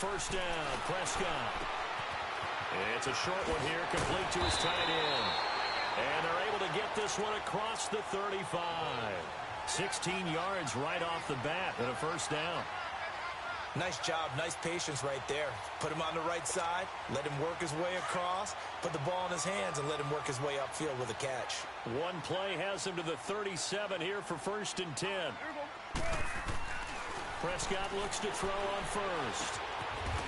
first down. Prescott. It's a short one here, complete to his tight end. And they're able to get this one across the 35. 16 yards right off the bat and a first down. Nice job, nice patience right there. Put him on the right side, let him work his way across, put the ball in his hands, and let him work his way upfield with a catch. One play has him to the 37 here for 1st and 10. Prescott looks to throw on first.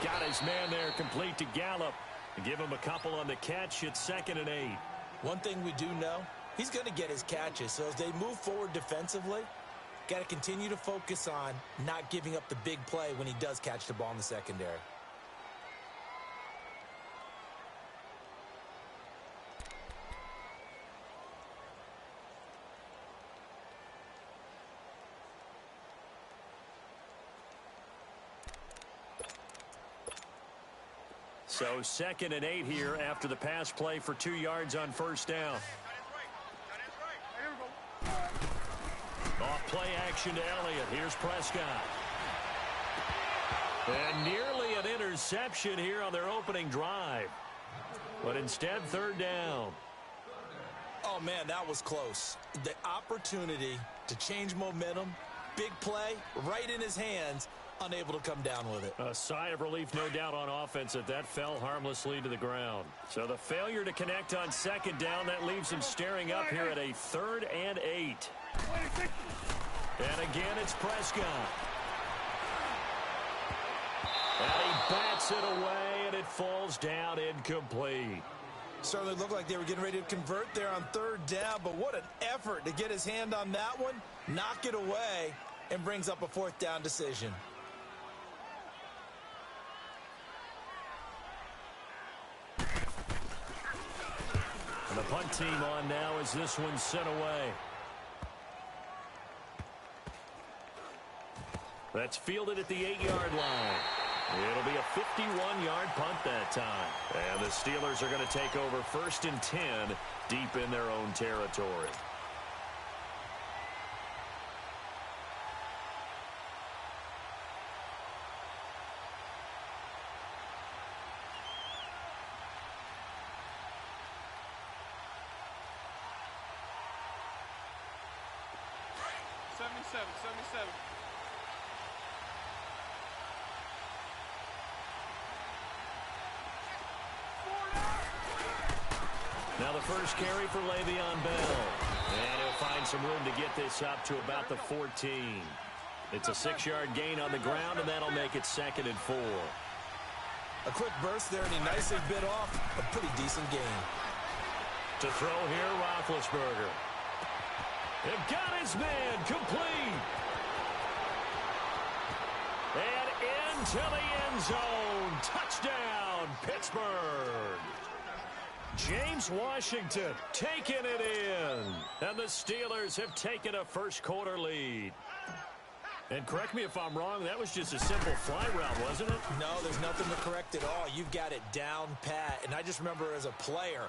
Got his man there, complete to Gallup. Give him a couple on the catch. It's 2nd and 8. One thing we do know, he's going to get his catches. So as they move forward defensively, got to continue to focus on not giving up the big play when he does catch the ball in the secondary. So 2nd and 8 here after the pass play for 2 yards on first down. Off play action to Elliott. Here's Prescott. And nearly an interception here on their opening drive. But instead, 3rd down. Oh, man, that was close. The opportunity to change momentum, big play, right in his hands, unable to come down with it. A sigh of relief, no doubt, on offense that fell harmlessly to the ground. So the failure to connect on 2nd down, that leaves him staring up here at a 3rd and 8. And again, it's Prescott. And he bats it away, and it falls down incomplete. Certainly looked like they were getting ready to convert there on 3rd down, but what an effort to get his hand on that one, knock it away, and brings up a 4th down decision. And the punt team on now as this one's sent away. That's fielded at the 8-yard line. It'll be a 51-yard punt that time. And the Steelers are going to take over 1st and 10 deep in their own territory. Now the first carry for Le'Veon Bell. And he'll find some room to get this up to about the 14. It's a 6-yard gain on the ground, and that'll make it 2nd and 4. A quick burst there, and he nicely bit off a pretty decent gain. To throw here, Roethlisberger. They've got his man complete. And into the end zone. Touchdown, Pittsburgh. James Washington taking it in. And the Steelers have taken a first-quarter lead. And correct me if I'm wrong, that was just a simple fly route, wasn't it? No, there's nothing to correct at all. You've got it down pat. And I just remember as a player,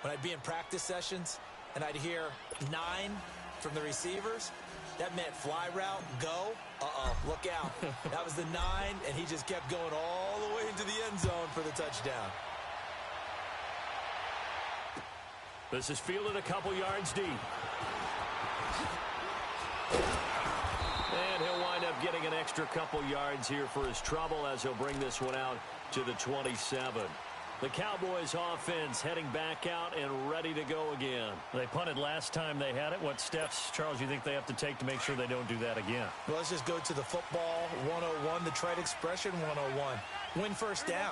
when I'd be in practice sessions, and I'd hear 9 from the receivers, that meant fly route, go. Look out. That was the 9, and he just kept going all the way into the end zone for the touchdown. This is fielded a couple yards deep. And he'll wind up getting an extra couple yards here for his trouble as he'll bring this one out to the 27. The Cowboys offense heading back out and ready to go again. They punted last time they had it. What steps, Charles, you think they have to take to make sure they don't do that again? Well, let's just go to the football 101, the trite expression 101. Win first down.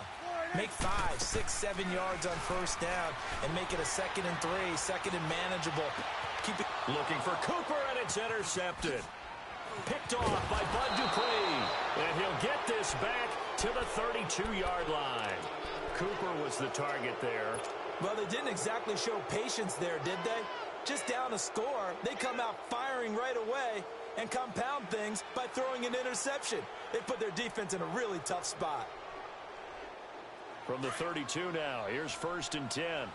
Make 5, 6, 7 yards on first down and make it a 2nd and 3, 2nd and manageable. Keep it looking for Cooper, and it's intercepted. Picked off by Bud Dupree. And he'll get this back to the 32-yard line. Cooper was the target there. Well, they didn't exactly show patience there, did they? Just down a score, they come out firing right away and compound things by throwing an interception. They put their defense in a really tough spot. From the 32 now, here's 1st and 10.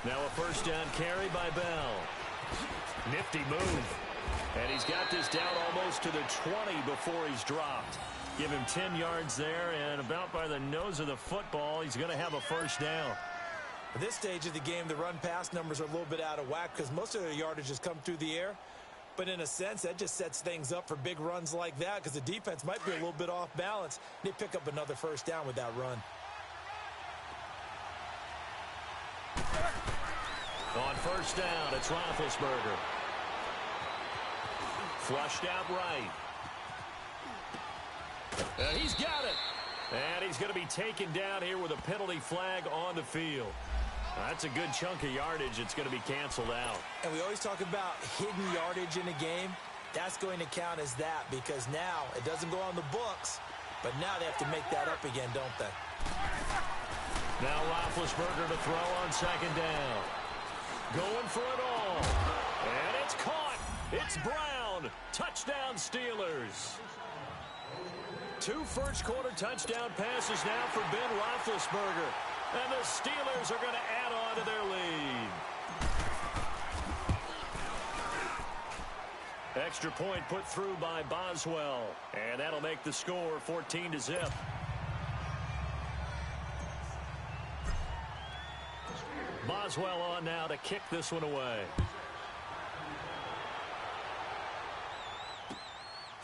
Now a first down carry by Bell. Nifty move. And he's got this down almost to the 20 before he's dropped. Give him 10 yards there, and about by the nose of the football, he's going to have a first down. At this stage of the game, the run-pass numbers are a little bit out of whack because most of their yardage has come through the air. But in a sense, that just sets things up for big runs like that because the defense might be a little bit off balance. They pick up another first down with that run. On first down, it's Roethlisberger. Flushed out right. He's got it. And he's going to be taken down here with a penalty flag on the field. That's a good chunk of yardage. It's going to be canceled out. And we always talk about hidden yardage in a game. That's going to count as that because now it doesn't go on the books, but now they have to make that up again, don't they? Now Roethlisberger to throw on second down. Going for it all. And it's caught. It's Brown. Touchdown Steelers. 2 first-quarter touchdown passes now for Ben Roethlisberger. And the Steelers are going to add on to their lead. Extra point put through by Boswell. And that'll make the score 14-0. Boswell on now to kick this one away.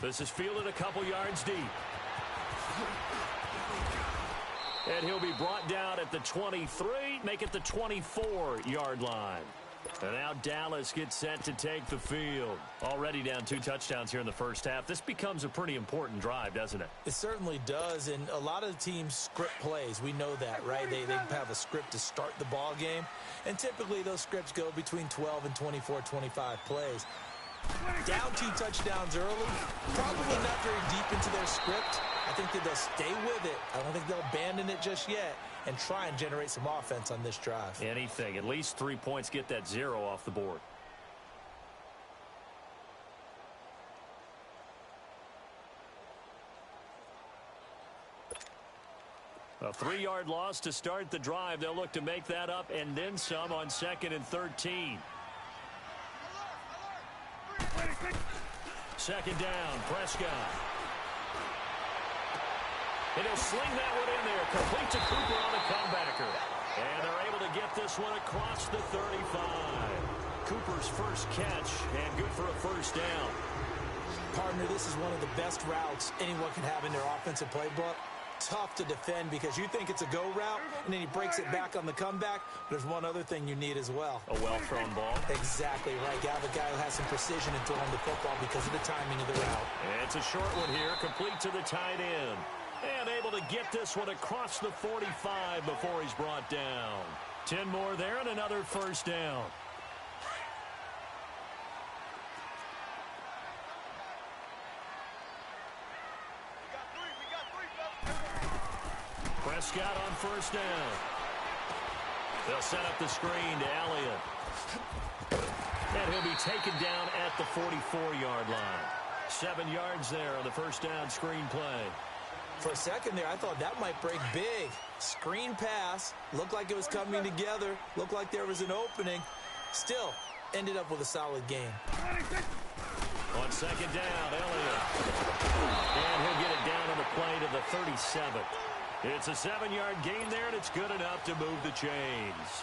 This is fielded a couple yards deep. And he'll be brought down at the 23, make it the 24-yard line. And now Dallas gets set to take the field. Already down 2 touchdowns here in the first half. This becomes a pretty important drive, doesn't it? It certainly does, and a lot of the teams script plays. We know that, right? They have a script to start the ball game, and typically those scripts go between 12 and 24, 25 plays. Down 2 touchdowns early, probably not very deep into their script. I think that they'll stay with it. I don't think they'll abandon it just yet and try and generate some offense on this drive. Anything. At least 3 points, get that 0 off the board. A 3-yard loss to start the drive. They'll look to make that up and then some on 2nd and 13. Second down, Prescott. And he'll sling that one in there. Complete to Cooper on the comebacker. And they're able to get this one across the 35. Cooper's first catch, and good for a first down. Partner, this is one of the best routes anyone can have in their offensive playbook. Tough to defend because you think it's a go route, and then he breaks it back on the comeback. There's one other thing you need as well. A well-thrown ball. Exactly right. You have a guy who has some precision in throwing the football because of the timing of the route. And it's a short one here, complete to the tight end. And able to get this one across the 45 before he's brought down. 10 more there and another first down. Prescott on first down. They'll set up the screen to Elliott. And he'll be taken down at the 44-yard line. 7 yards there on the first down screen play. For a second there, I thought that might break big. Screen pass. Looked like it was coming together. Looked like there was an opening. Still, ended up with a solid game. On second down, Elliott. And he'll get it down on the play to the 37. It's a 7-yard gain there, and it's good enough to move the chains.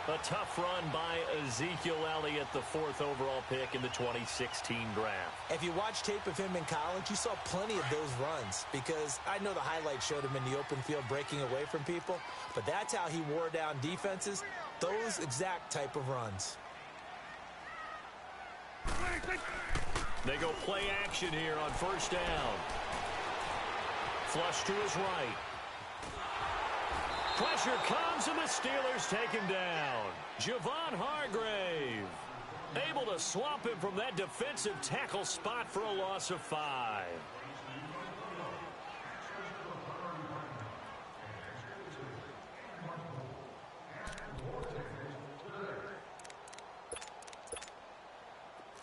A tough run by Ezekiel Elliott, the 4th overall pick in the 2016 draft. If you watch tape of him in college, you saw plenty of those runs because I know the highlights showed him in the open field breaking away from people, but that's how he wore down defenses, those exact type of runs. They go play action here on first down. Flush to his right. Pressure comes, and the Steelers take him down. Javon Hargrave able to swamp him from that defensive tackle spot for a loss of 5.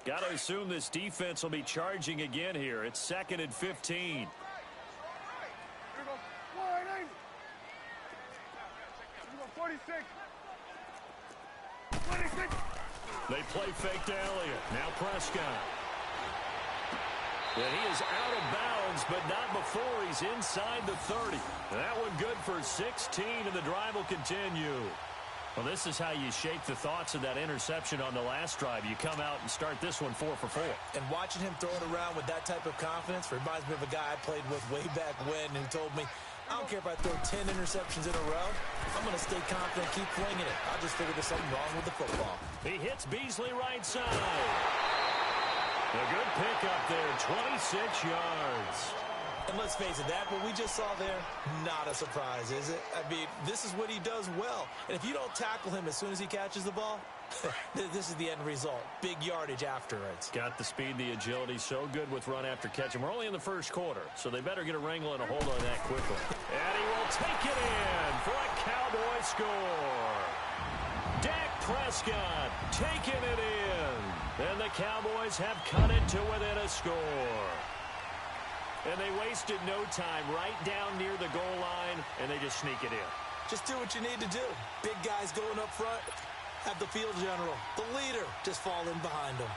Got to assume this defense will be charging again here. It's 2nd and 15. 46. 26. They play fake to Elliott. Now Prescott. And he is out of bounds, but not before he's inside the 30. That one good for 16, and the drive will continue. Well, this is how you shape the thoughts of that interception on the last drive. You come out and start this one 4 for 4. And watching him throw it around with that type of confidence reminds me of a guy I played with way back when, and he told me, I don't care if I throw 10 interceptions in a row. I'm going to stay confident, keep flinging it. I'll just figure there's something wrong with the football. He hits Beasley right side. A good pickup there, 26 yards. And let's face it, that what we just saw there, not a surprise, is it? I mean, this is what he does well. And if you don't tackle him as soon as he catches the ball, this is the end result. Big yardage afterwards. Got the speed, the agility, so good with run after catch. And we're only in the first quarter, so they better get a wrangle and a hold on that quickly. And he will take it in for a Cowboy score. Dak Prescott taking it in. And the Cowboys have cut it to within a score. And they wasted no time right down near the goal line, and they just sneak it in. Just do what you need to do. Big guys going up front. Have the field general, the leader, just fall in behind him.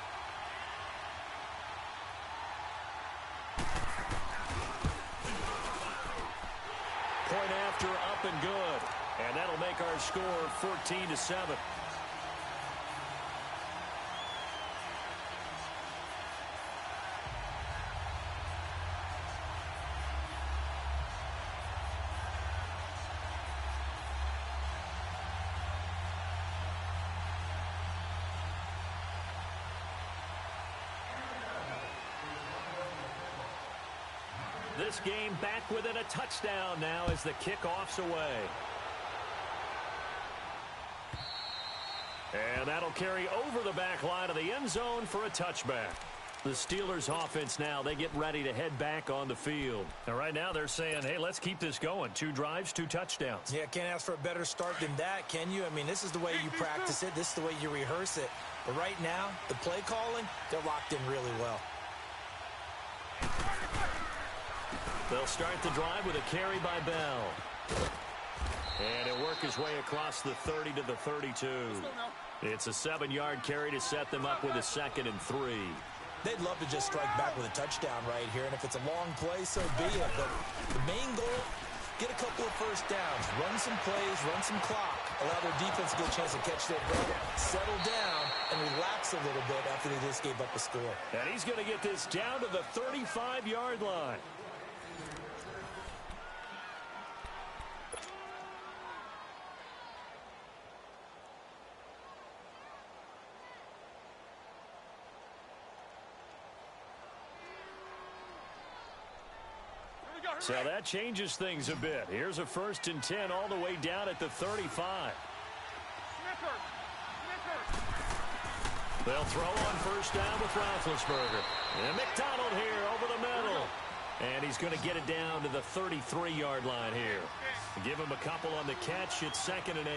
Point after, up and good. And that'll make our score 14-7. This game back within a touchdown now as the kickoff's away. And that'll carry over the back line of the end zone for a touchback. The Steelers offense now, they get ready to head back on the field. And right now they're saying, hey, let's keep this going. 2 drives, 2 touchdowns. Yeah, can't ask for a better start than that, can you? I mean, this is the way you practice it. This is the way you rehearse it. But right now, the play calling, they're locked in really well. They'll start the drive with a carry by Bell. And he'll work his way across the 30 to the 32. It's a 7-yard carry to set them up with a 2nd and 3. They'd love to just strike back with a touchdown right here, and if it's a long play, so be it. But the main goal, get a couple of first downs, run some plays, run some clock, allow their defense a good chance to catch their breath, settle down, and relax a little bit after they just gave up a score. And he's going to get this down to the 35-yard line. So that changes things a bit. Here's a 1st and 10 all the way down at the 35. They'll throw on 1st down with Roethlisberger. And McDonald here over the middle. And he's going to get it down to the 33-yard line here. Give him a couple on the catch. It's 2nd and 8.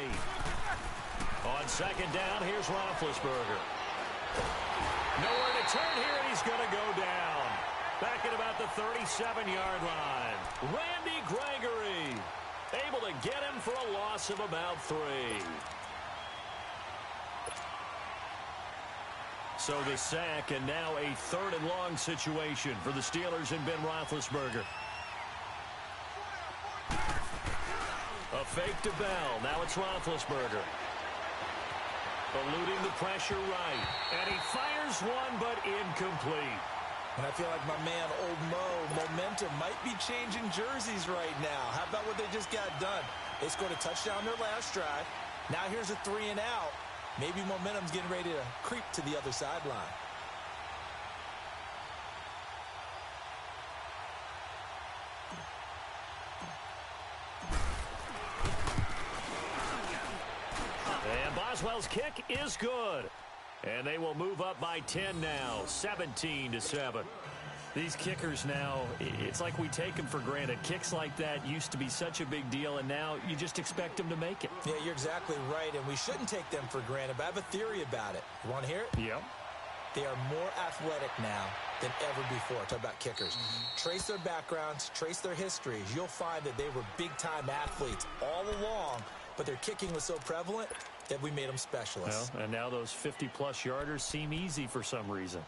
On 2nd down, here's Roethlisberger. Nowhere to turn here, and he's going to go down. Back at about the 37-yard line. Randy Gregory able to get him for a loss of about 3. So the sack, and now a 3rd and long situation for the Steelers and Ben Roethlisberger. A fake to Bell. Now it's Roethlisberger. Eluding the pressure right. And he fires one, but incomplete. And I feel like my man, Old Mo, momentum might be changing jerseys right now. How about what they just got done? They scored a touchdown their last drive. Now here's a 3 and out. Maybe momentum's getting ready to creep to the other sideline. And Boswell's kick is good. And they will move up by 10 now, 17-7. These kickers now, it's like we take them for granted. Kicks like that used to be such a big deal, and now you just expect them to make it. Yeah, you're exactly right, and we shouldn't take them for granted, but I have a theory about it. You want to hear it? Yep. They are more athletic now than ever before. Talk about kickers. Trace their backgrounds, trace their histories. You'll find that they were big-time athletes all along, but their kicking was so prevalent, that we made them specialists. Well, and now those 50-plus yarders seem easy for some reason.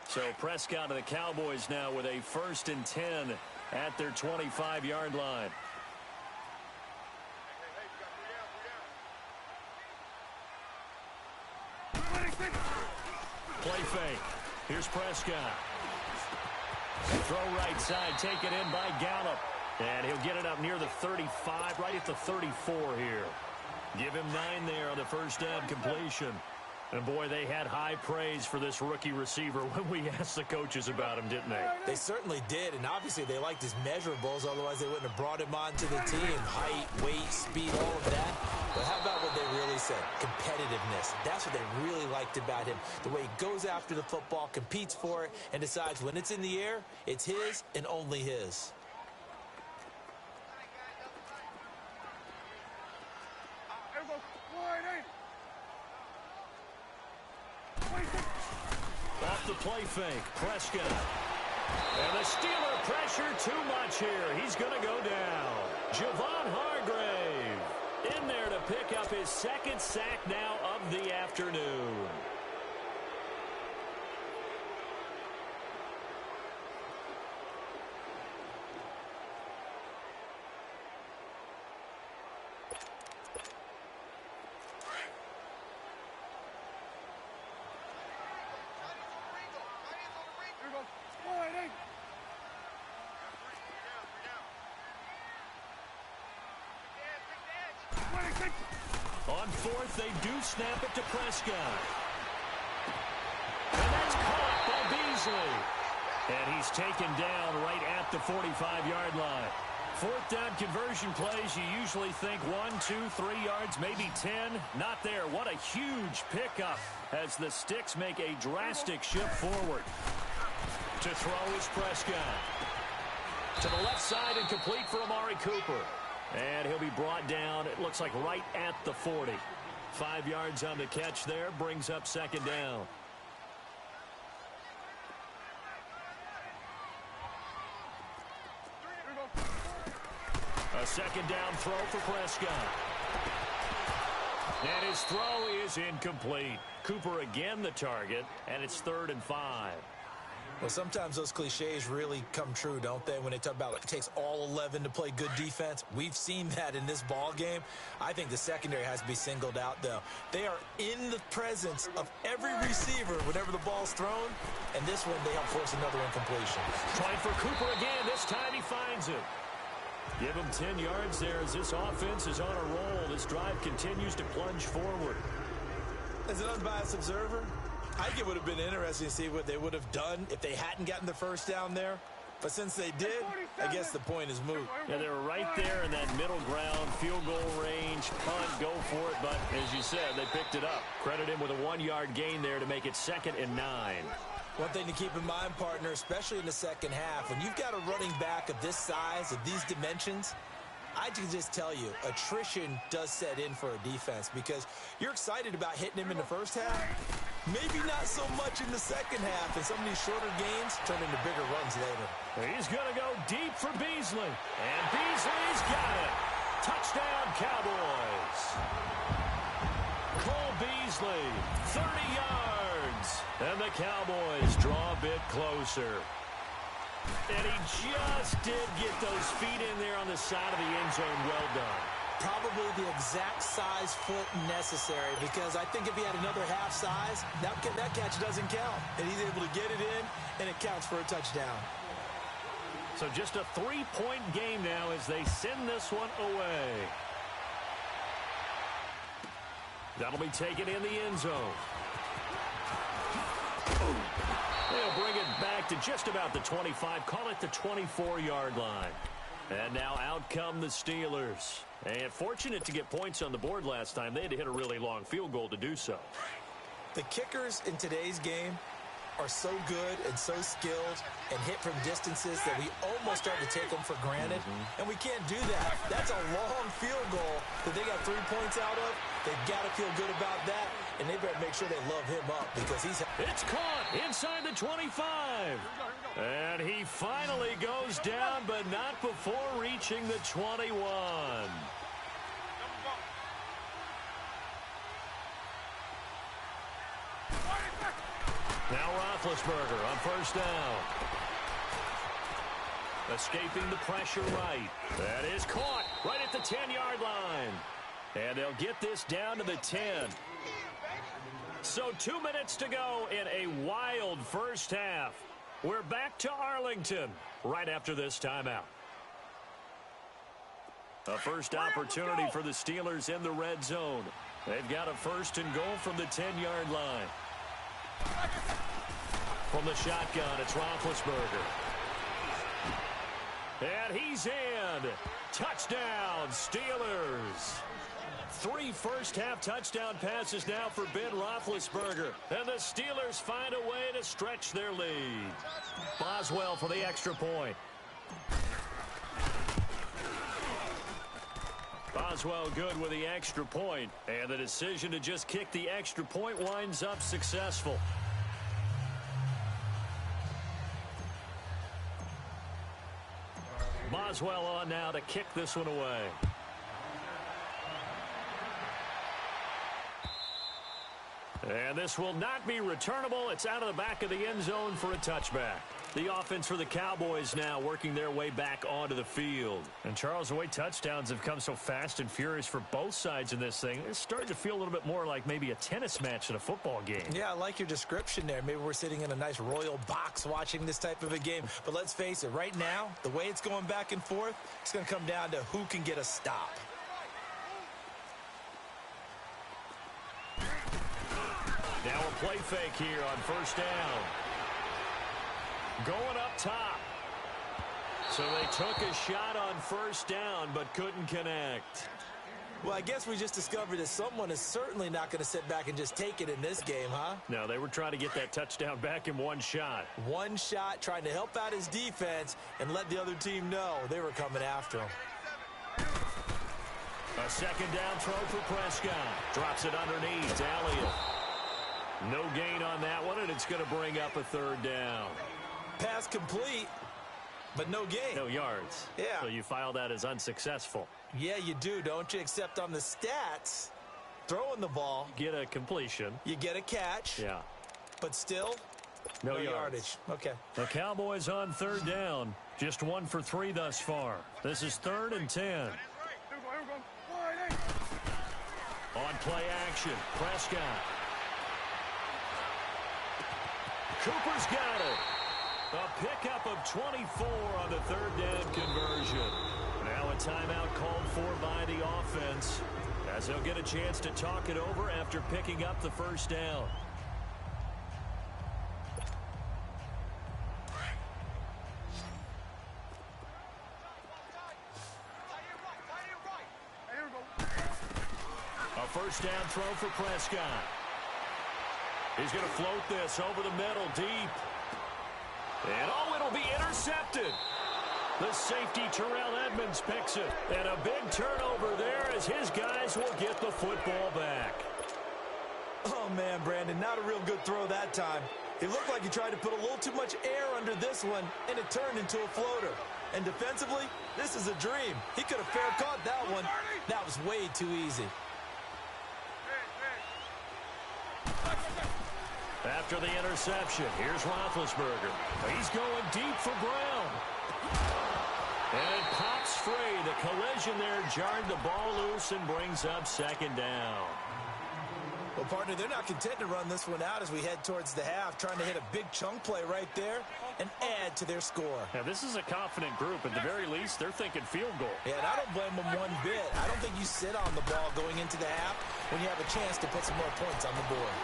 So Prescott and the Cowboys now with a 1st and 10 at their 25-yard line. Play fake. Here's Prescott. Throw right side, taken in by Gallup. And he'll get it up near the 35, right at the 34 here. Give him 9 there on the first down completion. And, boy, they had high praise for this rookie receiver when we asked the coaches about him, didn't they? They certainly did, and obviously they liked his measurables. Otherwise, they wouldn't have brought him onto the team. Height, weight, speed, all of that. But how about what they really said? Competitiveness. That's what they really liked about him. The way he goes after the football, competes for it, and decides when it's in the air, it's his and only his. Off the play fake, Prescott. And the Steeler pressure too much here. He's going to go down. Javon Hargrave in there to pick up his 2nd sack now of the afternoon. On 4th, they do snap it to Prescott. And that's caught by Beasley. And he's taken down right at the 45-yard line. 4th down conversion plays, you usually think 1, 2, 3 yards, maybe 10. Not there. What a huge pickup as the Sticks make a drastic shift forward. To throw is Prescott. To the left side and complete for Amari Cooper. And he'll be brought down, it looks like right at the 40. 5 yards on the catch there, brings up 2nd down. A 2nd down throw for Prescott. And his throw is incomplete. Cooper again the target, and it's 3rd and 5. Well, sometimes those cliches really come true, don't they? When they talk about it takes all 11 to play good defense. We've seen that in this ball game. I think the secondary has to be singled out, though. They are in the presence of every receiver whenever the ball's thrown. And this one, they help force another incompletion. Trying for Cooper again. This time he finds it. Give him 10 yards there as this offense is on a roll. This drive continues to plunge forward. As an unbiased observer, I think it would have been interesting to see what they would have done if they hadn't gotten the first down there. But since they did, I guess the point is moot. Yeah, they were right there in that middle ground, field goal range, punt, go for it. But as you said, they picked it up. Credit him with a 1-yard gain there to make it 2nd and 9. One thing to keep in mind, partner, especially in the second half, when you've got a running back of this size, of these dimensions, I can just tell you, attrition does set in for a defense because you're excited about hitting him in the first half. Maybe not so much in the second half, and some of these shorter gains turn into bigger runs later. He's going to go deep for Beasley, and Beasley's got it. Touchdown, Cowboys. Cole Beasley, 30 yards, and the Cowboys draw a bit closer. And he just did get those feet in there on the side of the end zone. Well done. Probably the exact size foot necessary because I think if he had another half size, that catch doesn't count. And he's able to get it in, and it counts for a touchdown. So just a 3-point game now as they send this one away. That'll be taken in the end zone. They'll bring it back to just about the 25, call it the 24-yard line. And now out come the Steelers. And fortunate to get points on the board last time. They had to hit a really long field goal to do so. The kickers in today's game are so good and so skilled and hit from distances that we almost start to take them for granted. And we can't do that. That's a long field goal that they got 3 points out of. They've got to feel good about that. and they better make sure they love him up because he's... It's caught inside the 25. And he finally goes down, but not before reaching the 21. Now Roethlisberger on first down. Escaping the pressure right. That is caught right at the 10-yard line. And they'll get this down to the 10. So 2 minutes to go in a wild first half. We're back to Arlington right after this timeout. A first opportunity for the Steelers in the red zone. They've got a first and goal from the 10-yard line. From the shotgun, it's Roethlisberger. And he's in. Touchdown, Steelers. 3 first-half touchdown passes now for Ben Roethlisberger. And the Steelers find a way to stretch their lead. Boswell for the extra point. Boswell good with the extra point. And the decision to just kick the extra point winds up successful. Boswell on now to kick this one away. And this will not be returnable. It's out of the back of the end zone for a touchback. The offense for the Cowboys now working their way back onto the field. And Charles, the way touchdowns have come so fast and furious for both sides in this thing, it's starting to feel a little bit more like maybe a tennis match in a football game. Yeah, I like your description there. Maybe we're sitting in a nice royal box watching this type of a game. But let's face it, right now, the way it's going back and forth, it's going to come down to who can get a stop. Now a play fake here on first down. Going up top. So they took a shot on first down but couldn't connect. Well, I guess we just discovered that someone is certainly not going to sit back and just take it in this game, huh? No, they were trying to get that touchdown back in one shot. One shot, trying to help out his defense and let the other team know they were coming after him. A second down throw for Prescott. Drops it underneath to Elliott. No gain on that one, and it's going to bring up a third down. Pass complete, but no gain. No yards. Yeah. So you file that as unsuccessful. Yeah, you do, don't you? Except on the stats, throwing the ball. Get a completion. You get a catch. Yeah. But still, no yardage. Okay. The Cowboys on third down. Just 1 for 3 thus far. This is 3rd and 10. On play action, Prescott. Cooper's got it. A pickup of 24 on the third down conversion. Now a timeout called for by the offense, as they'll get a chance to talk it over after picking up the first down. A first down throw for Prescott. He's going to float this over the middle deep. And oh, it'll be intercepted. The safety, Terrell Edmonds, picks it. And a big turnover there as his guys will get the football back. Oh, man, Brandon, not a real good throw that time. It looked like he tried to put a little too much air under this one, and it turned into a floater. And defensively, this is a dream. He could have fair caught that one. That was way too easy. After the interception, here's Roethlisberger. He's going deep for Brown. And it pops free. The collision there jarred the ball loose and brings up second down. Well, partner, they're not content to run this one out as we head towards the half, trying to hit a big chunk play right there and add to their score. Now, this is a confident group. At the very least, they're thinking field goal. Yeah, and I don't blame them one bit. I don't think you sit on the ball going into the half when you have a chance to put some more points on the board.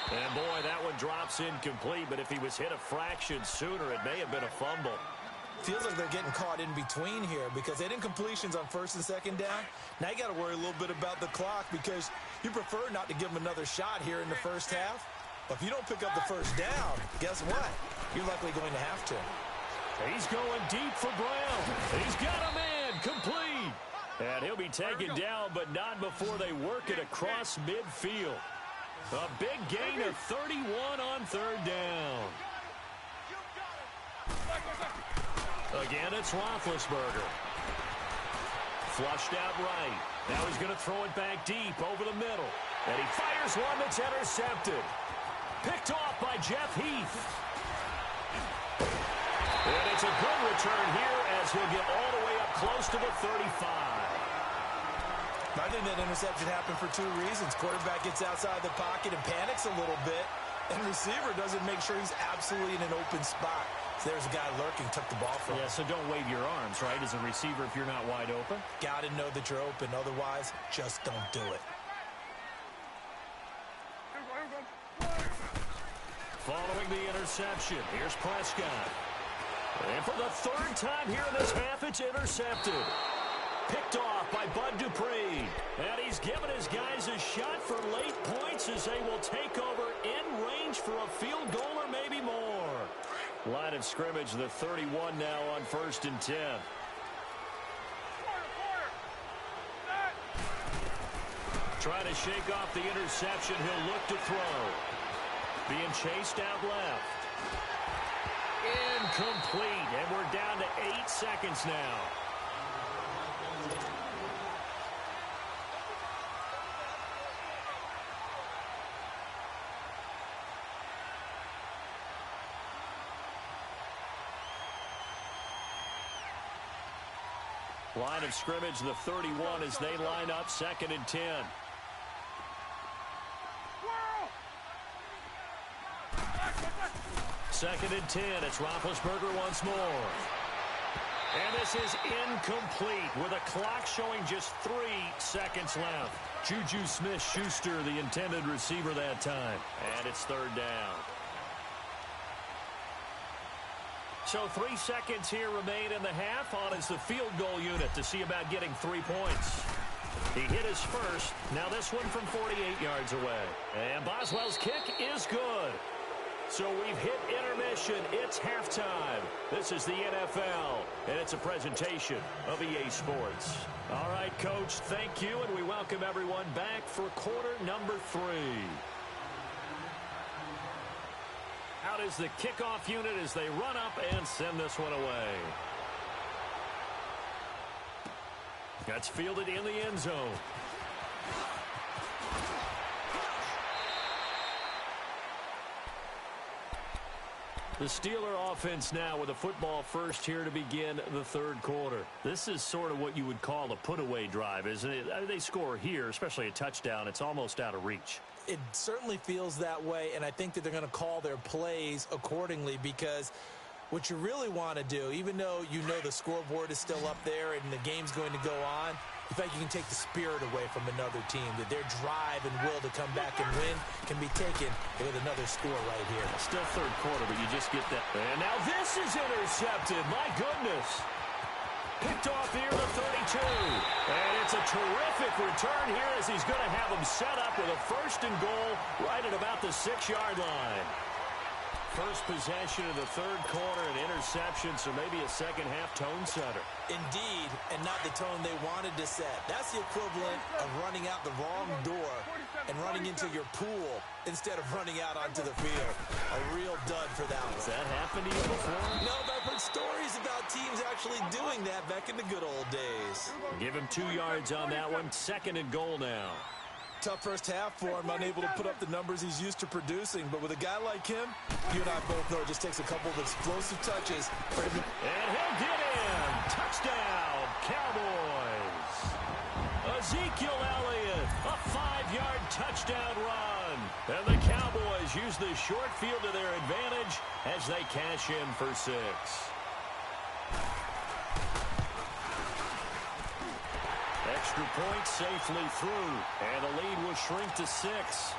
And, boy, that one drops incomplete, but if he was hit a fraction sooner, it may have been a fumble. Feels like they're getting caught in between here because they did incompletions on first and second down. Now you got to worry a little bit about the clock because you prefer not to give them another shot here in the first half. But if you don't pick up the first down, guess what? You're likely going to have to. He's going deep for Brown. He's got a man complete. And he'll be taken down, but not before they work it across midfield. A big gain of 31 on third down. Again, it's Roethlisberger. Flushed out right. Now he's going to throw it back deep over the middle. And he fires one that's intercepted. Picked off by Jeff Heath. And it's a good return here as he'll get all the way up close to the 35. I think that interception happened for two reasons. Quarterback gets outside the pocket and panics a little bit, and receiver doesn't make sure he's absolutely in an open spot. So there's a guy lurking, took the ball from him. Yeah, so don't wave your arms, right, as a receiver if you're not wide open. Got to know that you're open. Otherwise, just don't do it. Following the interception, here's Prescott. And for the third time here in this half, it's intercepted. Picked off by Bud Dupree. And he's given his guys a shot for late points as they will take over in range for a field goal or maybe more. Line of scrimmage, the 31 now on 1st and 10. Trying to shake off the interception. He'll look to throw. Being chased out left. Incomplete. And we're down to 8 seconds now. Line of scrimmage, the 31 as they line up 2nd and 10. Second and 10. It's Roethlisberger once more. And this is incomplete with a clock showing just 3 seconds left. Juju Smith-Schuster, the intended receiver that time. And it's 3rd down. So 3 seconds here remain in the half. On is the field goal unit to see about getting 3 points. He hit his first. Now this one from 48 yards away. And Boswell's kick is good. So we've hit intermission. It's halftime. This is the NFL, and it's a presentation of EA Sports. All right, Coach, thank you, and we welcome everyone back for quarter number 3. Out is the kickoff unit as they run up and send this one away. That's fielded in the end zone. The Steeler offense now with a football first here to begin the 3rd quarter. This is sort of what you would call a put-away drive, isn't it? They score here, especially a touchdown. It's almost out of reach. It certainly feels that way, and I think that they're going to call their plays accordingly because what you really want to do, even though you know the scoreboard is still up there and the game's going to go on, in fact, you can take the spirit away from another team, that their drive and will to come back and win can be taken with another score right here. Still 3rd quarter, but you just get that. And now this is intercepted. My goodness. Picked off here the 32. And it's a terrific return here as he's going to have him set up with a 1st and goal right at about the 6-yard line. First possession of the 3rd quarter, an interception, so maybe a second-half tone setter. Indeed, and not the tone they wanted to set. That's the equivalent of running out the wrong door and running into your pool instead of running out onto the field. A real dud for that one. Has that happened to you before? No, but I've heard stories about teams actually doing that back in the good old days. Give him 2 yards on that one. 2nd and goal now. Tough first half for him, unable to put up the numbers he's used to producing. But with a guy like him, you and I both know it just takes a couple of explosive touches for him. And he'll get in. Touchdown, Cowboys. Ezekiel Elliott, a 5-yard touchdown run. And the Cowboys use the short field to their advantage as they cash in for 6. Extra point safely through, and the lead will shrink to 6.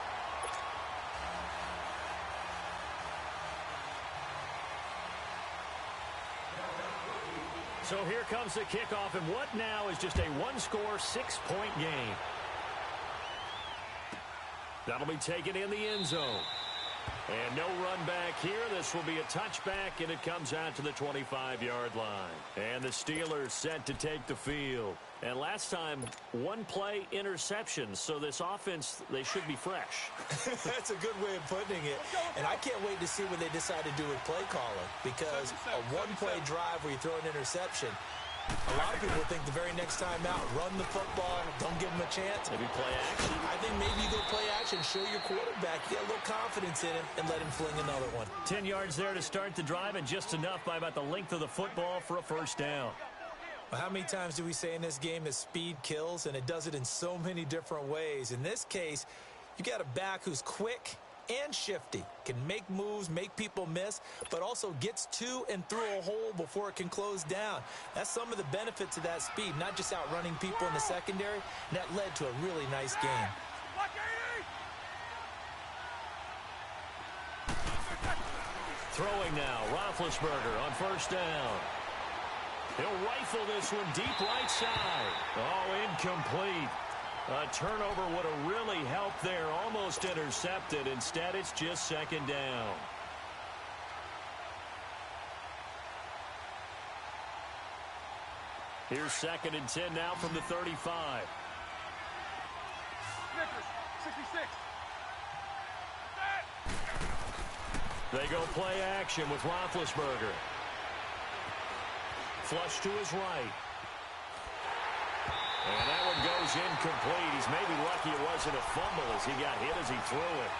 So here comes the kickoff, and what now is just a 1-score, 6-point game. That'll be taken in the end zone. And no run back here. This will be a touchback, and it comes out to the 25-yard line. And the Steelers set to take the field. And last time, one play interception. So this offense, they should be fresh. That's a good way of putting it. And I can't wait to see what they decide to do with play calling. Because a one-play drive where you throw an interception, a lot of people think the very next time out, run the football, don't give them a chance. Maybe play action. I think maybe you go play action, show your quarterback, get a little confidence in him, and let him fling another one. 10 yards there to start the drive, and just enough by about the length of the football for a first down. Well, how many times do we say in this game that speed kills, and it does it in so many different ways? In this case, you got a back who's quick and shifty, can make moves, make people miss, but also gets to and through a hole before it can close down. That's some of the benefits of that speed, not just outrunning people in the secondary. And that led to a really nice game. Throwing now, Roethlisberger on first down. He'll rifle this one deep right side. Oh, incomplete. A turnover would have really helped there. Almost intercepted. Instead, it's just second down. Here's 2nd and 10 now from the 35. 66. They go play action with Roethlisberger. Flush to his right. And that one goes incomplete. He's maybe lucky it wasn't a fumble as he got hit as he threw it.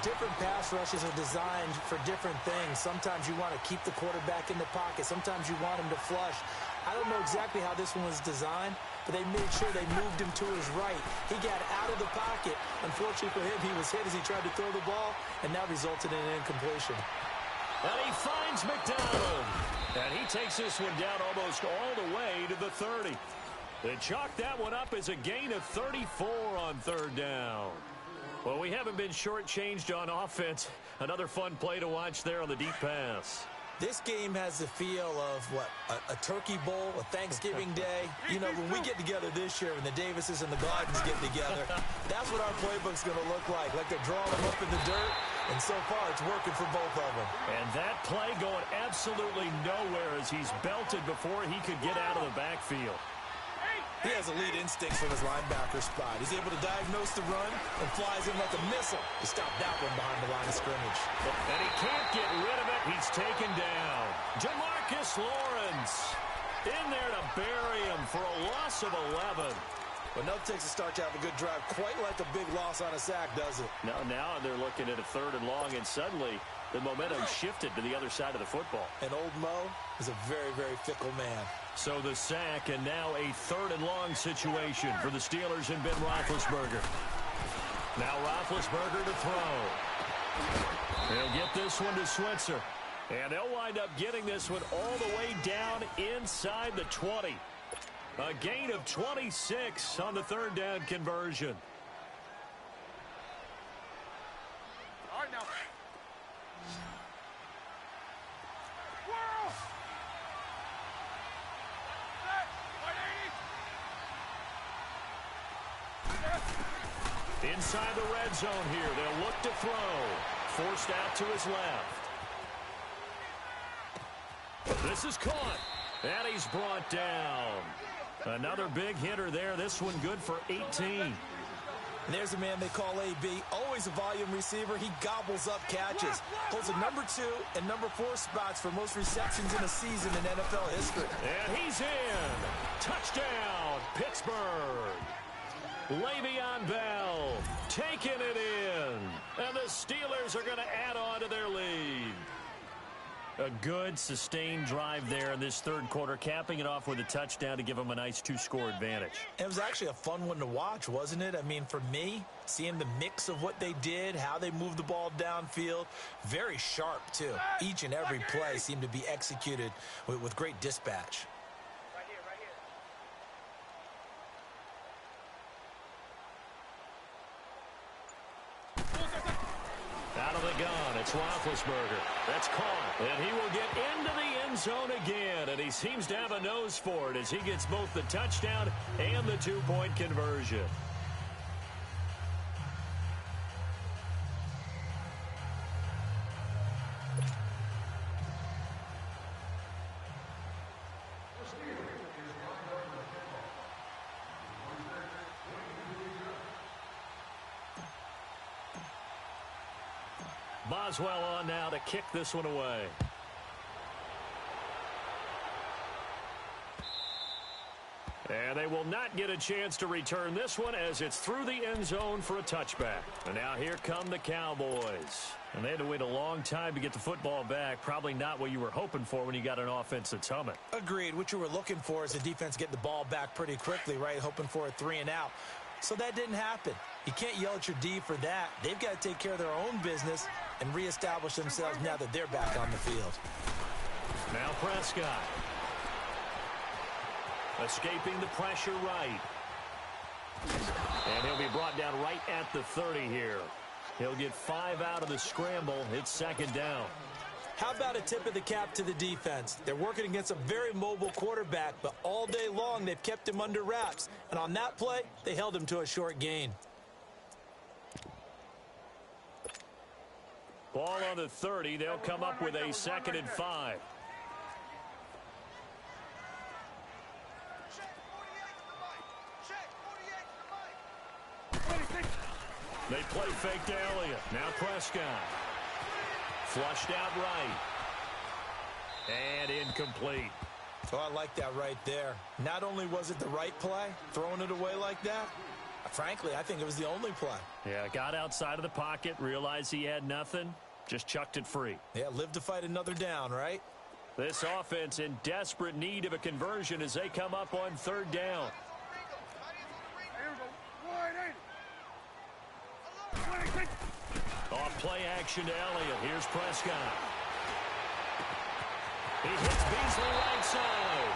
Different pass rushes are designed for different things. Sometimes you want to keep the quarterback in the pocket. Sometimes you want him to flush. I don't know exactly how this one was designed, but they made sure they moved him to his right. He got out of the pocket. Unfortunately for him, he was hit as he tried to throw the ball, and that resulted in an incompletion. And he finds McDonald. And he takes this one down almost all the way to the 30. They chalk that one up as a gain of 34 on third down. Well, we haven't been shortchanged on offense. Another fun play to watch there on the deep pass. This game has the feel of, what, a turkey bowl, a Thanksgiving day. You know, when we get together this year, when the Davises and the Gardens get together, that's what our playbook's going to look like they're drawing them up in the dirt, and so far it's working for both of them. And that play going absolutely nowhere as he's belted before he could get out of the backfield. He has elite instincts from his linebacker spot. He's able to diagnose the run and flies in like a missile to stop that one behind the line of scrimmage. And he can't get rid of it. He's taken down. Jamarcus Lawrence in there to bury him for a loss of 11. But no takes a start to have a good drive, quite like a big loss on a sack, does it? Now they're looking at a 3rd and long, and suddenly the momentum shifted to the other side of the football. And old Mo is a very, very fickle man. So the sack, and now a 3rd and long situation for the Steelers and Ben Roethlisberger. Now Roethlisberger to throw. He'll get this one to Switzer. And they'll wind up getting this one all the way down inside the 20. A gain of 26 on the 3rd down conversion. All right, now. Inside the red zone here, they'll look to throw. Forced out to his left. This is caught. And he's brought down. Another big hitter there. This one good for 18. And there's a man they call AB. Always a volume receiver. He gobbles up catches. Holds a number 2 and number 4 spots for most receptions in a season in NFL history. And he's in. Touchdown, Pittsburgh. Le'Veon Bell taking it in. And the Steelers are going to add on to their lead. A good, sustained drive there in this 3rd quarter, capping it off with a touchdown to give them a nice 2-score advantage. It was actually a fun one to watch, wasn't it? I mean, for me, seeing the mix of what they did, how they moved the ball downfield, very sharp, too. Each and every play seemed to be executed with great dispatch. Out of the gun, it's Roethlisberger. That's caught, and he will get into the end zone again, and he seems to have a nose for it as he gets both the touchdown and the 2-point conversion. Boswell on now to kick this one away. And they will not get a chance to return this one as it's through the end zone for a touchback. And now here come the Cowboys. And they had to wait a long time to get the football back. Probably not what you were hoping for when you got an offense that's humming. Agreed. What you were looking for is the defense getting the ball back pretty quickly, right? Hoping for a 3 and out. So that didn't happen. You can't yell at your D for that. They've got to take care of their own business and reestablish themselves now that they're back on the field. Now Prescott. Escaping the pressure right. And he'll be brought down right at the 30 here. He'll get 5 out of the scramble. It's second down. How about a tip of the cap to the defense? They're working against a very mobile quarterback, but all day long they've kept him under wraps. And on that play, they held him to a short gain. Ball on the 30. They'll come up with a 2nd and 5. They play fake to Elliott. Now Prescott. Flushed out right. And incomplete. Oh, I like that right there. Not only was it the right play, throwing it away like that, frankly, I think it was the only play. Yeah, got outside of the pocket, realized he had nothing, just chucked it free. Yeah, live to fight another down, right? This offense in desperate need of a conversion as they come up on 3rd down. Off play action to Elliott. Here's Prescott. He hits Beasley right side.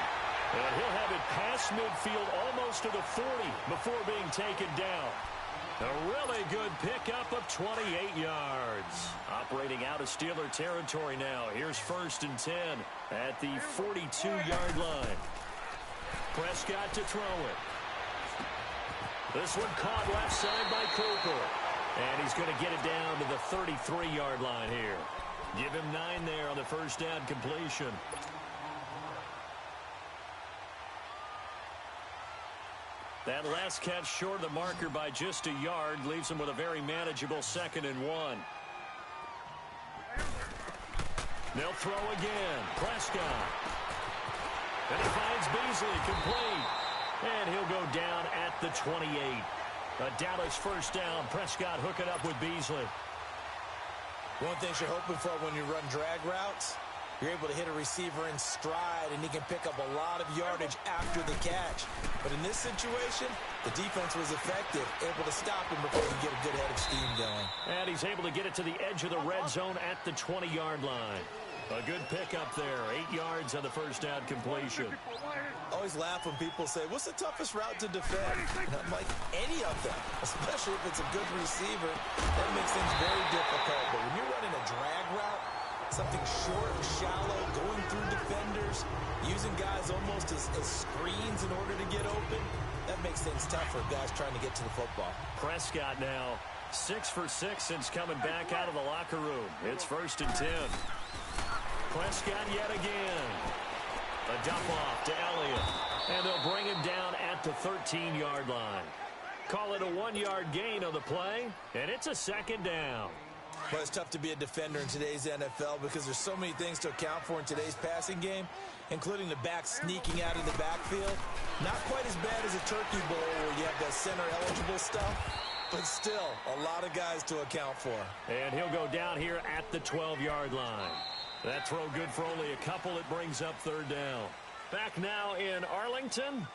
And he'll have it past midfield almost to the 40 before being taken down. A really good pickup of 28 yards. Operating out of Steeler territory now. Here's 1st and 10 at the 42-yard line. Prescott to throw it. This one caught left side by Cooper. And he's going to get it down to the 33-yard line here. Give him 9 there on the 1st down completion. That last catch short of the marker by just a yard leaves him with a very manageable 2nd and 1. They'll throw again. Prescott. And he finds Beasley complete. And he'll go down at the 28. A Dallas 1st down. Prescott hooking up with Beasley. One thing you're hoping for when you run drag routes, you're able to hit a receiver in stride, and he can pick up a lot of yardage after the catch. But in this situation, the defense was effective, able to stop him before he get a good head of steam going. And he's able to get it to the edge of the red zone at the 20-yard line. A good pickup there. 8 yards on the 1st down completion. Always laugh when people say, what's the toughest route to defend? And I'm like, any of them, especially if it's a good receiver. That makes things very difficult. But when you're running a drag route, something short, shallow, going through defenders, using guys almost as screens in order to get open, that makes things tough for guys trying to get to the football. Prescott now 6 for 6 since coming back out of the locker room. It's 1st and 10. Prescott yet again. A dump off to Elliott. And they'll bring him down at the 13-yard line. Call it a 1-yard gain on the play, and it's a 2nd down. Well, it's tough to be a defender in today's NFL because there's so many things to account for in today's passing game, including the back sneaking out of the backfield. Not quite as bad as a turkey bowl where you have that center-eligible stuff, but still a lot of guys to account for. And he'll go down here at the 12-yard line. That throw good for only a couple. It brings up 3rd down. Back now in Arlington.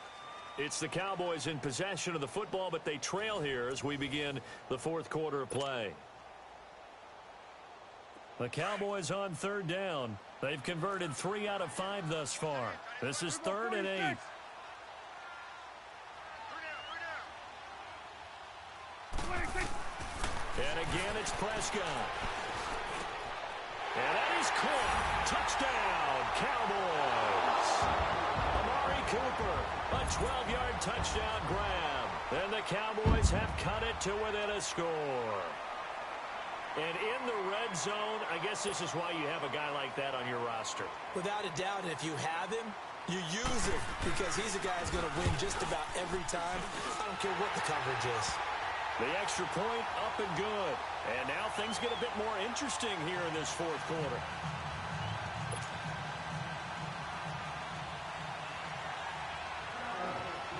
It's the Cowboys in possession of the football, but they trail here as we begin the 4th quarter of play. The Cowboys on 3rd down. They've converted 3 out of 5 thus far. This is 3rd and 8. And again, it's Prescott. And that is caught. Touchdown, Cowboys. Amari Cooper, a 12-yard touchdown grab. And the Cowboys have cut it to within a score. And in the red zone, I guess this is why you have a guy like that on your roster. Without a doubt, and if you have him, you use him because he's a guy who's going to win just about every time. I don't care what the coverage is. The extra point up and good. And now things get a bit more interesting here in this fourth quarter.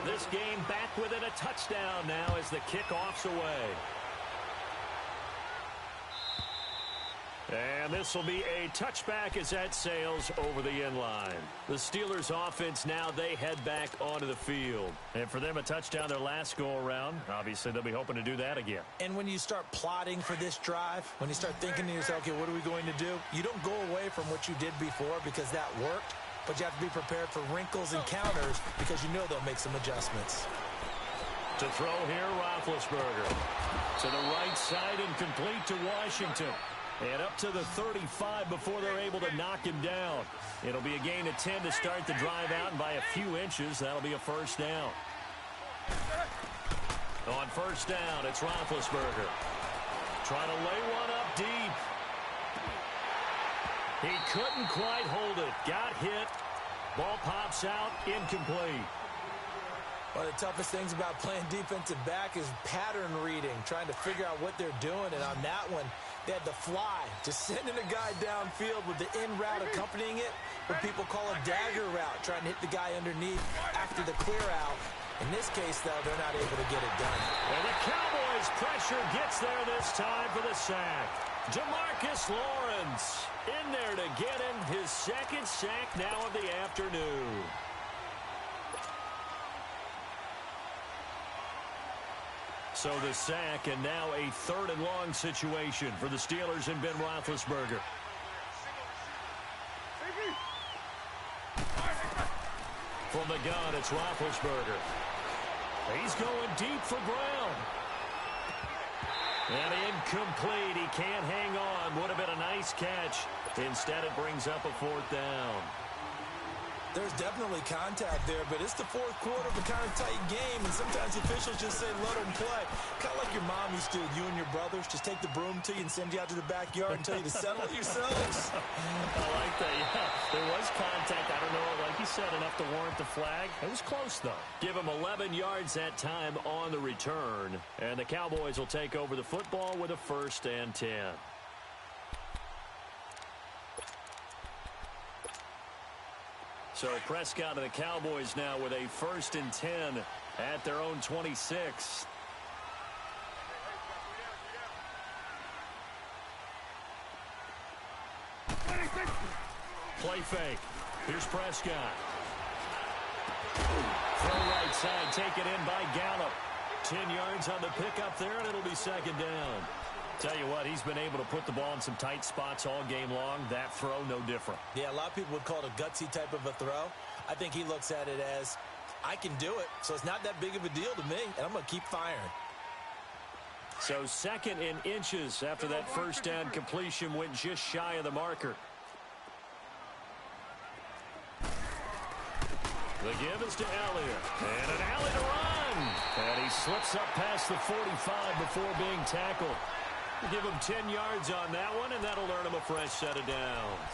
This game back within a touchdown now as the kickoff's away. And this will be a touchback as that sails over the end line. The Steelers offense now, they head back onto the field. And for them, a touchdown their last go-around. Obviously, they'll be hoping to do that again. And when you start plotting for this drive, when you start thinking to yourself, okay, what are we going to do? You don't go away from what you did before because that worked. But you have to be prepared for wrinkles and counters because you know they'll make some adjustments. To throw here, Roethlisberger. To the right side and complete to Washington. And up to the 35 before they're able to knock him down. It'll be a gain of 10 to start the drive out, and by a few inches, that'll be a first down. On first down, it's Roethlisberger. Trying to lay one up deep. He couldn't quite hold it. Got hit. Ball pops out, incomplete. One of the toughest things about playing defensive back is pattern reading, trying to figure out what they're doing. And on that one, they had the fly, just sending a guy downfield with the in route accompanying it, what people call a dagger route, trying to hit the guy underneath after the clear out. In this case, though, they're not able to get it done. And the Cowboys' pressure gets there this time for the sack. Demarcus Lawrence in there to get him his second sack now of the afternoon. So the sack, and now a third and long situation for the Steelers and Ben Roethlisberger. From the gun, it's Roethlisberger. He's going deep for Brown. And incomplete. He can't hang on. Would have been a nice catch. Instead, it brings up a fourth down. There's definitely contact there, but it's the fourth quarter of a kind of tight game, and sometimes officials just say, let them play. Kind of like your mom used to with you and your brothers. Just take the broom to you and send you out to the backyard and tell you to settle it yourselves. I like that, yeah. There was contact. I don't know, like you said, enough to warrant the flag. It was close, though. Give him 11 yards that time on the return, and the Cowboys will take over the football with a 1st and 10. So Prescott and the Cowboys now with a 1st and 10 at their own 26. Play fake. Here's Prescott. Throw right side, taken in by Gallup. 10 yards on the pickup there, and it'll be 2nd down. Tell you what, he's been able to put the ball in some tight spots all game long. That throw, no different. Yeah, a lot of people would call it a gutsy type of a throw. I think he looks at it as, I can do it, so it's not that big of a deal to me, and I'm going to keep firing. So 2nd and inches after that 1st down completion went just shy of the marker. The give is to Elliott. And an alley to run. And he slips up past the 45 before being tackled. Give him 10 yards on that one, and that'll earn him a fresh set of downs.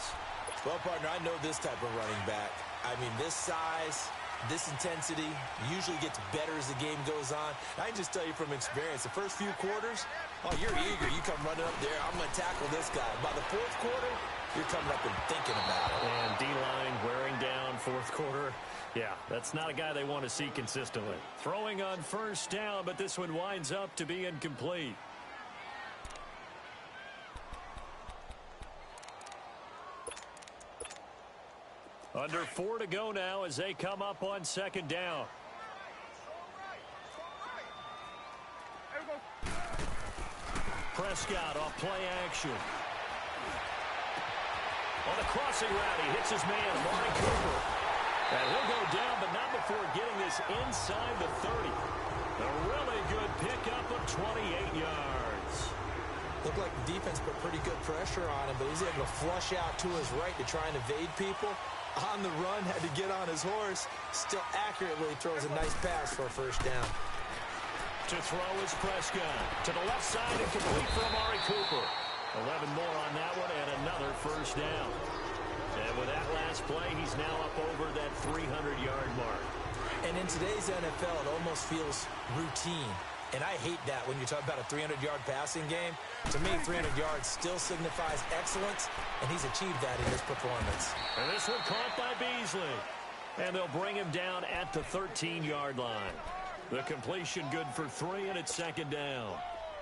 Well, partner, I know this type of running back. I mean, this size, this intensity usually gets better as the game goes on. I can just tell you from experience, the first few quarters, oh, you're eager. You come running up there, I'm going to tackle this guy. By the 4th quarter, you're coming up and thinking about it. And D-line wearing down 4th quarter. Yeah, that's not a guy they want to see consistently. Throwing on 1st down, but this one winds up to be incomplete. Under 4 to go now as they come up on 2nd down. Prescott off play action. On the crossing route, he hits his man, Amari Cooper. And he'll go down, but not before getting this inside the 30. A really good pickup of 28 yards. Looked like the defense put pretty good pressure on him, but he's able to flush out to his right to try and evade people. On the run, had to get on his horse. Still accurately throws a nice pass for a 1st down. To throw is Prescott. To the left side and complete for Amari Cooper. 11 more on that one and another 1st down. And with that last play, he's now up over that 300-yard mark. And in today's NFL, it almost feels routine. And I hate that when you're talking about a 300-yard passing game. To me, 300 yards still signifies excellence, and he's achieved that in his performance. And this one caught by Beasley. And they'll bring him down at the 13-yard line. The completion good for 3, and it's second down.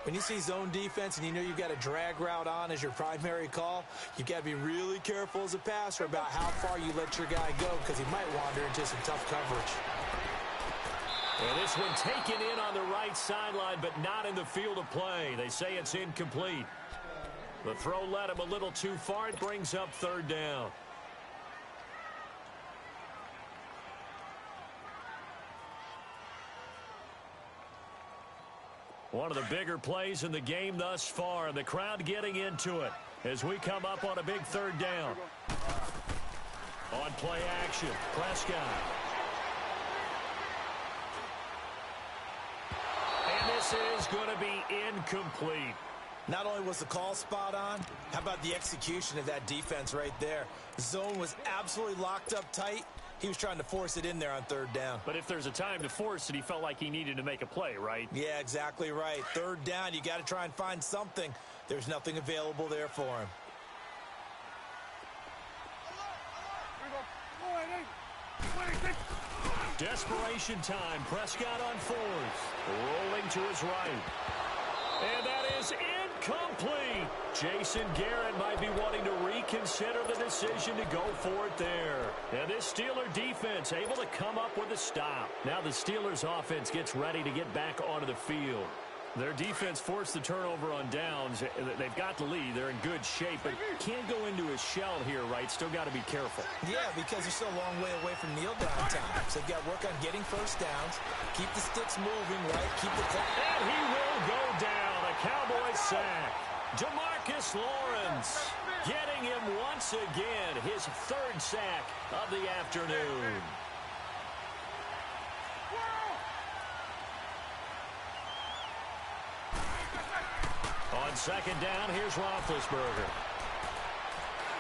When you see zone defense and you know you've got a drag route on as your primary call, you've got to be really careful as a passer about how far you let your guy go because he might wander into some tough coverage. And this one taken in on the right sideline, but not in the field of play. They say it's incomplete. The throw led him a little too far. It brings up third down. One of the bigger plays in the game thus far, and the crowd getting into it as we come up on a big third down. On play action, Prescott. And this is going to be incomplete. Not only was the call spot on, how about the execution of that defense right there? The zone was absolutely locked up tight. He was trying to force it in there on third down. But if there's a time to force it, he felt like he needed to make a play, right? Yeah, exactly right. Third down, you got to try and find something. There's nothing available there for him. Desperation time. Prescott on fourth. Rolling to his right. And that is incomplete. Jason Garrett might be wanting to reconsider the decision to go for it there. And this Steeler defense able to come up with a stop. Now the Steelers offense gets ready to get back onto the field. Their defense forced the turnover on downs. They've got the lead. They're in good shape, but can't go into a shell here, right? Still got to be careful. Yeah, because they're still a long way away from kneel down times. They've got to work on getting first downs, keep the sticks moving, right? Keep the clock. And he will go down. A Cowboys sack. DeMarcus Lawrence getting him once again. His third sack of the afternoon. On second down, here's Roethlisberger.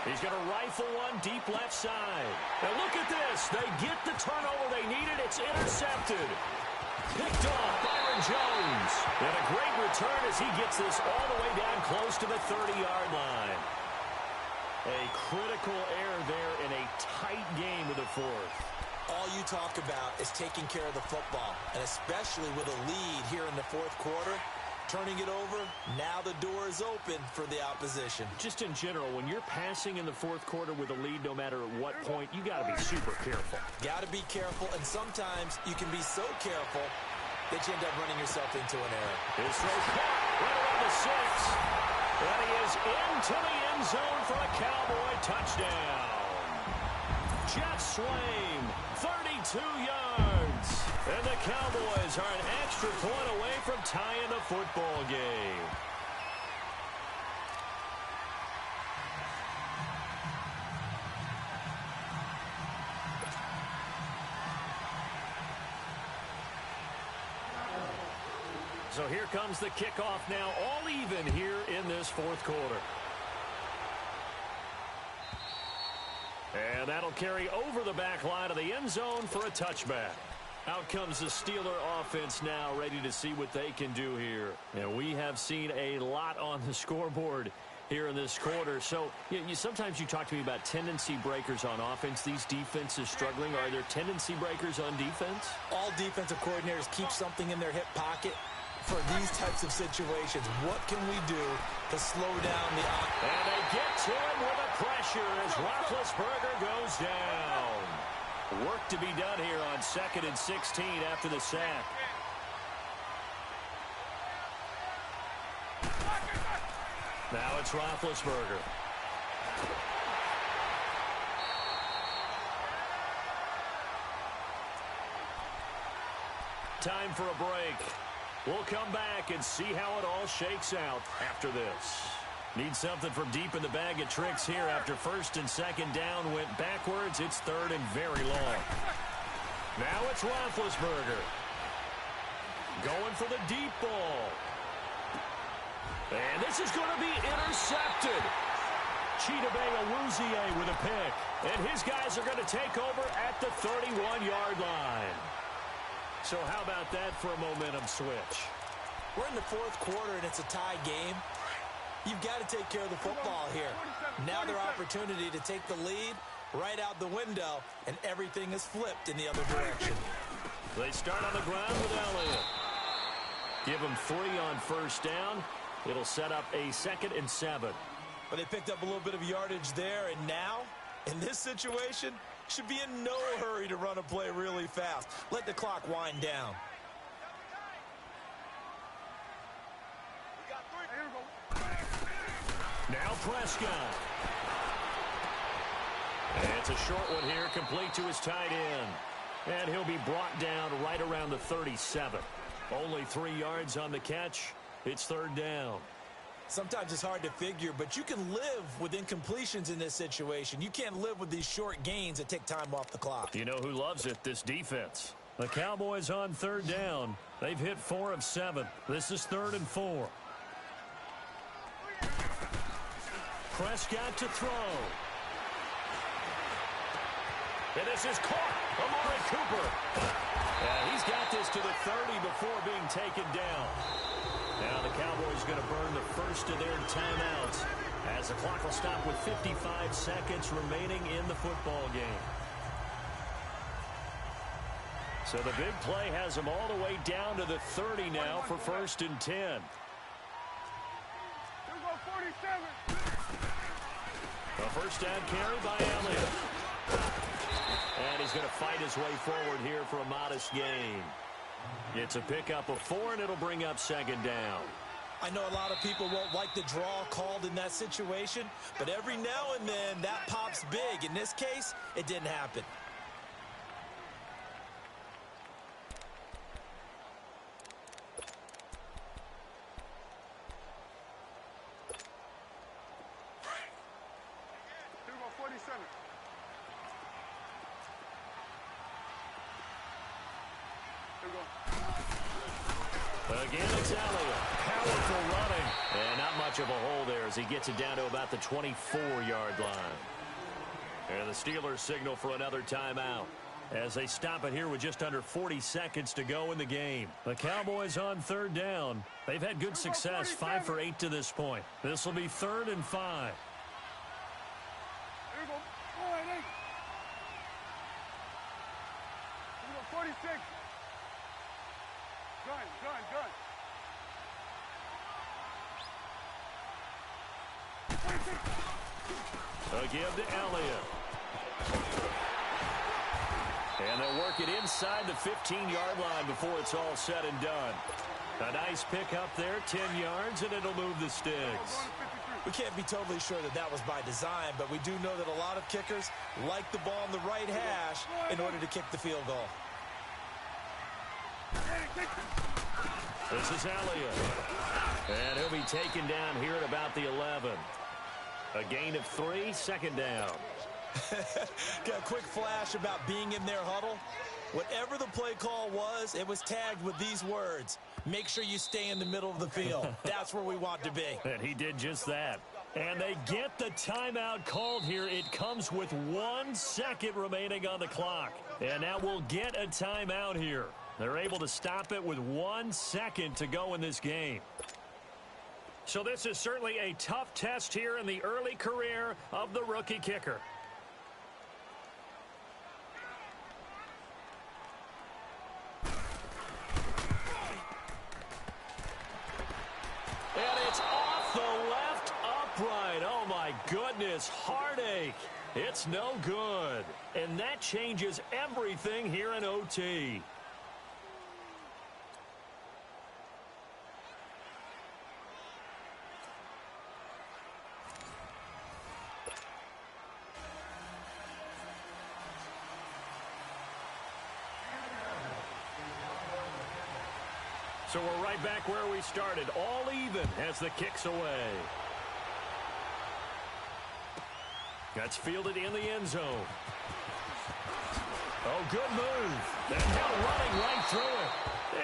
He's going to rifle one deep left side. And look at this. They get the turnover they needed. It's intercepted. Picked off Byron Jones. And a great return as he gets this all the way down close to the 30-yard line. A critical error there in a tight game of the fourth. All you talk about is taking care of the football, and especially with a lead here in the fourth quarter. Turning it over, now the door is open for the opposition. Just in general, when you're passing in the fourth quarter with a lead, no matter at what point, you got to be super careful. Got to be careful, and sometimes you can be so careful that you end up running yourself into an error. His throw caught right around the 6. And he is into the end zone for a Cowboy touchdown. Jeff Swaim, 32 yards. And the Cowboys are an extra point away from tying the football game. So here comes the kickoff now, all even here in this fourth quarter. And that'll carry over the back line of the end zone for a touchback. Out comes the Steeler offense now, ready to see what they can do here. And we have seen a lot on the scoreboard here in this quarter. So sometimes you talk to me about tendency breakers on offense. These defenses struggling. Are there tendency breakers on defense? All defensive coordinators keep something in their hip pocket for these types of situations. What can we do to slow down the offense? And they get to him with a pressure as Roethlisberger goes down. Work to be done here on 2nd and 16 after the sack. Now it's Roethlisberger. Time for a break. We'll come back and see how it all shakes out after this. Need something from deep in the bag of tricks here after 1st and 2nd down went backwards. It's 3rd and very long. Now it's Roethlisberger. Going for the deep ball. And this is going to be intercepted. Chidobe Awuzie with a pick. And his guys are going to take over at the 31-yard line. So how about that for a momentum switch? We're in the fourth quarter, and it's a tie game. You've got to take care of the football here. Now their opportunity to take the lead right out the window, and everything is flipped in the other direction. They start on the ground with Elliott. Give them 3 on first down. It'll set up a 2nd and 7. But they picked up a little bit of yardage there, and now, in this situation, should be in no hurry to run a play really fast. Let the clock wind down. Now Prescott. And it's a short one here, complete to his tight end. And he'll be brought down right around the 37. Only 3 yards on the catch. It's 3rd down. Sometimes it's hard to figure, but you can live with incompletions in this situation. You can't live with these short gains that take time off the clock. You know who loves it? This defense. The Cowboys on 3rd down. They've hit 4 of 7. This is 3rd and 4. Prescott to throw. And this is caught. Amari Cooper. He's got this to the 30 before being taken down. Now the Cowboys going to burn the first of their timeouts as the clock will stop with 55 seconds remaining in the football game. So the big play has them all the way down to the 30 now for 1st and 10. A first down carry by Elliott. And he's going to fight his way forward here for a modest gain. It's a pickup of 4, and it'll bring up 2nd down. I know a lot of people won't like the draw called in that situation, but every now and then that pops big. In this case, it didn't happen. Again, it's Elliott. Powerful running. And not much of a hole there as he gets it down to about the 24-yard line. And the Steelers signal for another timeout as they stop it here with just under 40 seconds to go in the game. The Cowboys on 3rd down. They've had good success, 5 for 8 to this point. This will be 3rd and 5. Here we go. 46. Gun. A give to Elliott. And they'll work it inside the 15-yard line before it's all said and done. A nice pick up there, 10 yards, and it'll move the sticks. We can't be totally sure that that was by design, but we do know that a lot of kickers like the ball on the right hash in order to kick the field goal. This is Elliott. And he'll be taken down here at about the 11. A gain of 3, 2nd down. Got a quick flash about being in their huddle. Whatever the play call was, it was tagged with these words. Make sure you stay in the middle of the field. That's where we want to be. And he did just that. And they get the timeout called here. It comes with 1 second remaining on the clock. And now we'll get a timeout here. They're able to stop it with 1 second to go in this game. So this is certainly a tough test here in the early career of the rookie kicker. And it's off the left upright. Oh, my goodness. Heartache. It's no good. And that changes everything here in OT. So we're right back where we started, all even as the kick's away. That's fielded in the end zone. Oh, good move. And now running right through it.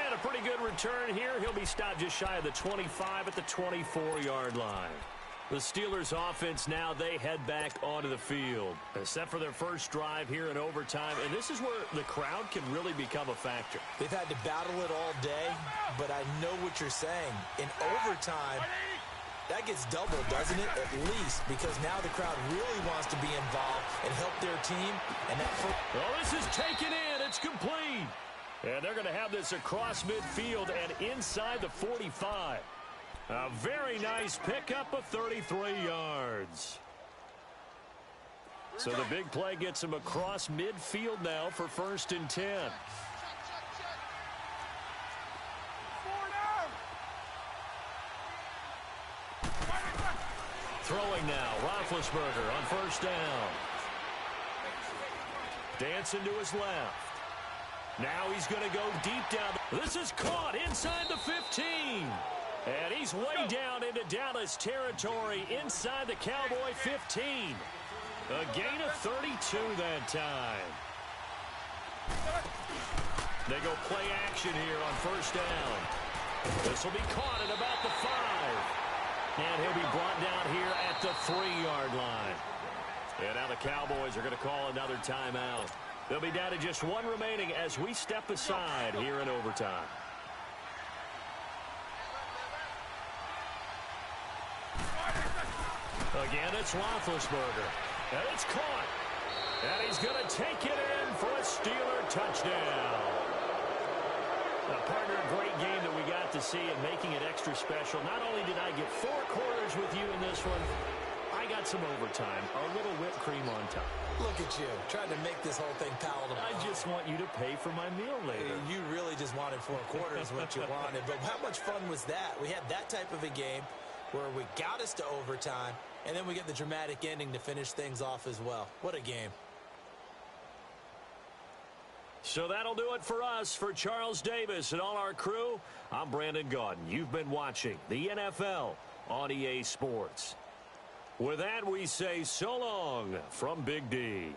And a pretty good return here. He'll be stopped just shy of the 25 at the 24-yard line. The Steelers offense now, they head back onto the field. Set for their first drive here in overtime, and this is where the crowd can really become a factor. They've had to battle it all day, but I know what you're saying. In overtime, that gets doubled, doesn't it? At least, because now the crowd really wants to be involved and help their team. And that well, this is taken in. It's complete. And they're going to have this across midfield and inside the 45. A very nice pickup of 33 yards. So the big play gets him across midfield now for 1st and 10. Throwing now, Roethlisberger on 1st down. Dancing to his left. Now he's going to go deep down. This is caught inside the 15. And he's way down into Dallas territory inside the Cowboy 15. A gain of 32 that time. They go play action here on 1st down. This will be caught at about the 5. And he'll be brought down here at the 3-yard line. And now the Cowboys are going to call another timeout. They'll be down to just 1 remaining as we step aside here in overtime. Again, it's Roethlisberger. And it's caught. And he's going to take it in for a Steeler touchdown. Now, partner, a great game that we got to see and making it extra special. Not only did I get 4 quarters with you in this one, I got some overtime, a little whipped cream on top. Look at you, trying to make this whole thing palatable. I just want you to pay for my meal later. You really just wanted 4 quarters what you wanted. But how much fun was that? We had that type of a game where we got us to overtime, and then we get the dramatic ending to finish things off as well. What a game. So that'll do it for us. For Charles Davis and all our crew, I'm Brandon Gaudin. You've been watching the NFL on EA Sports. With that, we say so long from Big D.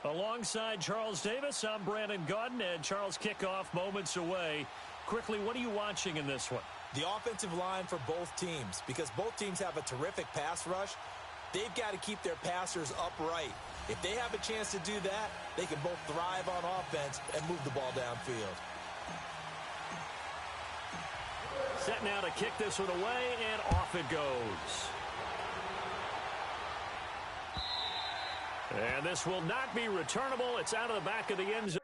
Alongside Charles Davis, I'm Brandon Gaudin, and Charles, kickoff moments away. Quickly, what are you watching in this one? The offensive line for both teams, because both teams have a terrific pass rush. They've got to keep their passers upright. If they have a chance to do that, they can both thrive on offense and move the ball downfield. Set now to kick this one away, and off it goes. And this will not be returnable. It's out of the back of the end zone.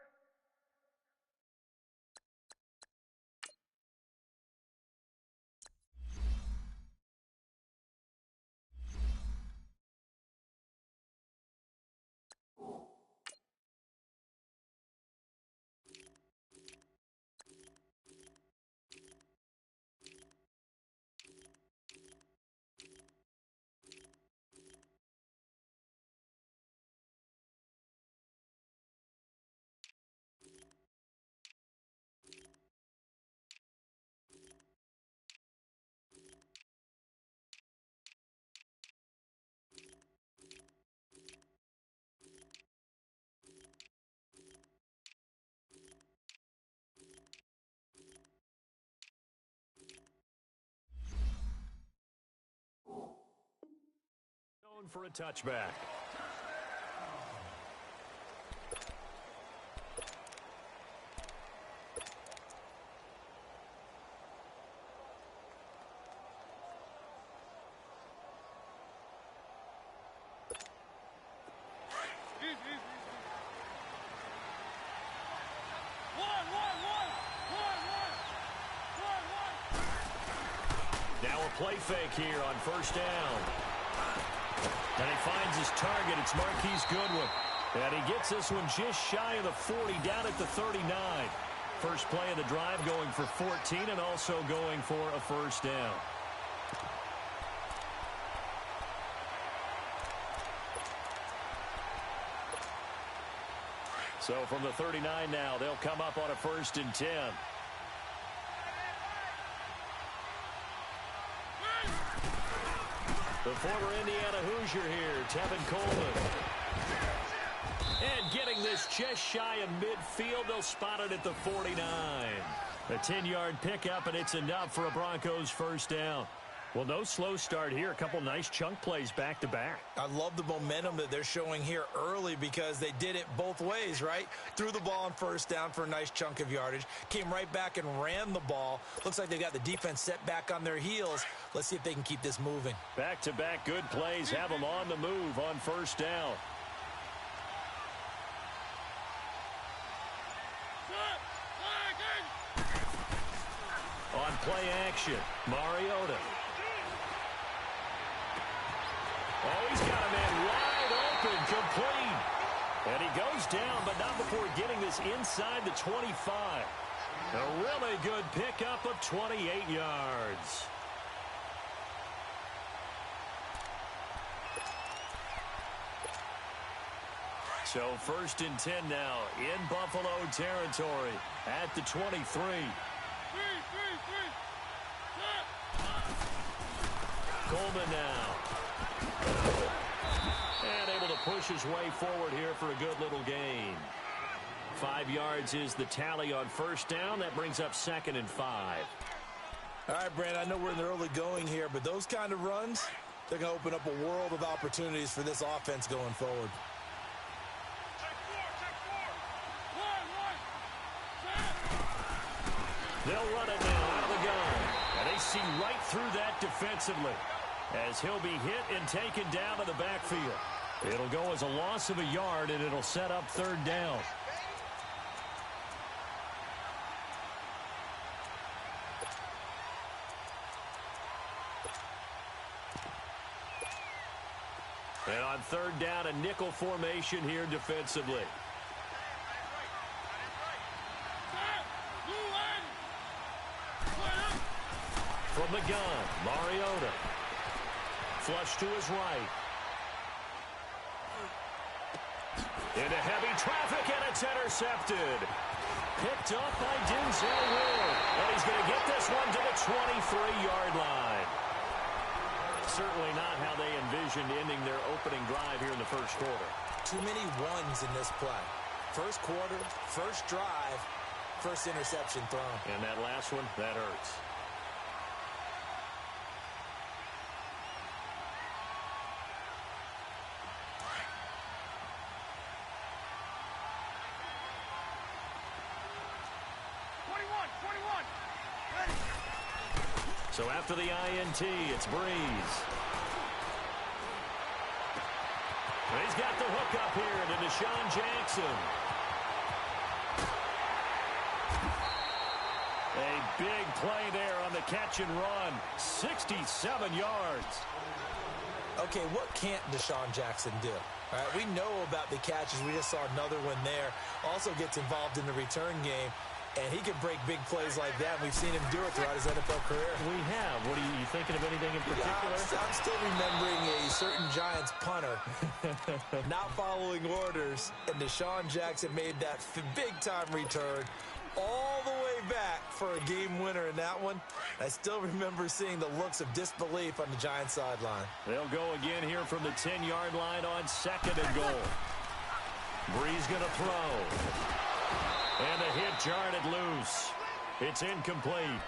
For a touchback. Now a play fake here on first down. And he finds his target. It's Marquise Goodwin. And he gets this one just shy of the 40, down at the 39. First play of the drive going for 14 and also going for a first down. So from the 39 now, they'll come up on a 1st and 10. The former Indiana Hoosier here, Tevin Coleman. And getting this just shy of midfield, they'll spot it at the 49. A 10-yard pickup, and it's enough for a Broncos first down. Well, no slow start here. A couple nice chunk plays back-to-back. I love the momentum that they're showing here early because they did it both ways, right? Threw the ball on first down for a nice chunk of yardage. Came right back and ran the ball. Looks like they got the defense set back on their heels. Let's see if they can keep this moving. Back-to-back good plays have them on the move on first down. On play action, Mariota. Oh, he's got a man wide open, complete. And he goes down, but not before getting this inside the 25. A really good pickup of 28 yards. So 1st and 10 now in Buffalo territory at the 23. Coleman now. And able to push his way forward here for a good little gain. 5 yards is the tally on first down. That brings up 2nd and 5. All right, Brandon, I know we're in the early going here, but those kind of runs, they're going to open up a world of opportunities for this offense going forward. They'll run it now out of the gun. And they see right through that defensively as he'll be hit and taken down to the backfield. It'll go as a loss of a yard, and it'll set up 3rd down. And on 3rd down, a nickel formation here defensively. From the gun, Mariota. Flush to his right. Into heavy traffic, and it's intercepted. Picked up by Denzel Ward. And he's going to get this one to the 23-yard line. Certainly not how they envisioned ending their opening drive here in the first quarter. too many ones in this play. First quarter, first drive, first interception thrown. And that last one, that hurts. So after the INT, it's Breeze. He's got the hook up here to Deshaun Jackson. A big play there on the catch and run. 67 yards. Okay, what can't Deshaun Jackson do? All right, we know about the catches. We just saw another one there. Also gets involved in the return game. And he can break big plays like that. We've seen him do it throughout his NFL career. We have. What are you thinking of anything in particular? I'm still remembering a certain Giants punter not following orders, and Deshaun Jackson made that big-time return all the way back for a game winner in that one. I still remember seeing the looks of disbelief on the Giants sideline. They'll go again here from the 10-yard line on 2nd and goal. Breeze going to throw. And a hit jarred it loose. It's incomplete.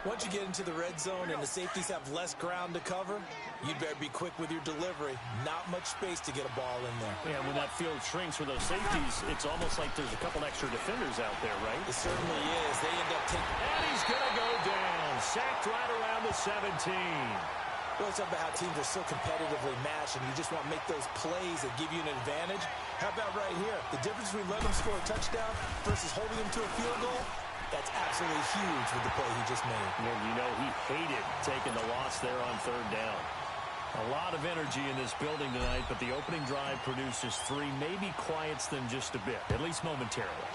Once you get into the red zone and the safeties have less ground to cover, you'd better be quick with your delivery. Not much space to get a ball in there. Yeah, when that field shrinks with those safeties, it's almost like there's a couple extra defenders out there, right? It certainly is. They end up taking... And he's going to go down. Sacked right around the 17. Well, it's about how teams are so competitively matched, and you just want to make those plays that give you an advantage. How about right here? The difference between letting them score a touchdown versus holding them to a field goal, that's absolutely huge with the play he just made. Well, you know, he hated taking the loss there on 3rd down. A lot of energy in this building tonight, but the opening drive produces 3, maybe quiets them just a bit, at least momentarily.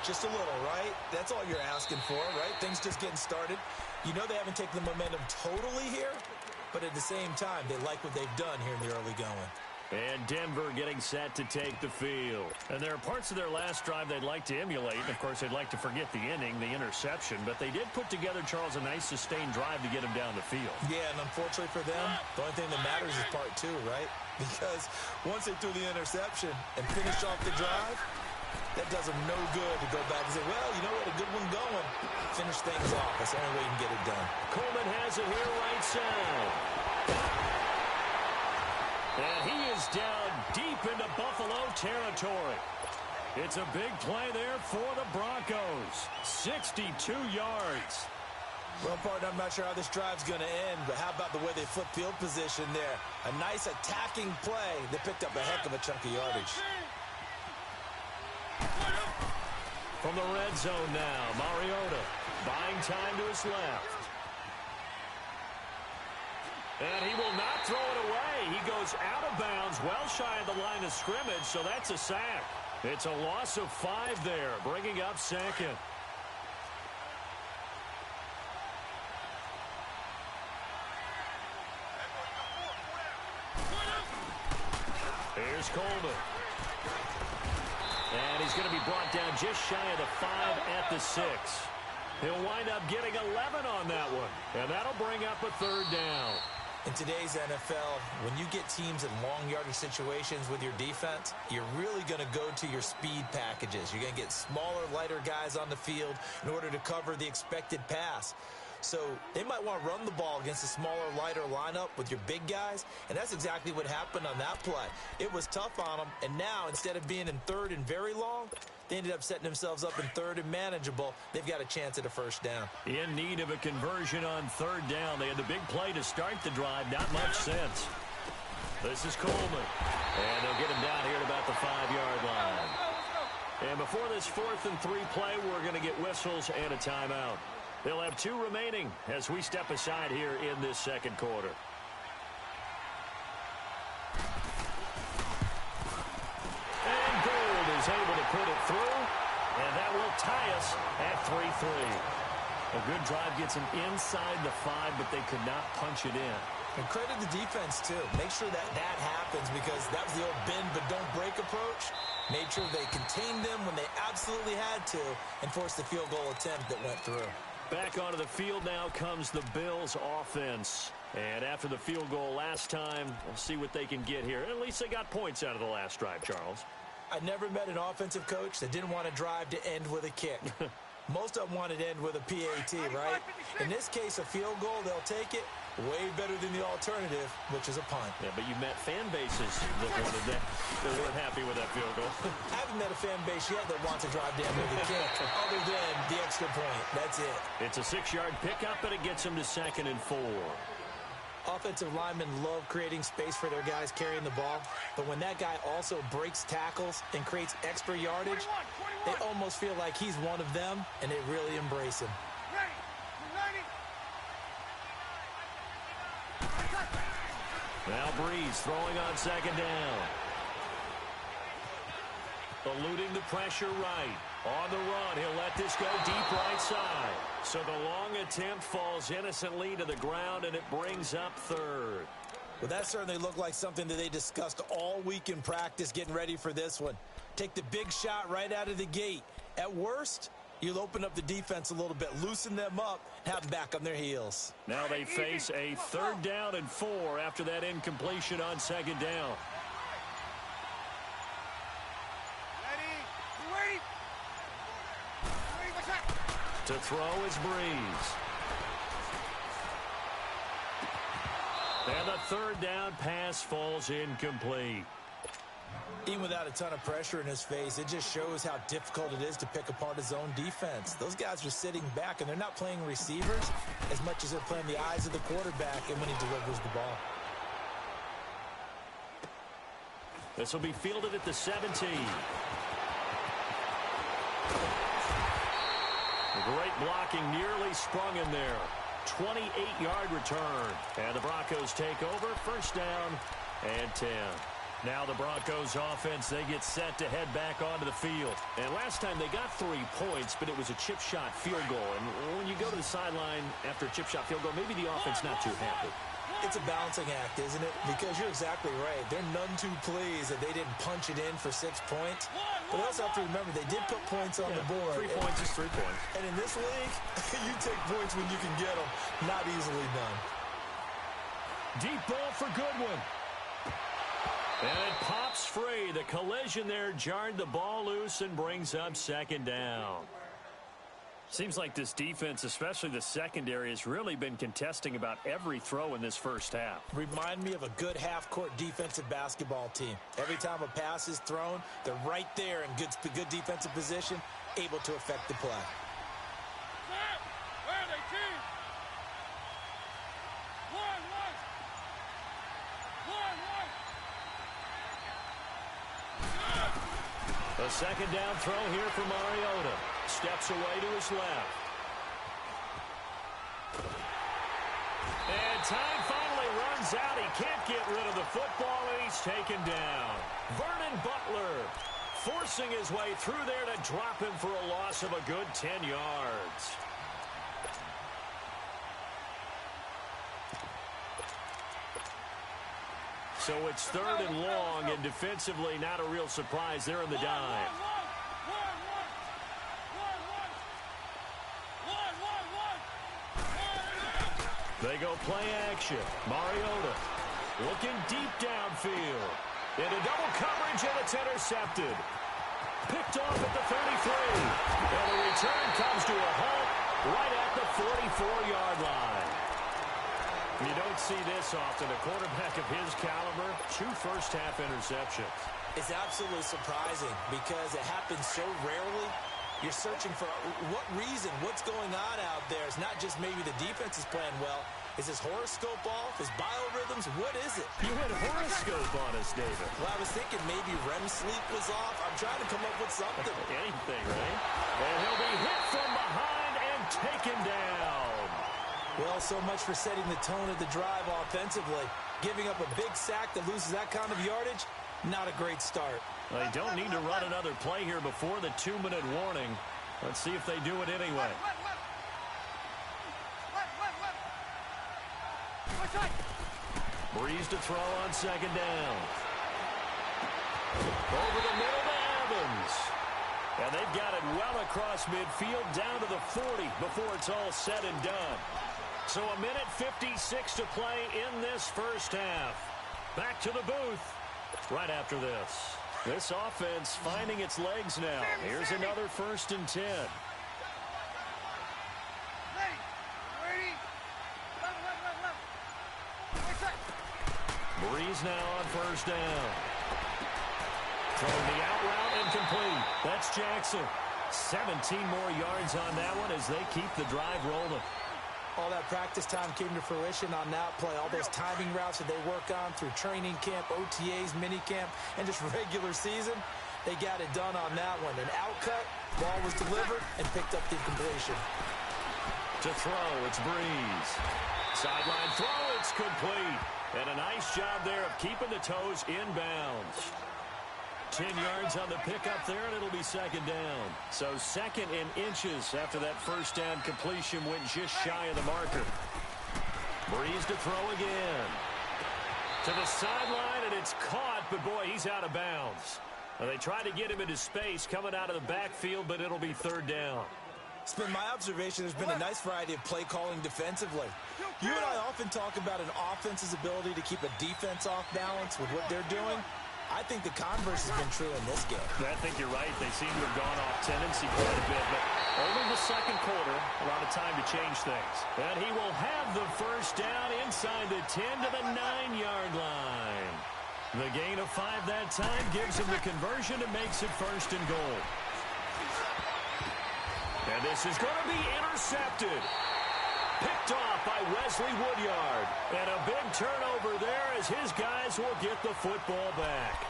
Just a little, right? That's all you're asking for, right? Things just getting started. You know they haven't taken the momentum totally here, but at the same time, they like what they've done here in the early going. And Denver getting set to take the field. And there are parts of their last drive they'd like to emulate. Of course, they'd like to forget the inning, the interception, but they did put together, Charles, a nice sustained drive to get him down the field. Yeah, and unfortunately for them, the only thing that matters is part 2, right? Because once they threw the interception and finished off the drive, that does them no good to go back and say, well, you know what, a good one going. Finish things off. That's the only way you can get it done. Coleman has it here right side. And he is down deep into Buffalo territory. It's a big play there for the Broncos. 62 yards. Well, partner, I'm not sure how this drive's going to end, but how about the way they flip field position there? A nice attacking play that picked up a heck of a chunk of yardage. From the red zone now, Mariota buying time to his left. And he will not throw it away. He goes out of bounds, well shy of the line of scrimmage, so that's a sack. It's a loss of 5 there, bringing up 2nd. Here's Coleman. And he's going to be brought down just shy of the 5 at the 6. He'll wind up getting 11 on that one. And that'll bring up a 3rd down. In today's NFL, when you get teams in long yardage situations with your defense, you're really going to go to your speed packages. You're going to get smaller, lighter guys on the field in order to cover the expected pass. So they might want to run the ball against a smaller, lighter lineup with your big guys, and that's exactly what happened on that play. It was tough on them, and now instead of being in 3rd and very long, they ended up setting themselves up in 3rd and manageable. They've got a chance at a 1st down. In need of a conversion on 3rd down. They had the big play to start the drive. Not much sense. This is Coleman. And they'll get him down here at about the 5-yard line. And before this 4th and 3 play, we're going to get whistles and a timeout. They'll have 2 remaining as we step aside here in this 2nd quarter. And Gould is able to put it through, and that will tie us at 3-3. A good drive gets them inside the 5, but they could not punch it in. And credit the defense, too. Make sure that happens, because that was the old bend but don't break approach. Made sure they contained them when they absolutely had to and forced the field goal attempt that went through. Back onto the field now comes the Bills offense. And after the field goal last time, we'll see what they can get here. At least they got points out of the last drive, Charles. I never met an offensive coach that didn't want to drive to end with a kick. Most of them wanted to end with a PAT, right? In this case, a field goal, they'll take it. Way better than the alternative, which is a punt. Yeah, but you met fan bases that wanted that. They weren't happy with that field goal. I haven't met a fan base yet that wants to drive down with a kick, other than the extra point. That's it. It's a 6-yard pickup, and it gets them to 2nd and 4. Offensive linemen love creating space for their guys carrying the ball, but when that guy also breaks tackles and creates extra yardage, they almost feel like he's one of them, and they really embrace him. Now Breeze throwing on 2nd down. Eluding the pressure right. On the run, he'll let this go deep right side. So the long attempt falls innocently to the ground, and it brings up 3rd. Well, that certainly looked like something that they discussed all week in practice getting ready for this one. Take the big shot right out of the gate. At worst, you'll open up the defense a little bit, loosen them up, and have them back on their heels. Now they face a 3rd down and 4 after that incompletion on 2nd down. To throw is Breeze. And the 3rd down pass falls incomplete. Even without a ton of pressure in his face, it just shows how difficult it is to pick apart his own defense. Those guys are sitting back, and they're not playing receivers as much as they're playing the eyes of the quarterback and when he delivers the ball. This will be fielded at the 17. Great blocking, nearly sprung in there. 28-yard return. And the Broncos take over. 1st down and 10. Now the Broncos offense, they get set to head back onto the field. And last time they got 3 points, but it was a chip shot field goal. And when you go to the sideline after a chip shot field goal, maybe the offense not too happy. It's a balancing act, isn't it? Because you're exactly right. They're none too pleased that they didn't punch it in for 6 points. But they also have to remember they did put points on the board. 3 points is 3 points. And in this league, you take points when you can get them. Not easily done. Deep ball for Goodwin. And it pops free. The collision there jarred the ball loose and brings up 2nd down. Seems like this defense, especially the secondary, has really been contesting about every throw in this first half. Remind me of a good half-court defensive basketball team. Every time a pass is thrown, they're right there in good defensive position, able to affect the play. A 2nd down throw here for Mariota. Steps away to his left. And time finally runs out. He can't get rid of the football, and he's taken down. Vernon Butler forcing his way through there to drop him for a loss of a good 10 yards. So it's 3rd and long, and defensively not a real surprise there in the dive. They go play action. Mariota looking deep downfield. Into double coverage, and it's intercepted. Picked off at the 33. And the return comes to a halt right at the 44-yard line. You don't see this often. A quarterback of his caliber, 2 first-half interceptions. It's absolutely surprising because it happens so rarely. You're searching for what reason, what's going on out there. It's not just maybe the defense is playing well. Is his horoscope off? His biorhythms? What is it? You had a horoscope on us, David. Well, I was thinking maybe REM sleep was off. I'm trying to come up with something. Anything, right? And he'll be hit from behind and taken down. Well, so much for setting the tone of the drive offensively. Giving up a big sack that loses that kind of yardage, not a great start. They don't need to run another play here before the 2-minute warning. Let's see if they do it anyway. Breeze to throw on 2nd down. Over the middle to Evans. And they've got it well across midfield down to the 40 before it's all said and done. So a minute 56 to play in this first half. Back to the booth right after this. This offense finding its legs now. Here's another 1st and 10. Breeze now on 1st down. Throwing the out route incomplete. That's Jackson. 17 more yards on that one as they keep the drive rolling. All that practice time came to fruition on that play. All those timing routes that they work on through training camp, OTAs, minicamp, and just regular season, they got it done on that one. An outcut, ball was delivered, and picked up the completion. To throw, it's Breeze. Sideline throw, it's complete. And a nice job there of keeping the toes inbounds. 10 yards on the pickup there, and it'll be 2nd down. So 2nd in inches after that 1st down completion went just shy of the marker. Breeze to throw again. To the sideline, and it's caught, but boy, he's out of bounds. Well, they tried to get him into space coming out of the backfield, but it'll be 3rd down. It's been my observation there's been a nice variety of play calling defensively. You and I often talk about an offense's ability to keep a defense off balance with what they're doing. I think the converse has been true in this game. I think you're right. They seem to have gone off tendency quite a bit, but only the 2nd quarter, a lot of time to change things. And he will have the 1st down inside the 10 to the 9-yard line. The gain of 5 that time gives him the conversion and makes it 1st and goal. And this is going to be intercepted. Picked off by Wesley Woodyard. And a big turnover there as his guys will get the football back.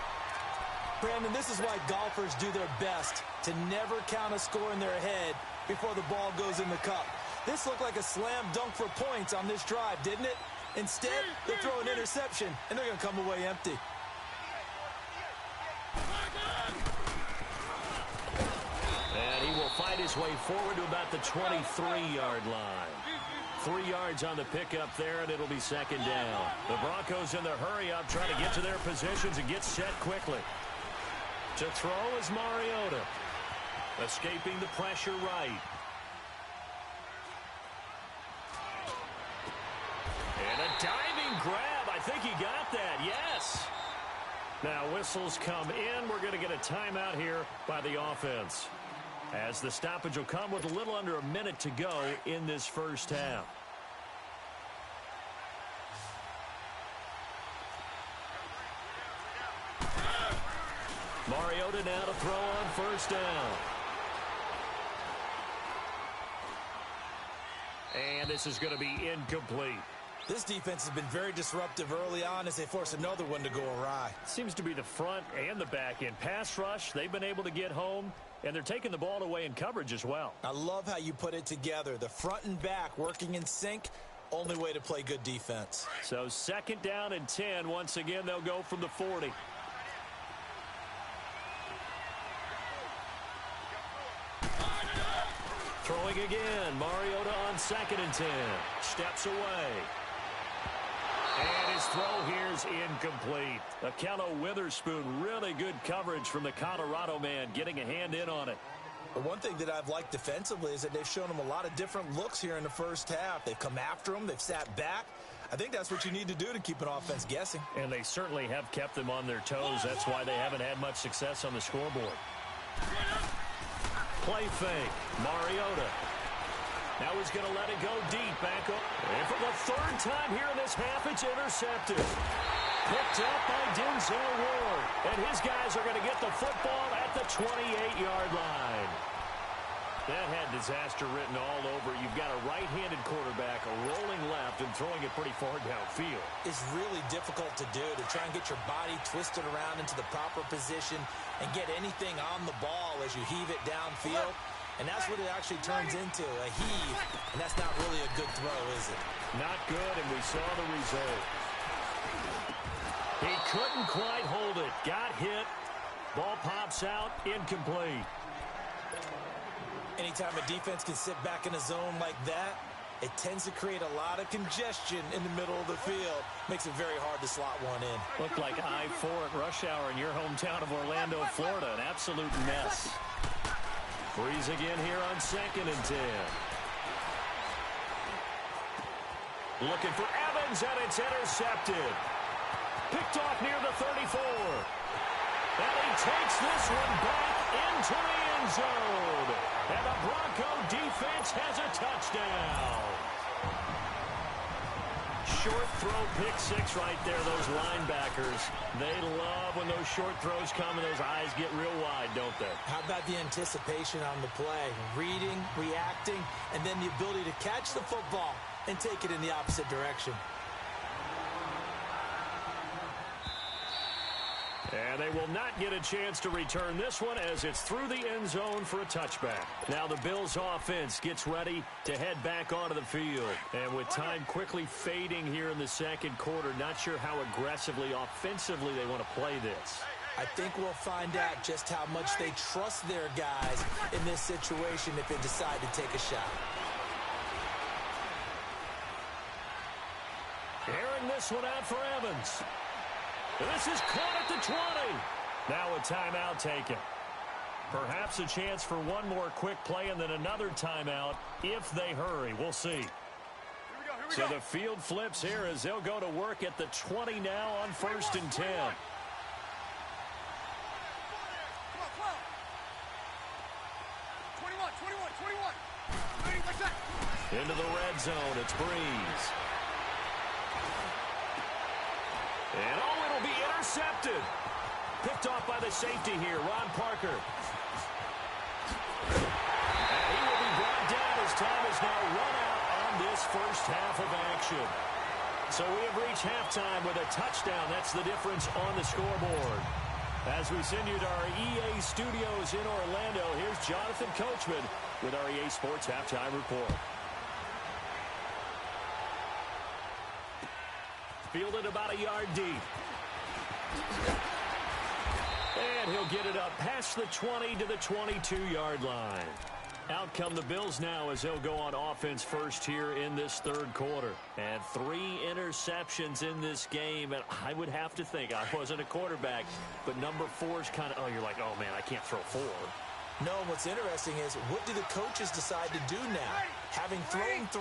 Brandon, this is why golfers do their best to never count a score in their head before the ball goes in the cup. This looked like a slam dunk for points on this drive, didn't it? Instead, they throw an interception, and they're going to come away empty. And he will fight his way forward to about the 23-yard line. 3 yards on the pickup there, and it'll be 2nd down. The Broncos in their hurry-up trying to get to their positions and get set quickly. To throw is Mariota. Escaping the pressure right. And a diving grab. I think he got that. Yes. Now whistles come in. We're going to get a timeout here by the offense, as the stoppage will come with a little under a minute to go in this first half. Mariota now to throw on 1st down. And this is going to be incomplete. This defense has been very disruptive early on as they force another one to go awry. Seems to be the front and the back end. Pass rush, they've been able to get home, and they're taking the ball away in coverage as well. I love how you put it together. The front and back working in sync, only way to play good defense. So 2nd down and 10. Once again, they'll go from the 40. Throwing again. Mariota on 2nd and 10. Steps away. And his throw here's incomplete. Akello Witherspoon, really good coverage from the Colorado man, getting a hand in on it. But one thing that I've liked defensively is that they've shown him a lot of different looks here in the first half. They've come after him. They've sat back. I think that's what you need to do to keep an offense guessing. And they certainly have kept them on their toes. That's why they haven't had much success on the scoreboard. Play fake. Mariota. Now he's going to let it go deep. Back up. And for the 3rd time here in this half, it's intercepted. Picked up by Denzel Ward. And his guys are going to get the football at the 28-yard line. That had disaster written all over. You've got a right-handed quarterback, a rolling left, and throwing it pretty far downfield. It's really difficult to do, to try and get your body twisted around into the proper position and get anything on the ball as you heave it downfield. And that's what it actually turns into, a heave. And that's not really a good throw, is it? Not good, and we saw the result. He couldn't quite hold it. Got hit. Ball pops out. Incomplete. Anytime a defense can sit back in a zone like that, it tends to create a lot of congestion in the middle of the field. Makes it very hard to slot one in. Looked like I-4 at rush hour in your hometown of Orlando, Florida. An absolute mess. Breeze again here on 2nd and 10. Looking for Evans, and it's intercepted. Picked off near the 34. And he takes this one back into the end zone. And the Bronco defense has a touchdown. Short throw, pick six right there, those linebackers. They love when those short throws come and those eyes get real wide, don't they? How about the anticipation on the play? Reading, reacting, and then the ability to catch the football and take it in the opposite direction. And they will not get a chance to return this one as it's through the end zone for a touchback. Now the Bills offense gets ready to head back onto the field. And with time quickly fading here in the second quarter, not sure how aggressively, offensively they want to play this. I think we'll find out just how much they trust their guys in this situation if they decide to take a shot. Airing this one out for Evans. This is caught at the 20. Now a timeout taken. Perhaps a chance for one more quick play and then another timeout if they hurry. We'll see. So the field flips here as they'll go to work at the 20 now on 1st and 10. Into the red zone, it's Breeze. And it'll be intercepted. Picked off by the safety here, Ron Parker. And he will be brought down as time is now run out on this first half of action. So we have reached halftime with a touchdown. That's the difference on the scoreboard. As we send you to our EA studios in Orlando, here's Jonathan Coachman with our EA Sports Halftime Report. Fielded about a yard deep. And he'll get it up past the 20 to the 22-yard line. Out come the Bills now as they'll go on offense first here in this third quarter. And 3 interceptions in this game. And I would have to think, I wasn't a quarterback, but number 4 is kind of, you're like, oh, man, I can't throw 4. No, what's interesting is what do the coaches decide to do now? Having thrown 3,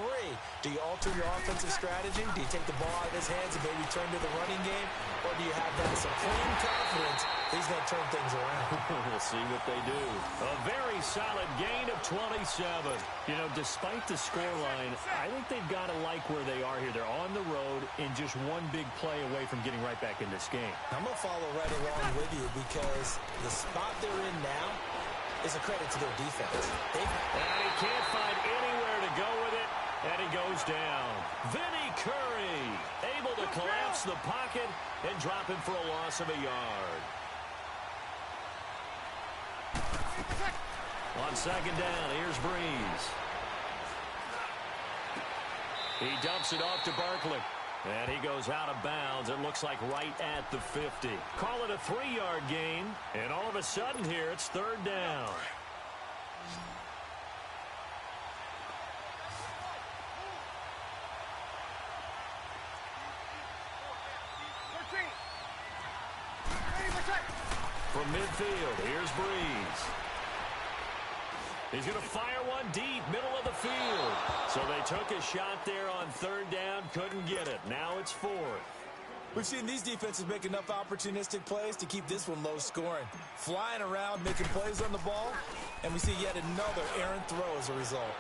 do you alter your offensive strategy? Do you take the ball out of his hands and maybe turn to the running game? Or do you have that supreme confidence he's going to turn things around? We'll see what they do. A very solid gain of 27. You know, despite the scoreline, I think they've got to like where they are here. They're on the road and just one big play away from getting right back in this game. I'm going to follow right along with you because the spot they're in now is a credit to their defense. And he can't find anywhere to go with it, and he goes down. Vinny Curry able to collapse the pocket and drop him for a loss of a yard. On second down, here's Breeze. He dumps it off to Barkley. And he goes out of bounds, it looks like right at the 50. Call it a 3-yard gain, and all of a sudden here, it's third down. From midfield, here's Breeze. He's going to fire one deep, middle of the field. So they took a shot there on third down, couldn't get it. Now it's 4th. We've seen these defenses make enough opportunistic plays to keep this one low scoring. Flying around, making plays on the ball, and we see yet another errant throw as a result.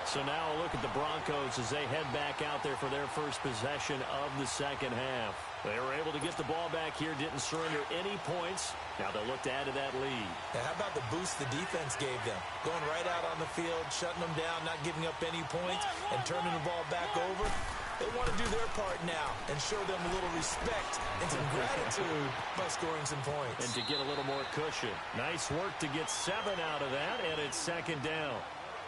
So now a look at the Broncos as they head back out there for their first possession of the second half. They were able to get the ball back here, didn't surrender any points. Now they'll look to add to that lead. Now how about the boost the defense gave them? Going right out on the field, shutting them down, not giving up any points, and turning the ball back over. They want to do their part now and show them a little respect and some gratitude by scoring some points. And to get a little more cushion. Nice work to get 7 out of that, and it's second down.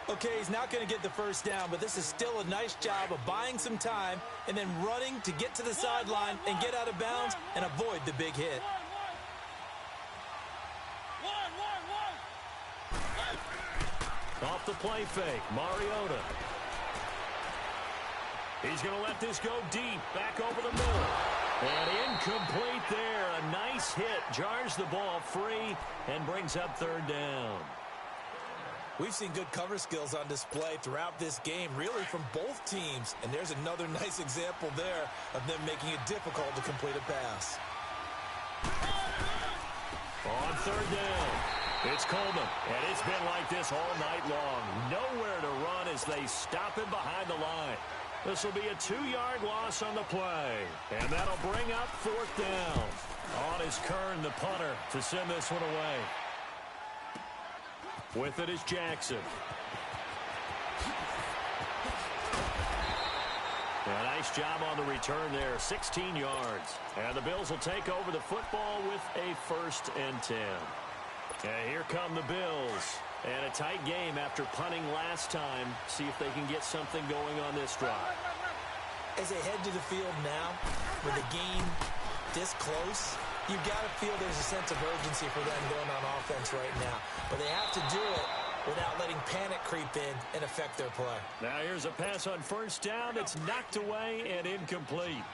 Okay, he's not going to get the first down, but this is still a nice job of buying some time and then running to get to the sideline and get out of bounds and avoid the big hit. Off the play fake, Mariota. He's going to let this go deep, back over the middle. And incomplete there. A nice hit, jars the ball free and brings up third down. We've seen good cover skills on display throughout this game, really from both teams. And there's another nice example there of them making it difficult to complete a pass. On third down, it's Coleman. And it's been like this all night long. Nowhere to run as they stop him behind the line. This will be a 2-yard loss on the play. And that'll bring up fourth down. On is Kern, the punter, to send this one away. With it is Jackson. A nice job on the return there, 16 yards. And the Bills will take over the football with a 1st and 10. And here come the Bills. And a tight game after punting last time. See if they can get something going on this drive. As they head to the field now, with the game this close, you've got to feel there's a sense of urgency for them going on offense right now. But they have to do it without letting panic creep in and affect their play. Now here's a pass on first down. It's knocked away and incomplete.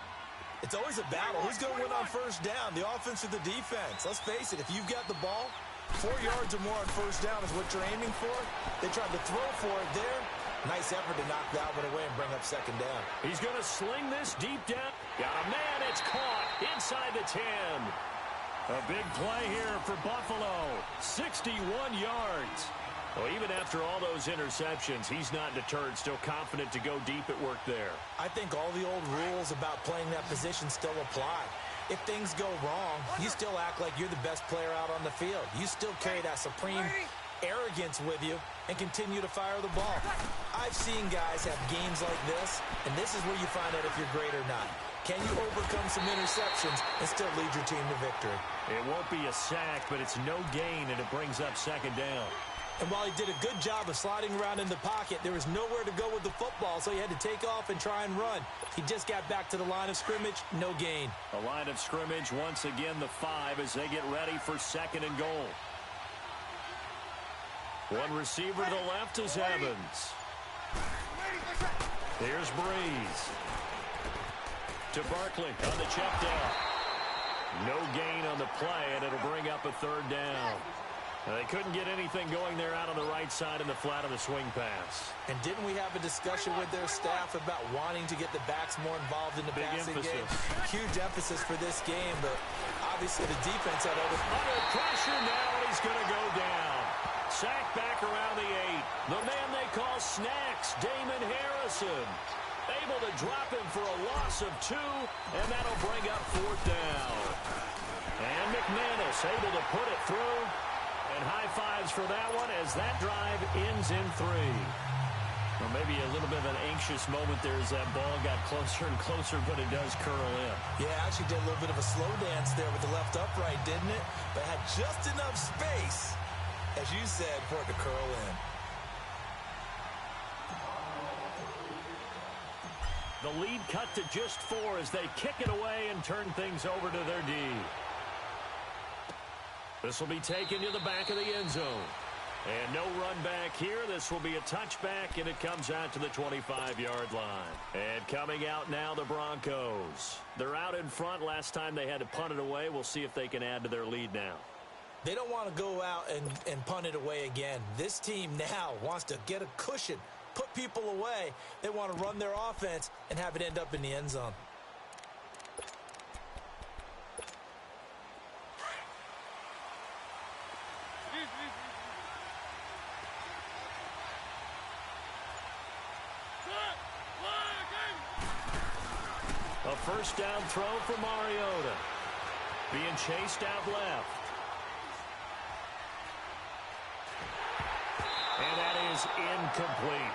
It's always a battle. Who's going to win on first down, the offense or the defense? Let's face it, if you've got the ball, 4 yards or more on first down is what you're aiming for. They tried to throw for it there. Nice effort to knock that one away and bring up second down. He's going to sling this deep down. Got a man. It's caught inside the 10. A big play here for Buffalo. 61 yards. Well, even after all those interceptions, he's not deterred. Still confident to go deep at work there. I think all the old rules about playing that position still apply. If things go wrong, you still act like you're the best player out on the field. You still carry that supreme arrogance with you and continue to fire the ball. I've seen guys have games like this, and this is where you find out if you're great or not. Can you overcome some interceptions and still lead your team to victory? It won't be a sack, but it's no gain, and it brings up second down. And while he did a good job of sliding around in the pocket, there was nowhere to go with the football, so he had to take off and try and run. He just got back to the line of scrimmage, no gain. The line of scrimmage, once again, the 5 as they get ready for second and goal. One receiver to the left is Evans. Here's Breeze. To Barkley on the check down. No gain on the play, and it'll bring up a third down. They couldn't get anything going there out on the right side in the flat of the swing pass. And didn't we have a discussion with their staff about wanting to get the backs more involved in the passing game? Huge emphasis for this game, but obviously the defense had other... Under pressure now, and he's going to go down. Sacked back around the 8. The man they call Snacks, Damon Harrison. Able to drop him for a loss of 2, and that'll bring up fourth down. And McManus able to put it through. And high fives for that one as that drive ends in 3. Well, maybe a little bit of an anxious moment there as that ball got closer and closer, but it does curl in. Yeah, actually did a little bit of a slow dance there with the left upright, didn't it? But had just enough space, as you said, for it to curl in. The lead cut to just 4 as they kick it away and turn things over to their D. This will be taken to the back of the end zone. And no run back here. This will be a touchback, and it comes out to the 25-yard line. And coming out now, the Broncos. They're out in front. Last time they had to punt it away. We'll see if they can add to their lead now. They don't want to go out and punt it away again. This team now wants to get a cushion, put people away. They want to run their offense and have it end up in the end zone. A first down throw for Mariota. Being chased out left. And that is incomplete.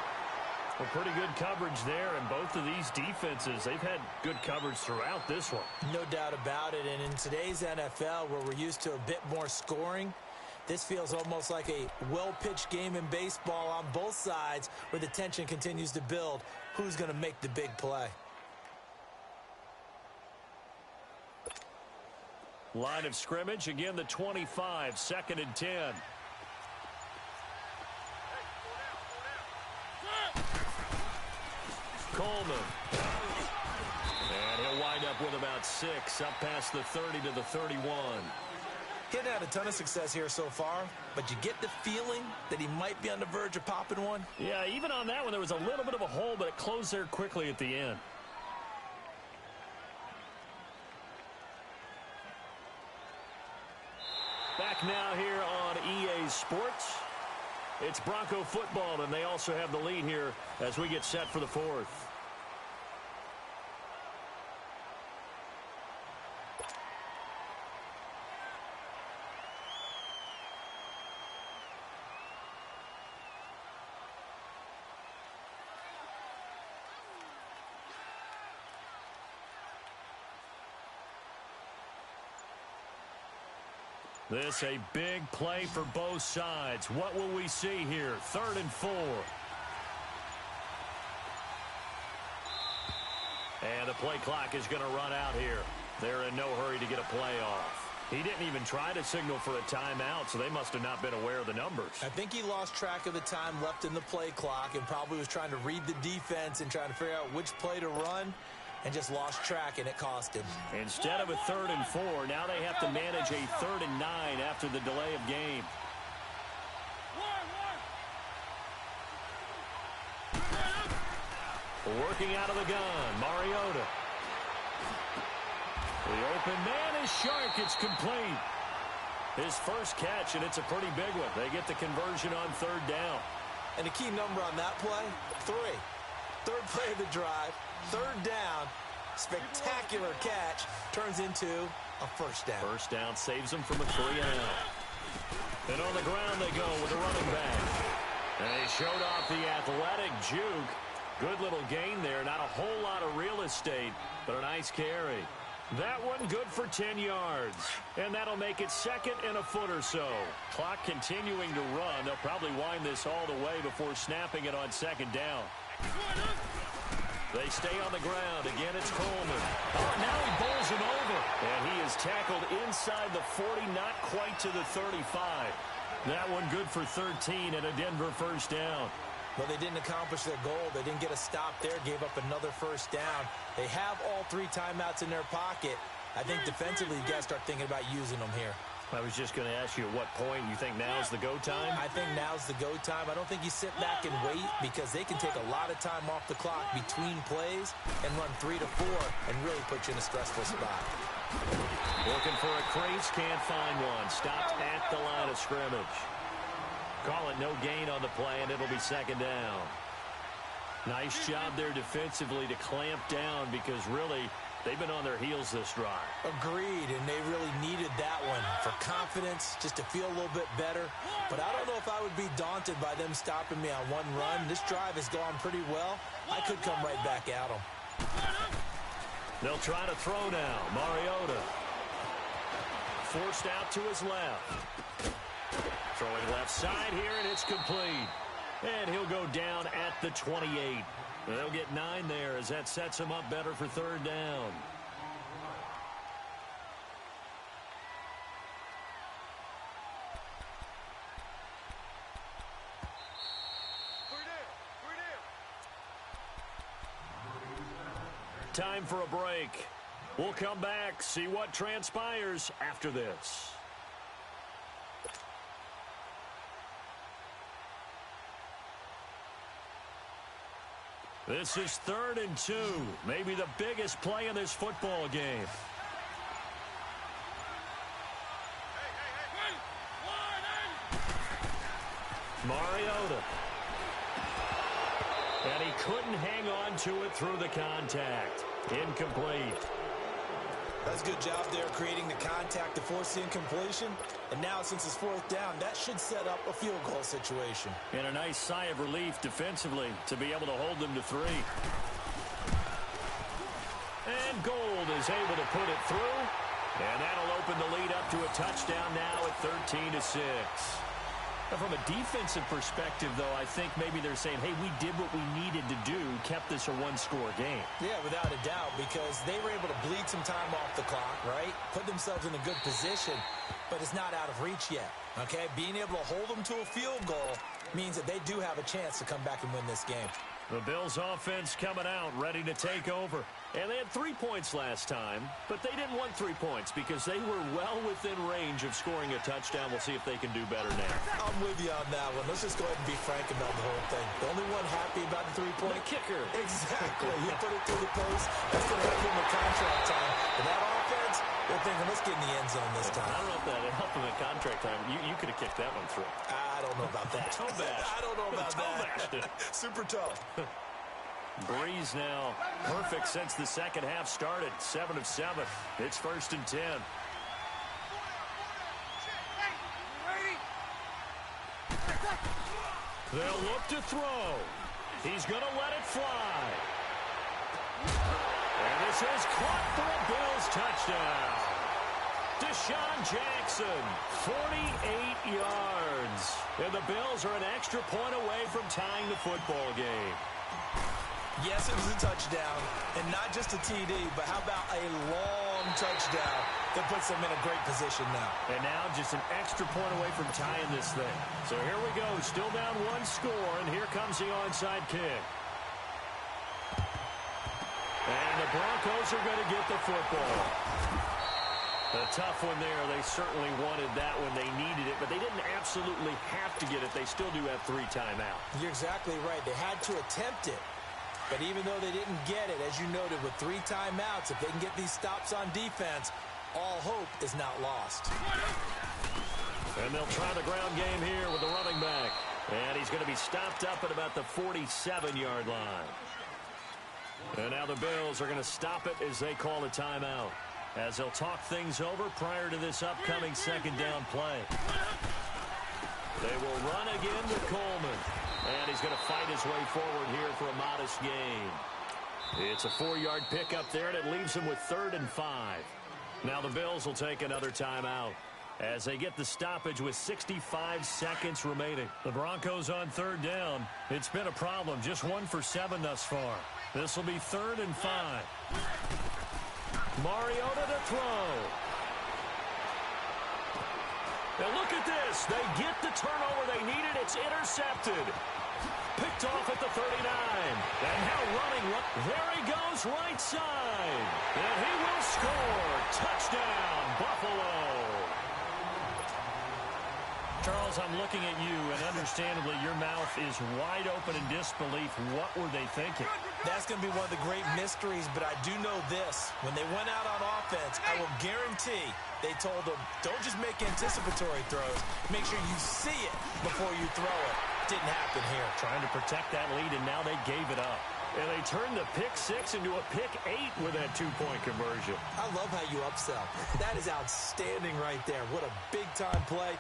Well, pretty good coverage there, and both of these defenses, they've had good coverage throughout this one. No doubt about it, and in today's NFL, where we're used to a bit more scoring, this feels almost like a well-pitched game in baseball on both sides, where the tension continues to build. Who's going to make the big play? Line of scrimmage, again the 25, second and 10. Coleman. And he'll wind up with about 6, up past the 30 to the 31. He hadn't had a ton of success here so far, but you get the feeling that he might be on the verge of popping one. Yeah, even on that one, there was a little bit of a hole, but it closed there quickly at the end. Back now here on EA Sports. It's Bronco football, and they also have the lead here as we get set for the fourth. This a big play for both sides. What will we see here? 3rd and 4. And the play clock is going to run out here. They're in no hurry to get a play off. He didn't even try to signal for a timeout, so they must have not been aware of the numbers. I think he lost track of the time left in the play clock and probably was trying to read the defense and trying to figure out which play to run. And just lost track, and it cost him. Instead of a 3rd and 4, now they have to manage a 3rd and 9 after the delay of game. Working out of the gun, Mariota. The open man is Shark. It's complete. His first catch, and it's a pretty big one. They get the conversion on 3rd down. And the key number on that play, 3. 3rd play of the drive. 3rd down, spectacular catch, turns into a 1st down. 1st down saves them from a 3-and-out. And on the ground they go with a running back. And they showed off the athletic juke. Good little gain there. Not a whole lot of real estate, but a nice carry. That one good for 10 yards. And that'll make it 2nd and a foot or so. Clock continuing to run. They'll probably wind this all the way before snapping it on 2nd down. They stay on the ground. Again, it's Coleman. Oh, now he bowls him over. And he is tackled inside the 40, not quite to the 35. That one good for 13 and a Denver 1st down. Well, they didn't accomplish their goal. They didn't get a stop there, gave up another 1st down. They have all 3 timeouts in their pocket. I think defensively, you got to start thinking about using them here. I was just going to ask you at what point you think now's the go time? I think now's the go time. I don't think you sit back and wait because they can take a lot of time off the clock between plays and run 3 to 4 and really put you in a stressful spot. Looking for a crease, can't find one. Stopped at the line of scrimmage. Call it no gain on the play, and it'll be 2nd down. Nice job there defensively to clamp down because really they've been on their heels this drive. Agreed, and they really needed that one for confidence, just to feel a little bit better. But I don't know if I would be daunted by them stopping me on one run. This drive has gone pretty well. I could come right back at them. They'll try to throw now. Mariota. Forced out to his left. Throwing left side here, and it's complete. And he'll go down at the 28. They'll get 9 there as that sets him up better for 3rd down. Time for a break. We'll come back, see what transpires after this. This is 3rd and 2. Maybe the biggest play in this football game. Mariota. And he couldn't hang on to it through the contact. Incomplete. That's a good job there creating the contact to force the incompletion. And now since it's 4th down, that should set up a field goal situation. And a nice sigh of relief defensively to be able to hold them to 3. And Gold is able to put it through. And that'll open the lead up to a touchdown now at 13-6. From a defensive perspective, though, I think maybe they're saying, hey, we did what we needed to do, kept this a one-score game. Yeah, without a doubt, because they were able to bleed some time off the clock, right? Put themselves in a good position, but it's not out of reach yet, okay? Being able to hold them to a field goal means that they do have a chance to come back and win this game. The Bills offense coming out, ready to take over. And they had 3 points last time, but they didn't want 3 points because they were well within range of scoring a touchdown. We'll see if they can do better now. I'm with you on that one. Let's just go ahead and be frank about the whole thing. The only one happy about the 3-point kicker. Exactly. He put it through the post. That's going to help him with contract time. But that offense, they're thinking, let's get in the end zone this time. I don't know if that helped him in contract time. You could have kicked that one through. I don't know about that. Toe bash. I don't know about that. Super tough. Breeze now perfect since the second half started. 7 of 7. It's 1st and 10. They'll look to throw. He's going to let it fly. And this is caught for a Bills touchdown. Deshaun Jackson, 48 yards. And the Bills are an extra point away from tying the football game. Yes, it was a touchdown, and not just a TD, but how about a long touchdown that puts them in a great position now. And now just an extra point away from tying this thing. So here we go, still down 1 score, and here comes the onside kick. And the Broncos are going to get the football. A tough one there. They certainly wanted that when they needed it, but they didn't absolutely have to get it. They still do have 3 timeouts. You're exactly right. They had to attempt it. But even though they didn't get it, as you noted, with 3 timeouts, if they can get these stops on defense, all hope is not lost. And they'll try the ground game here with the running back. And he's going to be stopped up at about the 47-yard line. And now the Bills are going to stop it as they call a timeout, as they'll talk things over prior to this upcoming second down play. They will run again with Coleman. And he's going to fight his way forward here for a modest gain. It's a 4-yard pickup there, and it leaves him with 3rd and 5. Now the Bills will take another timeout as they get the stoppage with 65 seconds remaining. The Broncos on 3rd down. It's been a problem. Just 1 for 7 thus far. This will be 3rd and 5. Mariota to throw. And look at this. They get the turnover they needed. It's intercepted. Picked off at the 39. And now running. There he goes, right side. And he will score. Touchdown, Buffalo. Charles, I'm looking at you, and understandably, your mouth is wide open in disbelief. What were they thinking? That's going to be one of the great mysteries, but I do know this. When they went out on offense, I will guarantee they told them, don't just make anticipatory throws. Make sure you see it before you throw it. Didn't happen here. Trying to protect that lead, and now they gave it up. And they turned the pick 6 into a pick 8 with that 2-point conversion. I love how you upsell. That is outstanding right there. What a big-time play.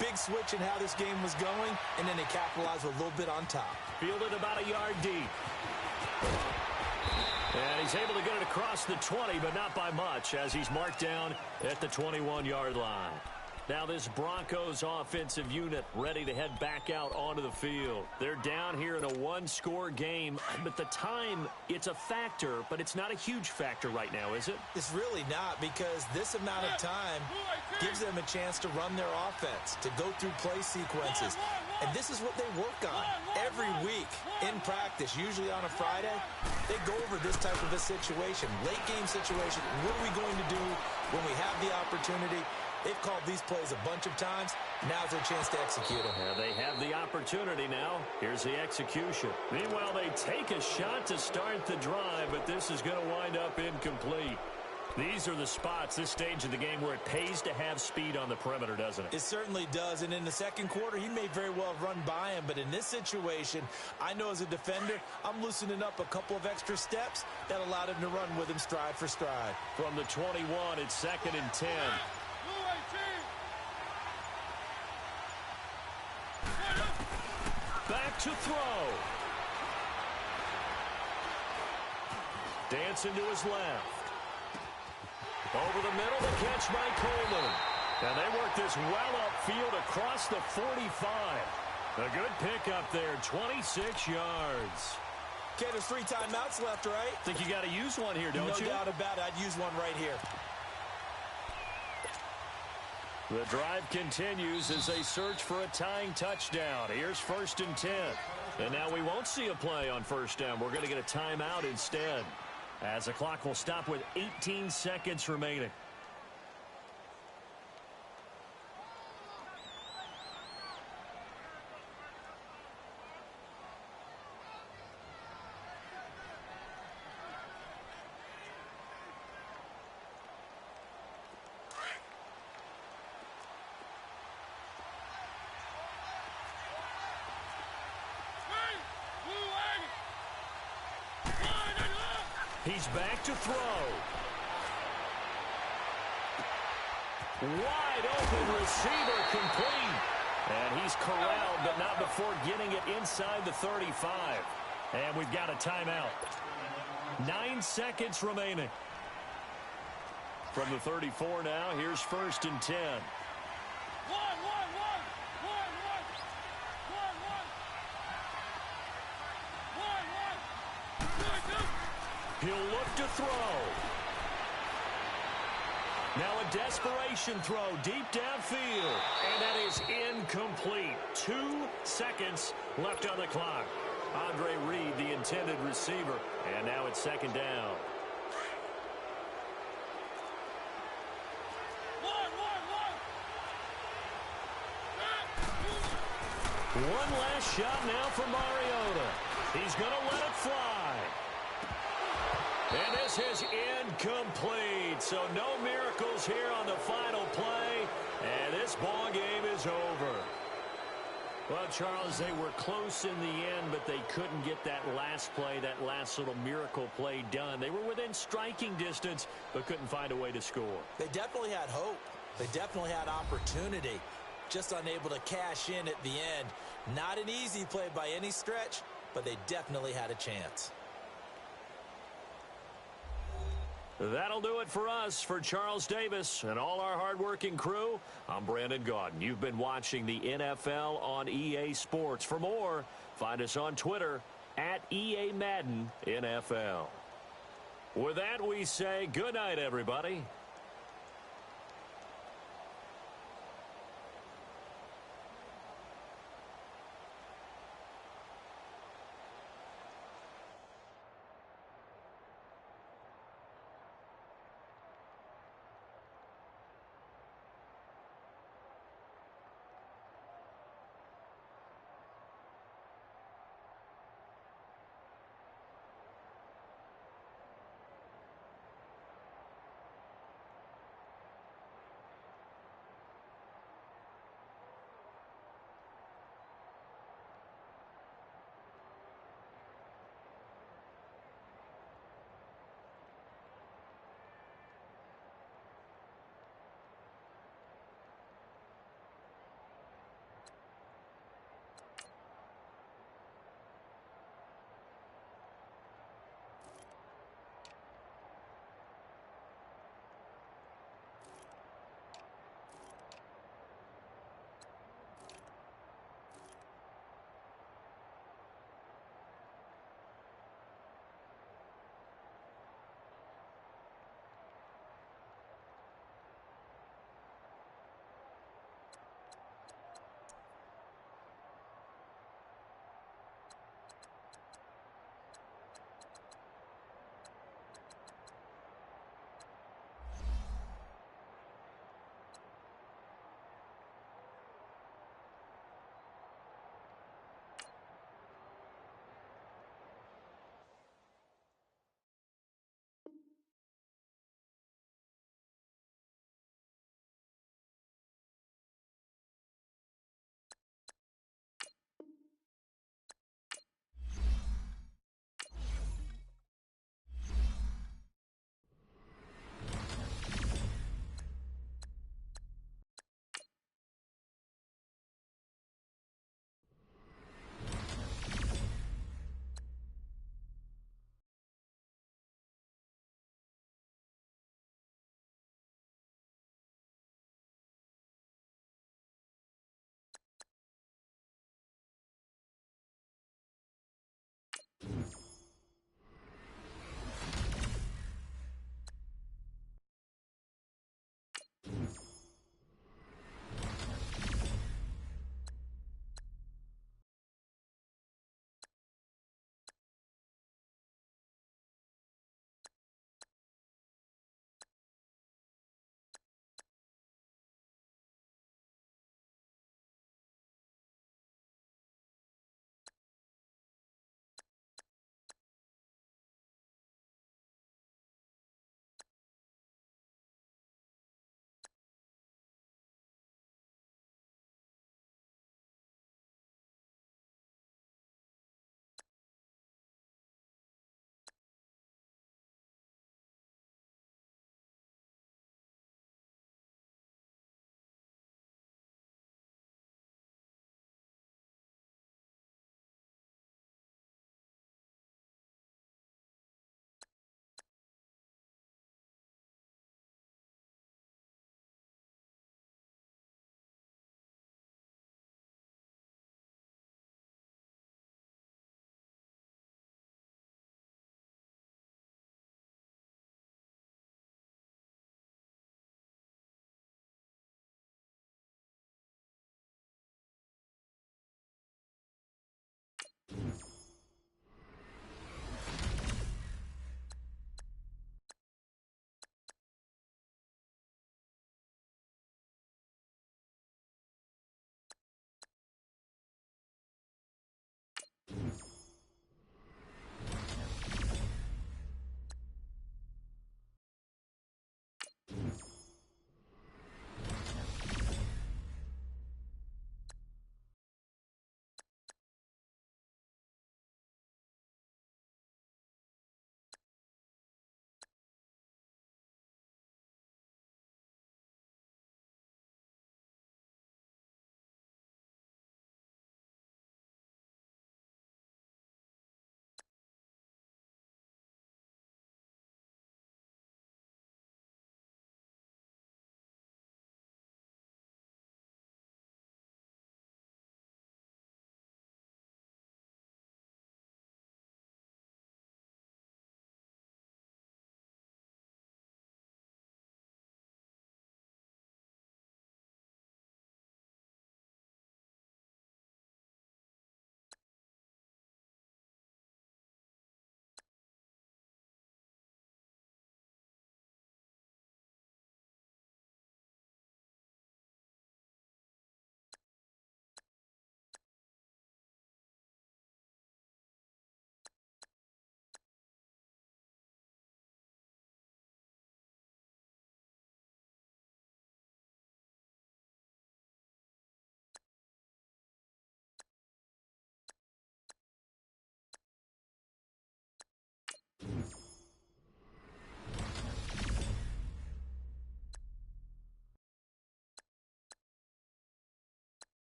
Big switch in how this game was going, and then they capitalized with a little bit on top. Fielded about a yard deep. And he's able to get it across the 20, but not by much, as he's marked down at the 21-yard line. Now this Broncos offensive unit ready to head back out onto the field. They're down here in a 1-score game, but the time, it's a factor, but it's not a huge factor right now, is it? It's really not, because this amount of time gives them a chance to run their offense, to go through play sequences. And this is what they work on every week in practice, usually on a Friday. They go over this type of a situation, late game situation. What are we going to do when we have the opportunity? They've called these plays a bunch of times. Now's their chance to execute them. Yeah, they have the opportunity now. Here's the execution. Meanwhile, they take a shot to start the drive, but this is going to wind up incomplete. These are the spots, this stage of the game, where it pays to have speed on the perimeter, doesn't it? It certainly does, and in the second quarter, he may very well have run by him, but in this situation, I know as a defender, I'm loosening up a couple of extra steps that allowed him to run with him stride for stride. From the 21, it's 2nd and 10. Back to throw. Dancing to his left. Over the middle, the catch by Coleman. And they work this well upfield across the 45. A good pickup there, 26 yards. Okay, there's 3 timeouts left, right? Think you got to use one here, don't you? No doubt about it. I'd use one right here. The drive continues as they search for a tying touchdown. Here's 1st and 10. And now we won't see a play on first down. We're going to get a timeout instead, as the clock will stop with 18 seconds remaining. He's back to throw. Wide open receiver complete. And he's corralled, but not before getting it inside the 35. And we've got a timeout. 9 seconds remaining. From the 34 now, here's 1st and 10. He'll look to throw. Now a desperation throw deep downfield. And that is incomplete. 2 seconds left on the clock. Andre Reed, the intended receiver. And now it's 2nd down. One last shot now for Mariota. He's going to let it fly. And this is incomplete. So no miracles here on the final play. And this ball game is over. Well, Charles, they were close in the end, but they couldn't get that last play, that last little miracle play done. They were within striking distance, but couldn't find a way to score. They definitely had hope. They definitely had opportunity. Just unable to cash in at the end. Not an easy play by any stretch, but they definitely had a chance. That'll do it for us. For Charles Davis and all our hardworking crew, I'm Brandon Gaudin. You've been watching the NFL on EA Sports. For more, find us on Twitter at EA Madden NFL. With that, we say good night, everybody.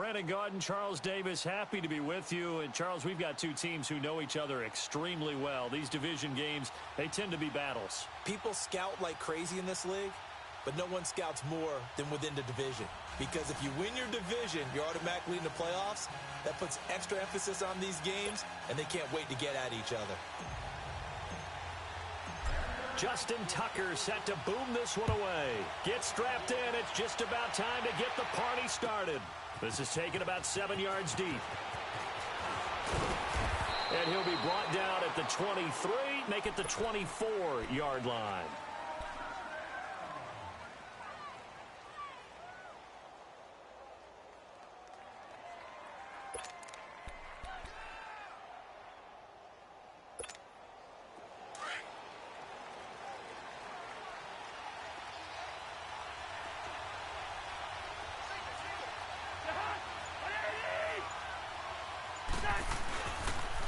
Brandon Gaudin, Charles Davis, happy to be with you. And, Charles, we've got two teams who know each other extremely well. These division games, they tend to be battles. People scout like crazy in this league, but no one scouts more than within the division. Because if you win your division, you're automatically in the playoffs. That puts extra emphasis on these games, and they can't wait to get at each other. Justin Tucker set to boom this one away. Get strapped in. It's just about time to get the party started. This is taken about 7 yards deep. And he'll be brought down at the 23, make it the 24-yard line.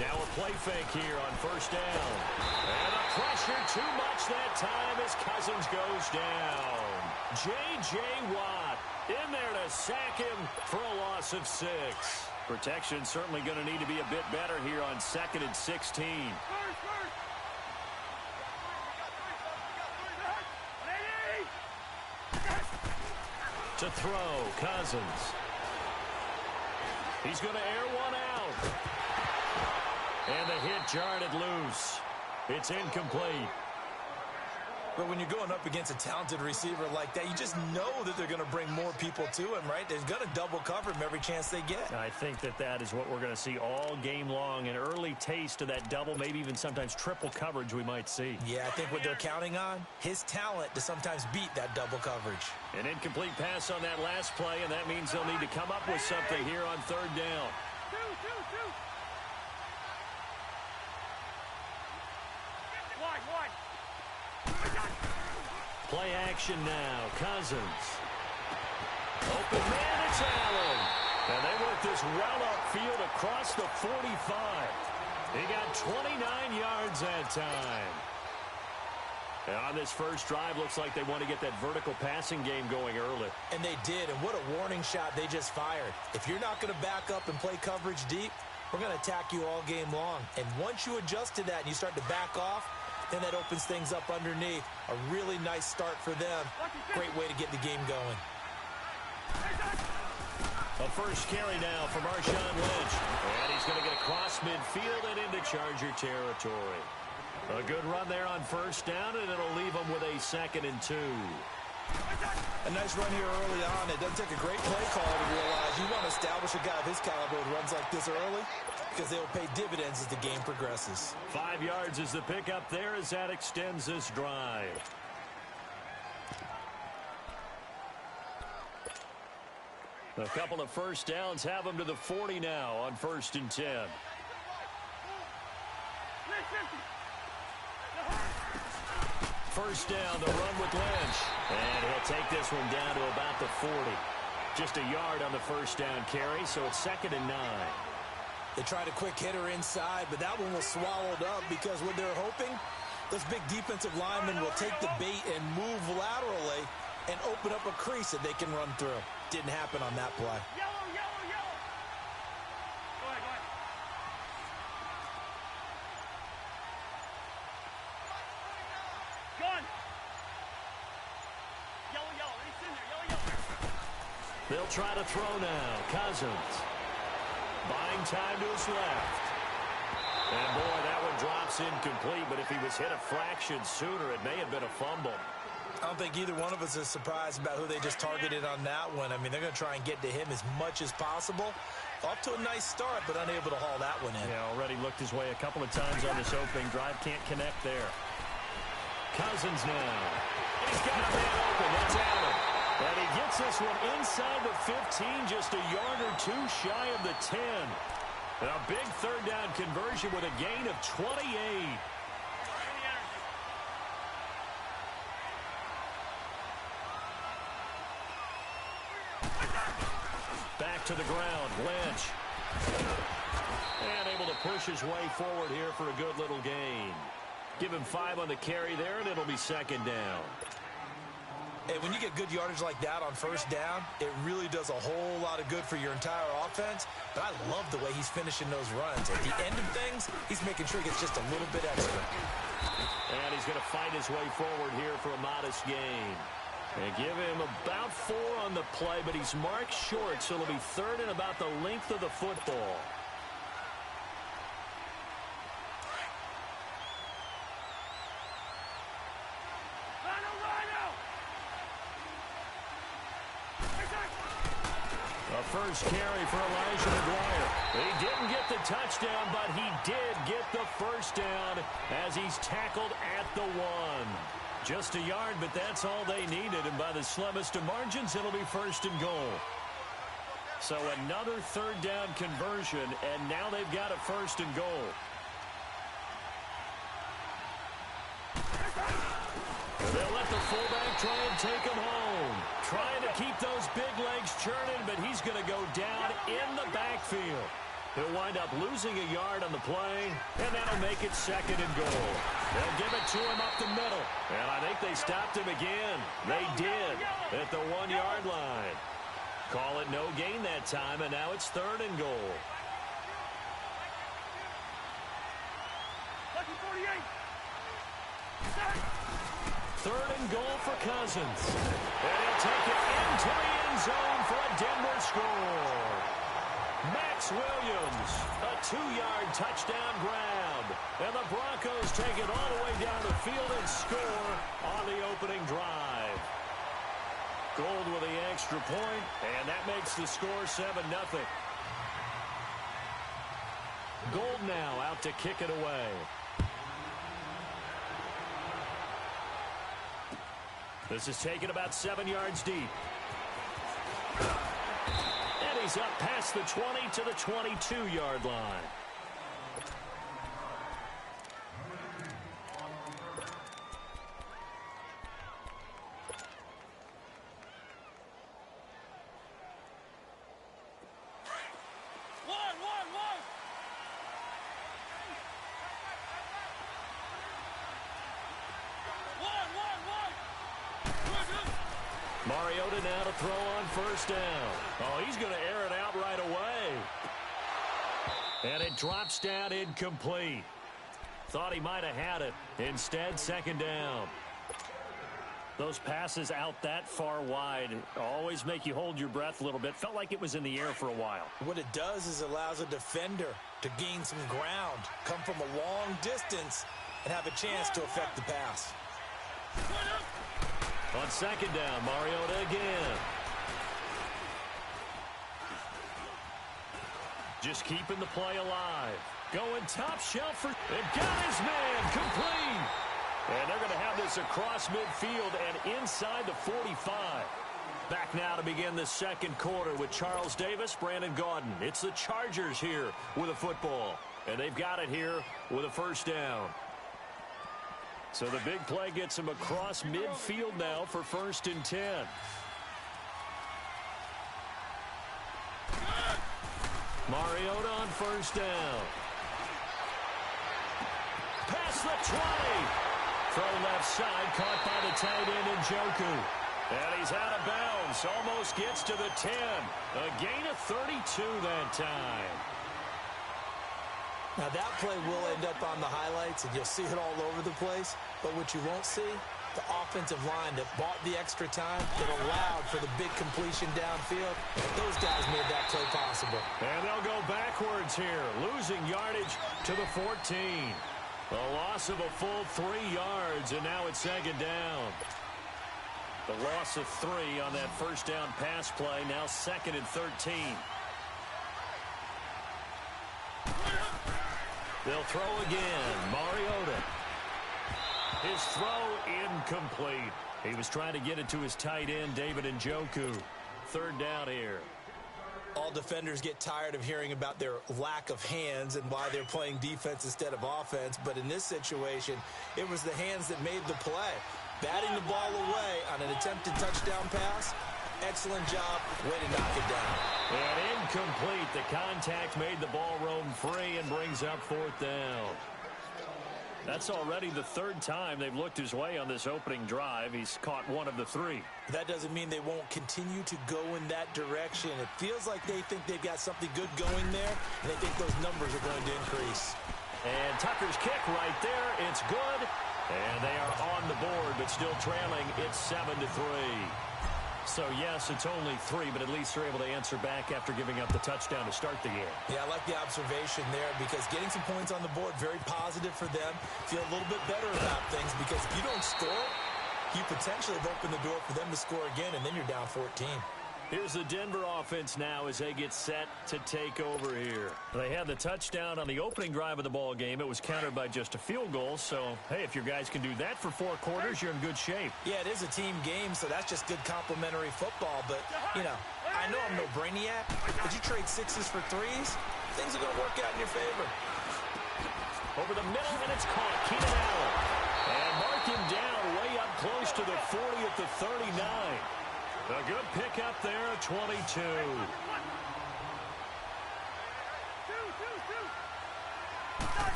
Now a play fake here on first down. And the pressure too much that time as Cousins goes down. J.J. Watt in there to sack him for a loss of 6. Protection certainly going to need to be a bit better here on 2nd and 16. To throw, Cousins. He's going to air one out. And the hit jarred it loose. It's incomplete. But when you're going up against a talented receiver like that, you just know that they're going to bring more people to him, right? They're going to double cover him every chance they get. I think that is what we're going to see all game long. An early taste of that double, maybe even sometimes triple coverage we might see. Yeah, I think what they're counting on, his talent to sometimes beat that double coverage. An incomplete pass on that last play, and that means they'll need to come up with something here on 3rd down. Play action now. Cousins. Open man, it's Allen. And they work this well upfield across the 45. He got 29 yards that time. And on this first drive, looks like they want to get that vertical passing game going early. And they did, and what a warning shot they just fired. If you're not going to back up and play coverage deep, we're going to attack you all game long. And once you adjust to that and you start to back off, then that opens things up underneath. A really nice start for them. Great way to get the game going. A first carry now for Marshawn Lynch. And he's going to get across midfield and into Charger territory. A good run there on first down, and it'll leave them with a 2nd and 2. A nice run here early on. It doesn't take a great play call to realize you want to establish a guy of his caliber who runs like this early, because they'll pay dividends as the game progresses. 5 yards is the pickup there as that extends this drive. A couple of first downs have them to the 40 now on 1st and 10. First down, the run with Lynch. And he'll take this one down to about the 40. Just a yard on the first down carry, so it's 2nd and 9. They tried a quick hitter inside, but that one was swallowed up because what they're hoping, those big defensive linemen will take the bait and move laterally and open up a crease that they can run through. Didn't happen on that play. They'll try to throw now. Cousins. Buying time to his left. And boy, that one drops incomplete, but if he was hit a fraction sooner, it may have been a fumble. I don't think either one of us is surprised about who they just targeted on that one. I mean, they're going to try and get to him as much as possible. Off to a nice start, but unable to haul that one in. Yeah, already looked his way a couple of times on this opening drive. Can't connect there. Cousins now. He's got a man open. That's Allen. And he gets this one inside the 15, just a yard or two shy of the 10. And a big 3rd down conversion with a gain of 28. Back to the ground, Lynch. And able to push his way forward here for a good little gain. Give him 5 on the carry there, and it'll be 2nd down. And when you get good yardage like that on first down, it really does a whole lot of good for your entire offense. But I love the way he's finishing those runs. At the end of things, he's making sure he gets just a little bit extra. And he's going to fight his way forward here for a modest gain. And give him about 4 on the play, but he's marked short, so it'll be third and about the length of the football. A first carry for Elijah McGuire. He didn't get the touchdown, but he did get the first down as he's tackled at the 1. Just a yard, but that's all they needed, and by the slimmest of margins, it'll be first and goal. So another third down conversion, and now they've got a first and goal. They'll let the fullback try and take him home. Trying to keep those big legs churning, but he's going to go down in the backfield. He'll wind up losing a yard on the play, and that'll make it second and goal. They'll give it to him up the middle, and I think they stopped him again. They did at the 1-yard line. Call it no gain that time, and now it's third and goal. Third and goal for Cousins. And he'll take it into the end zone for a Denver score. Max Williams, a 2-yard touchdown grab. And the Broncos take it all the way down the field and score on the opening drive. Gold with the extra point, and that makes the score 7-0. Gold now out to kick it away. This is taken about 7 yards deep. And he's up past the 20 to the 22-yard line. Mariota now to throw on first down. Oh, he's going to air it out right away. And it drops down incomplete. Thought he might have had it. Instead, second down. Those passes out that far wide always make you hold your breath a little bit. Felt like it was in the air for a while. What it does is it allows a defender to gain some ground, come from a long distance, and have a chance to affect the pass. On second down, Mariota again. Just keeping the play alive. Going top shelf for... And got his man complete. And they're going to have this across midfield and inside the 45. Back now to begin the second quarter with Charles Davis, Brandon Gaudin. It's the Chargers here with a football. And they've got it here with a first down. So the big play gets him across midfield now for first and 10. Mariota on first down. Past the 20. Throw left side, caught by the tight end Njoku. And he's out of bounds. Almost gets to the 10. A gain of 32 that time. Now, that play will end up on the highlights, and you'll see it all over the place. But what you won't see, the offensive line that bought the extra time, that allowed for the big completion downfield, those guys made that play possible. And they'll go backwards here, losing yardage to the 14. A loss of a full 3 yards, and now it's second down. The loss of 3 on that first down pass play, now second and 13. They'll throw again. Mariota. His throw incomplete. He was trying to get it to his tight end, David Njoku. Third down here. All defenders get tired of hearing about their lack of hands and why they're playing defense instead of offense. But in this situation, it was the hands that made the play. Batting the ball away on an attempted touchdown pass. Excellent job. Way to knock it down. And incomplete. The contact made the ball roam free and brings up fourth down. That's already the third time they've looked his way on this opening drive. He's caught one of the three. That doesn't mean they won't continue to go in that direction. It feels like they think they've got something good going there, and they think those numbers are going to increase. And Tucker's kick right there. It's good. And they are on the board, but still trailing. It's 7-3. So, yes, it's only 3, but at least they're able to answer back after giving up the touchdown to start the game. Yeah, I like the observation there because getting some points on the board, very positive for them. Feel a little bit better about things because if you don't score, you potentially have opened the door for them to score again, and then you're down 14. Here's the Denver offense now as they get set to take over here. They had the touchdown on the opening drive of the ball game. It was countered by just a field goal. So, hey, if your guys can do that for 4 quarters, you're in good shape. Yeah, it is a team game, so that's just good complimentary football. But, you know, I know I'm no brainiac, but you trade 6s for 3s, things are going to work out in your favor. Over the middle, and it's caught. Keenan Allen. And mark him down way up close to the 40 at the 39. A good pickup there, 22.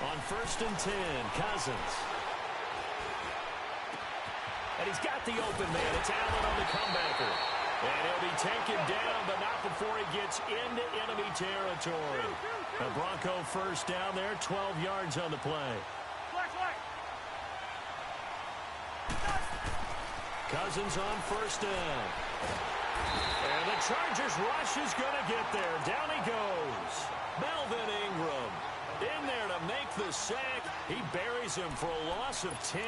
On 1st and 10, Cousins. And he's got the open man. It's Allen on the comebacker. And he'll be taken down, but not before he gets into enemy territory. A Bronco first down there, 12 yards on the play. Cousins on 1st down. And the Chargers rush is going to get there. Down he goes. Melvin Ingram in there to make the sack. He buries him for a loss of 10.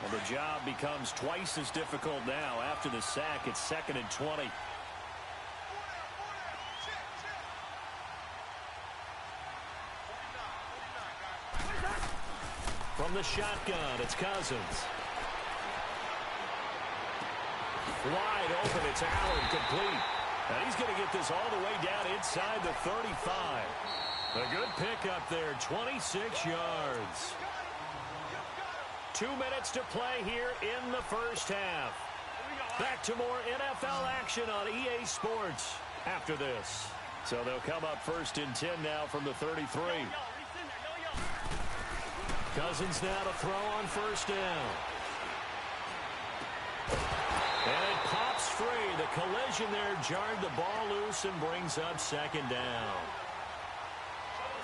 Well, the job becomes twice as difficult now. After the sack, it's 2nd and 20. From the shotgun, it's Cousins. Wide open, it's Allen, complete. And he's going to get this all the way down inside the 35. A good pickup there, 26 yards. 2 minutes to play here in the first half. Back to more NFL action on EA Sports after this. So they'll come up 1st and 10 now from the 33. Cousins now to throw on 1st down. And it pops free. The collision there jarred the ball loose and brings up 2nd down.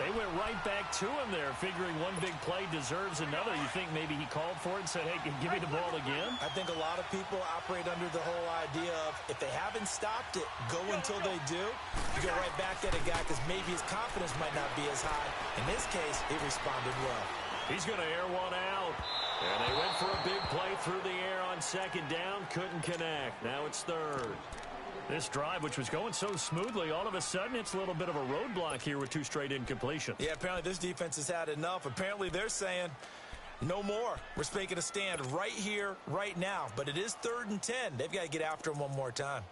They went right back to him there, figuring one big play deserves another. You think maybe he called for it and said, hey, give me the ball again? I think a lot of people operate under the whole idea of if they haven't stopped it, go until they do. You go right back at a guy because maybe his confidence might not be as high. In this case, he responded well. He's going to air one out. And they went for a big play through the air on 2nd down. Couldn't connect. Now it's 3rd. This drive, which was going so smoothly, all of a sudden it's a little bit of a roadblock here with 2 straight incompletions. Yeah, apparently this defense has had enough. Apparently they're saying no more. We're making a stand right here, right now. But it is 3rd and 10. They've got to get after him one more time.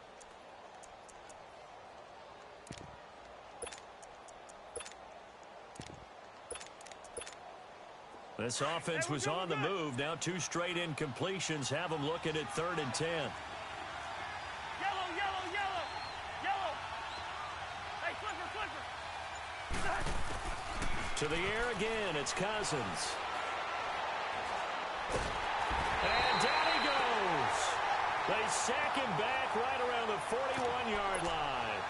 This offense was on the move. Now 2 straight incompletions have them looking at 3rd and 10. To the air again, it's Cousins. And down he goes. They sack him back right around the 41-yard line.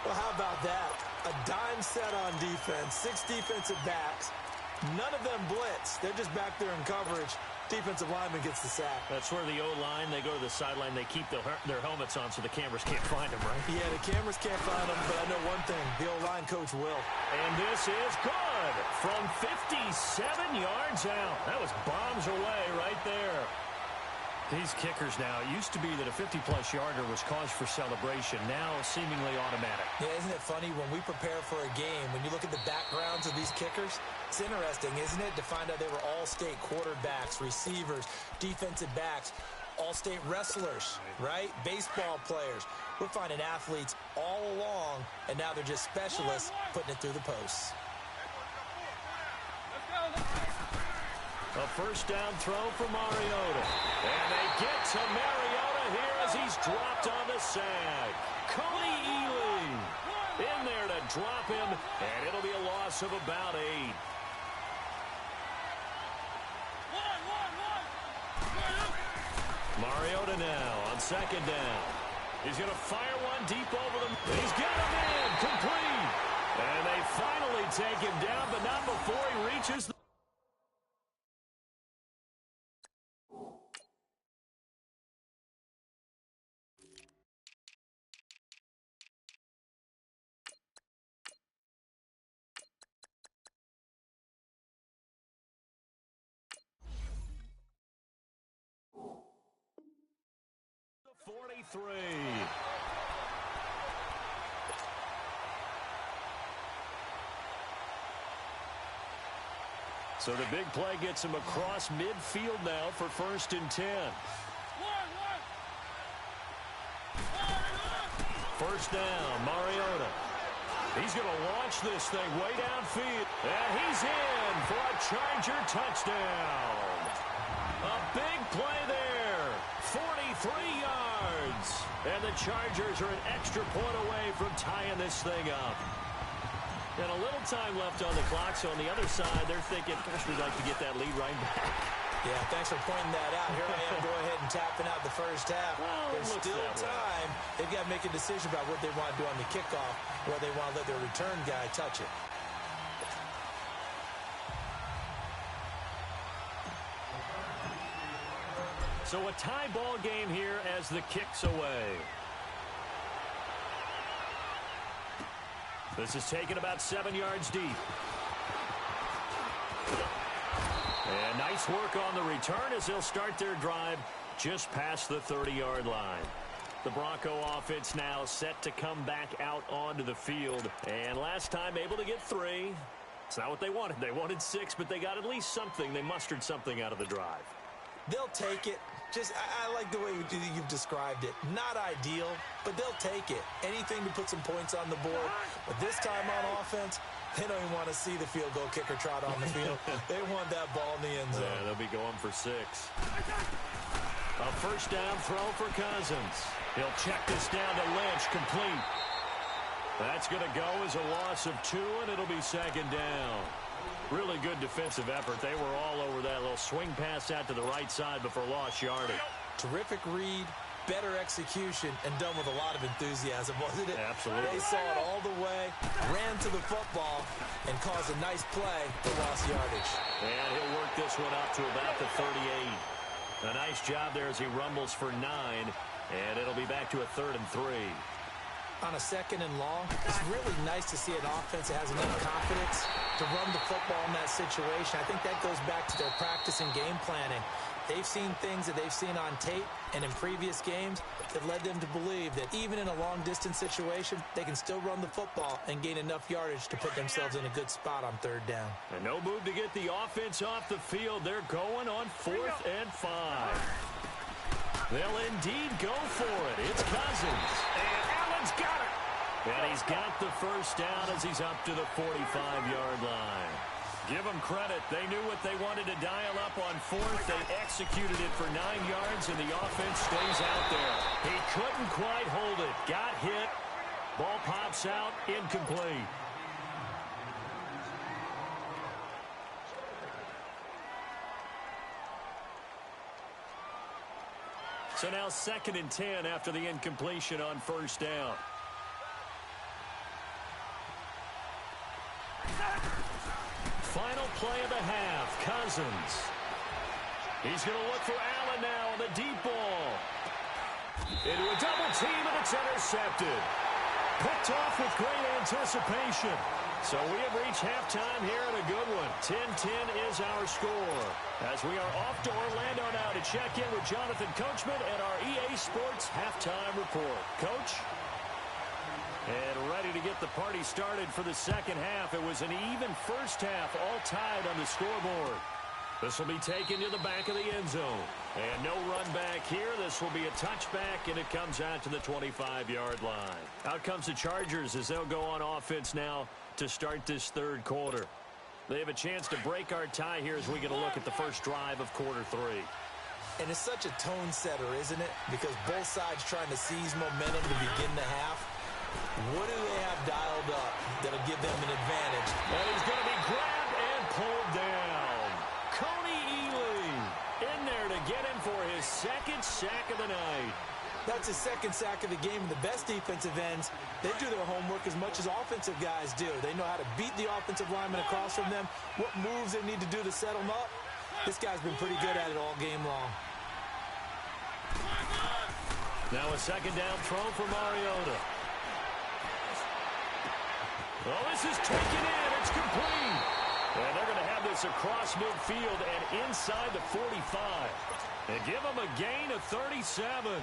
Well, how about that? A dime set on defense, 6 defensive backs. None of them blitz. They're just back there in coverage. Defensive lineman gets the sack. That's where the O-line, they go to the sideline, they keep their helmets on so the cameras can't find them, right? Yeah, the cameras can't find them, but I know one thing. The O-line coach will. And this is good from 57 yards out. That was bombs away right there. These kickers now, it used to be that a 50-plus yarder was cause for celebration. Now seemingly automatic. Yeah, isn't it funny when we prepare for a game, when you look at the backgrounds of these kickers, it's interesting, isn't it, to find out they were all-state quarterbacks, receivers, defensive backs, all-state wrestlers, right? Baseball players. We're finding athletes all along, and now they're just specialists putting it through the posts. A 1st down throw for Mariota. And they get to Mariota here as he's dropped on the sack. Cody Ealy in there to They'll drop him, and it'll be a loss of about 8. Mariota now on second down. He's going to fire one deep over them. He's got him in, complete. And they finally take him down, but not before he reaches the... The 43. So the big play gets him across midfield now for 1st and 10. First down, Mariota. He's going to launch this thing way downfield. And he's in for a Charger touchdown. A big play there. 43 yards. And the Chargers are an extra point away from tying this thing up. And a little time left on the clock, so on the other side, they're thinking, gosh, we'd like to get that lead right back. Yeah, thanks for pointing that out. Here I am, go ahead and tapping out the first half. Well, there's still time. They've got to make a decision about what they want to do on the kickoff, where they want to let their return guy touch it. So a tie ball game here as the kick's away. This is taken about 7 yards deep. And nice work on the return as they'll start their drive just past the 30-yard line. The Bronco offense now set to come back out onto the field. And last time able to get 3. It's not what they wanted. They wanted 6, but they got at least something. They mustered something out of the drive. They'll take it. I like the way you've described it. Not ideal, but they'll take it. Anything to put some points on the board. But this time on offense, they don't even want to see the field goal kicker trot on the field. They want that ball in the end zone. Yeah, they'll be going for 6. A first down throw for Cousins. He'll check this down to Lynch, complete. That's going to go as a loss of 2, and it'll be 2nd down. Really good defensive effort. They were all over that little swing pass out to the right side before lost yardage. Terrific read, better execution, and done with a lot of enthusiasm, wasn't it? Absolutely. They saw it all the way, ran to the football, and caused a nice play for lost yardage. And he'll work this one up to about the 38. A nice job there as he rumbles for 9, and it'll be back to a 3rd and 3. On a 2nd and long, it's really nice to see an offense that has enough confidence to run the football in that situation. I think that goes back to their practice and game planning. They've seen things that they've seen on tape and in previous games that led them to believe that even in a long-distance situation, they can still run the football and gain enough yardage to put themselves in a good spot on 3rd down. And no move to get the offense off the field. They're going on 4th and 5. They'll indeed go for it. It's Cousins. And Allen's got it. And he's got the first down as he's up to the 45-yard line. Give them credit. They knew what they wanted to dial up on 4th. They executed it for 9 yards, and the offense stays out there. He couldn't quite hold it. Got hit. Ball pops out. Incomplete. So now 2nd and 10 after the incompletion on first down. Final play of the half. Cousins. He's going to look for Allen now on the deep ball. Into a double team, and it's intercepted. Picked off with great anticipation. So we have reached halftime here in a good one. 10-10 is our score. As we are off to Orlando now to check in with Jonathan Coachman and our EA Sports halftime report. Coach? And ready to get the party started for the second half. It was an even first half, all tied on the scoreboard. This will be taken to the back of the end zone. And no run back here. This will be a touchback, and it comes out to the 25-yard line. Out comes the Chargers as they'll go on offense now to start this third quarter. They have a chance to break our tie here as we get a look at the first drive of quarter 3. And it's such a tone setter, isn't it? Because both sides trying to seize momentum to begin the half. What do they have dialed up? that'll give them an advantage. And he's going to be grabbed and pulled down. Coney Ely in there to get him for his second sack of the night. That's his second sack of the game. And the best defensive ends, they do their homework as much as offensive guys do. They know how to beat the offensive lineman across from them, what moves they need to do to set them up. This guy's been pretty good at it all game long. Now a second down throw for Mariota. Oh, this is taken in. It's complete. And they're going to have this across midfield and inside the 45. And give them a gain of 37.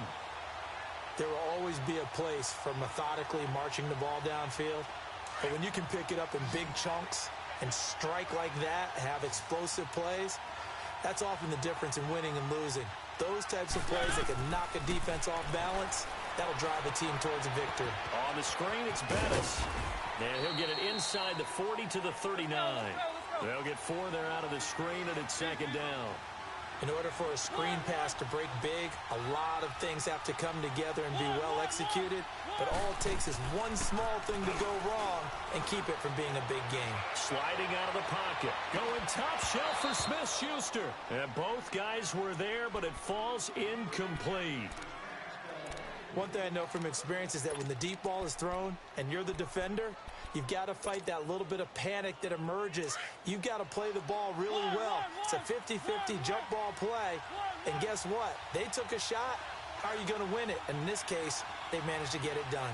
There will always be a place for methodically marching the ball downfield. But when you can pick it up in big chunks and strike like that, have explosive plays, that's often the difference in winning and losing. Those types of plays that can knock a defense off balance, that'll drive a team towards a victory. On the screen, it's Bettis. And he'll get it inside the 40 to the 39. They'll get 4 there out of the screen, and it's second down. In order for a screen pass to break big, a lot of things have to come together and be well executed. But all it takes is one small thing to go wrong and keep it from being a big game. Sliding out of the pocket. Going top shelf for Smith-Schuster. And both guys were there, but it falls incomplete. One thing I know from experience is that when the deep ball is thrown and you're the defender, you've got to fight that little bit of panic that emerges. You've got to play the ball really well. It's a 50-50 jump ball play. And guess what? They took a shot. How are you going to win it? And in this case, they managed to get it done.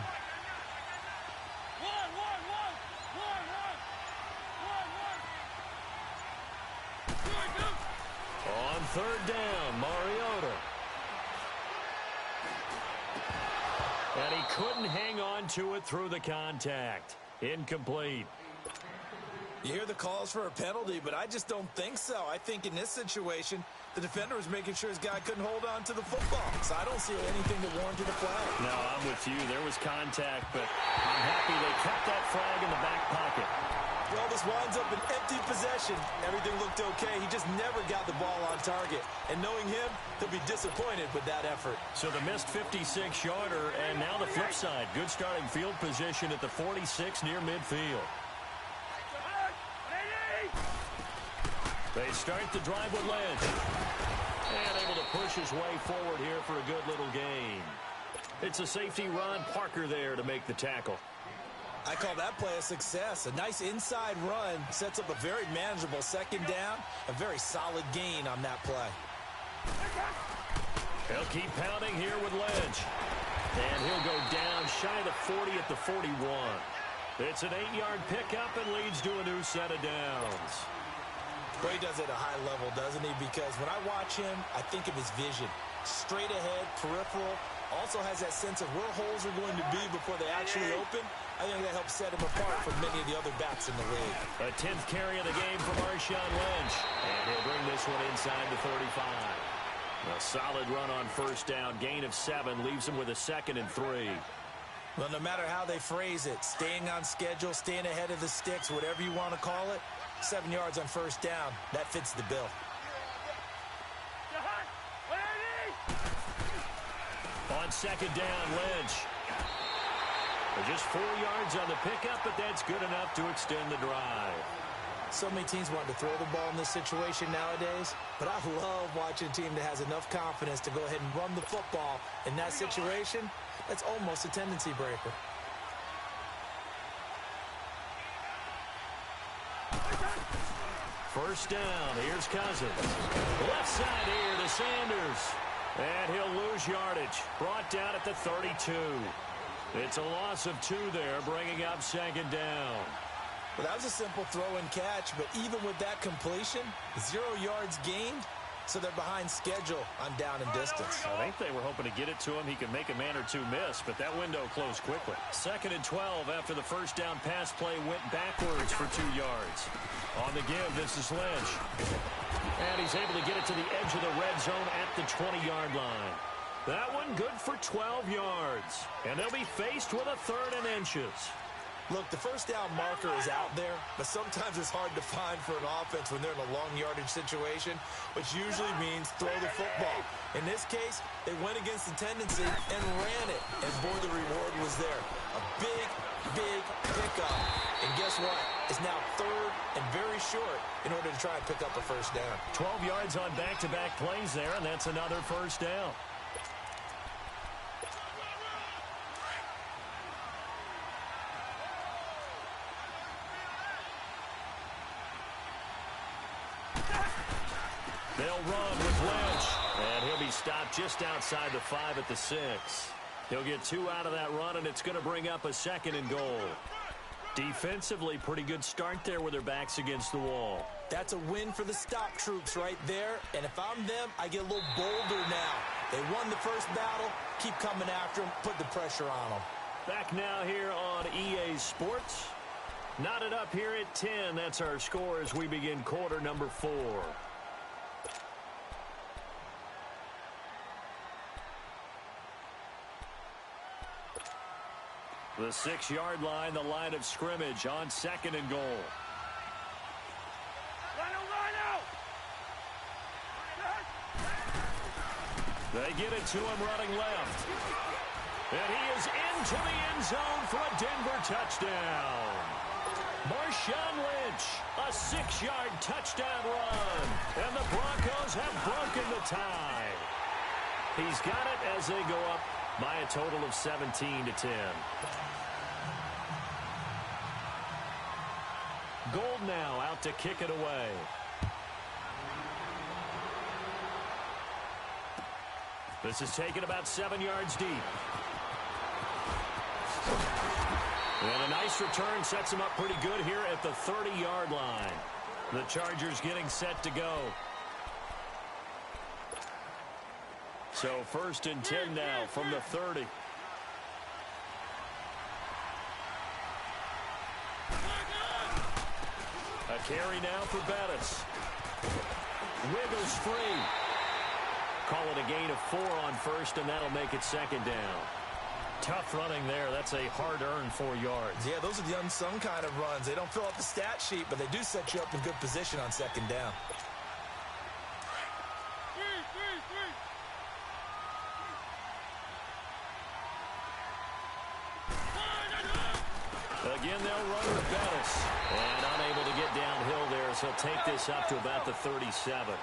On third down, Mariota. And he couldn't hang on to it through the contact. Incomplete. You hear the calls for a penalty, but I just don't think so. I think in this situation, the defender was making sure his guy couldn't hold on to the football. So I don't see anything that warranted a flag. No, I'm with you. There was contact, but I'm happy they kept that flag in the back pocket. Well, this winds up an empty possession. Everything looked okay. He just never got the ball on target. And knowing him, he'll be disappointed with that effort. So the missed 56-yarder, and now the flip side. Good starting field position at the 46 near midfield. They start the drive with Lynch. And able to push his way forward here for a good little gain. It's a safety run. Parker there to make the tackle. I call that play a success. A nice inside run sets up a very manageable second down. A very solid gain on that play. He'll keep pounding here with Lynch. And he'll go down shy of the 40 at the 41. It's an 8-yard pickup and leads to a new set of downs. Well, he does it at a high level, doesn't he? Because when I watch him, I think of his vision. Straight ahead, peripheral. Also has that sense of where holes are going to be before they actually open. I think that helps set him apart from many of the other backs in the league. A 10th carry of the game for Marshawn Lynch. And he'll bring this one inside the 35. A solid run on first down. Gain of 7 leaves him with a 2nd and 3. Well, no matter how they phrase it, staying on schedule, staying ahead of the sticks, whatever you want to call it, 7 yards on first down, that fits the bill. On second down, Lynch. Just 4 yards on the pickup, but that's good enough to extend the drive. So many teams want to throw the ball in this situation nowadays, but I love watching a team that has enough confidence to go ahead and run the football. In that situation, that's almost a tendency breaker. First down, here's Cousins. Left side here to Sanders. And he'll lose yardage. Brought down at the 32. It's a loss of 2 there, bringing up second down. Well, that was a simple throw and catch, but even with that completion, 0 yards gained, so they're behind schedule on down and distance. I think they were hoping to get it to him. He could make a man or 2 miss, but that window closed quickly. 2nd and 12 after the first down pass play went backwards for 2 yards. On the give, this is Lynch. And he's able to get it to the edge of the red zone at the 20-yard line. That one good for 12 yards. And they'll be faced with a 3rd and inches. Look, the first down marker is out there, but sometimes it's hard to find for an offense when they're in a long yardage situation, which usually means throw the football. In this case, they went against the tendency and ran it. And boy, the reward was there. A big big pickup. And guess what? It's now third and very short in order to try and pick up a first down. 12 yards on back-to-back plays there, and that's another first down. They'll run with Lynch, and he'll be stopped just outside the 5 at the 6. He'll get 2 out of that run, and it's going to bring up a second and goal. Defensively, pretty good start there with their backs against the wall. That's a win for the stop troops right there, and if I'm them, I get a little bolder now. They won the first battle, keep coming after them, put the pressure on them. Back now here on EA Sports. Knotted up here at 10. That's our score as we begin quarter number 4. The 6-yard line, the line of scrimmage on second and goal. Rhino! They get it to him running left. And he is into the end zone for a Denver touchdown. Marshawn Lynch, a 6-yard touchdown run. And the Broncos have broken the tie. He's got it as they go up by a total of 17-10. Gold now out to kick it away. This is taken about 7 yards deep. And a nice return sets him up pretty good here at the 30-yard line. The Chargers getting set to go. So 1st and 10 now from the 30. A carry now for Bettis. Wiggles free. Call it a gain of 4 on first, and that'll make it second down. Tough running there. That's a hard-earned 4 yards. Yeah, those are the unsung kind of runs. They don't fill up the stat sheet, but they do set you up in good position on second down. Again, they'll run with Bettis. And unable to get downhill there, so he'll take this up to about the 37.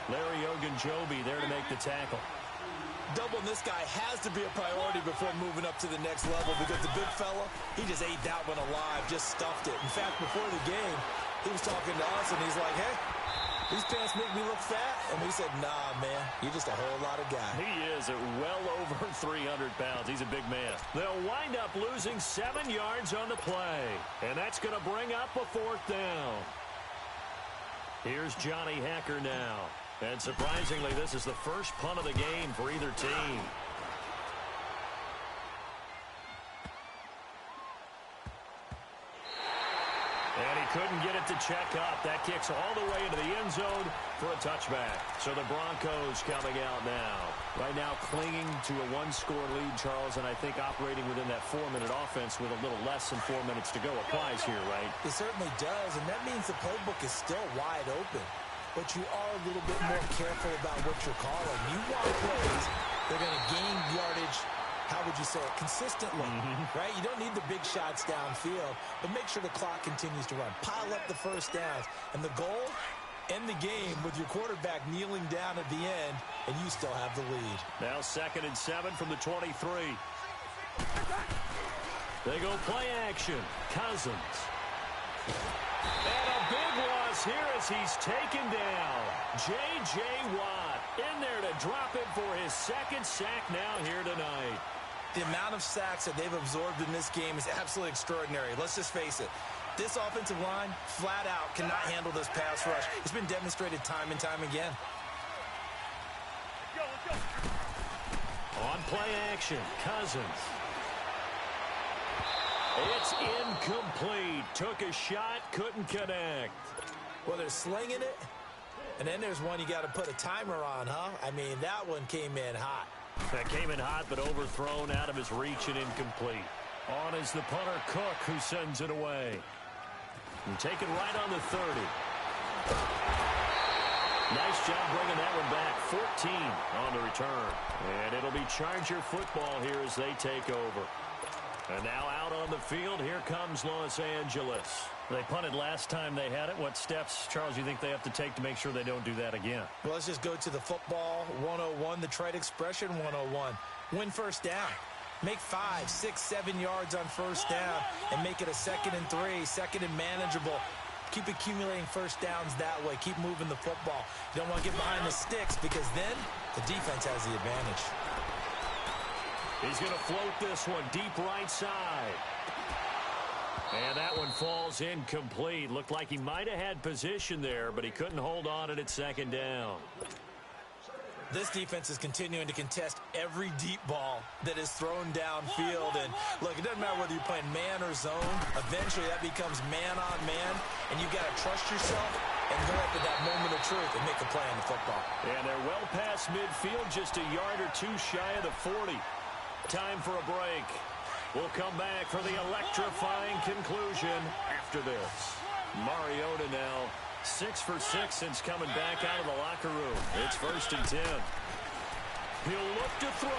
Larry Ogunjobi there to make the tackle. Doubling this guy has to be a priority before moving up to the next level because the big fella, he just ate that one alive, just stuffed it. In fact, before the game, he was talking to us, and he's like, hey, these pants make me look fat. And we said, nah, man, you're just a whole lot of guy. He is at well over 300 pounds. He's a big man. They'll wind up losing 7 yards on the play. And that's going to bring up a 4th down. Here's Johnny Hacker now. And surprisingly, this is the first punt of the game for either team. And he couldn't get it to check up. That kicks all the way into the end zone for a touchback. So the Broncos coming out now. Right now clinging to a 1-score lead, Charles, and I think operating within that 4-minute offense with a little less than 4 minutes to go applies here, right? It certainly does, and that means the playbook is still wide open. But you are a little bit more careful about what you're calling. You want plays, they're going to gain yardage, how would you say it, consistently, right? You don't need the big shots downfield, but make sure the clock continues to run. Pile up the first downs. And the goal, end the game with your quarterback kneeling down at the end, and you still have the lead. Now 2nd and 7 from the 23. They go play action. Cousins. And a big loss here as he's taken down. J.J. Watt in there to drop it for his 2nd sack now here tonight. The amount of sacks that they've absorbed in this game is absolutely extraordinary. Let's just face it. This offensive line, flat out, cannot handle this pass rush. It's been demonstrated time and time again. Let's go. On play action, Cousins. It's incomplete. Took a shot, couldn't connect. Well, they're slinging it, and then there's one you got to put a timer on, huh? I mean, that one came in hot. That came in hot, but overthrown, out of his reach and incomplete. On is the punter, Cook, who sends it away. And taken right on the 30. Nice job bringing that one back. 14 on the return. And it'll be Charger football here as they take over. And now out on the field, here comes Los Angeles. They punted last time they had it. What steps, Charles, you think they have to take to make sure they don't do that again? Well, let's just go to the football 101, the trade expression 101. Win first down. Make 5, 6, 7 yards on first down and make it a 2nd and 3, 2nd and manageable. Keep accumulating first downs that way. Keep moving the football. You don't want to get behind the sticks because then the defense has the advantage. He's going to float this one deep right side. And that one falls incomplete. Looked like he might have had position there, but he couldn't hold on it at 2nd down. This defense is continuing to contest every deep ball that is thrown downfield. And, look, it doesn't matter whether you're playing man or zone. Eventually, that becomes man-on-man, and you've got to trust yourself and go up at that moment of truth and make a play on the football. And they're well past midfield, just a yard or two shy of the 40. Time for a break. We'll come back for the electrifying conclusion after this. Mariota now 6 for 6 since coming back out of the locker room. It's 1st and 10. He'll look to throw.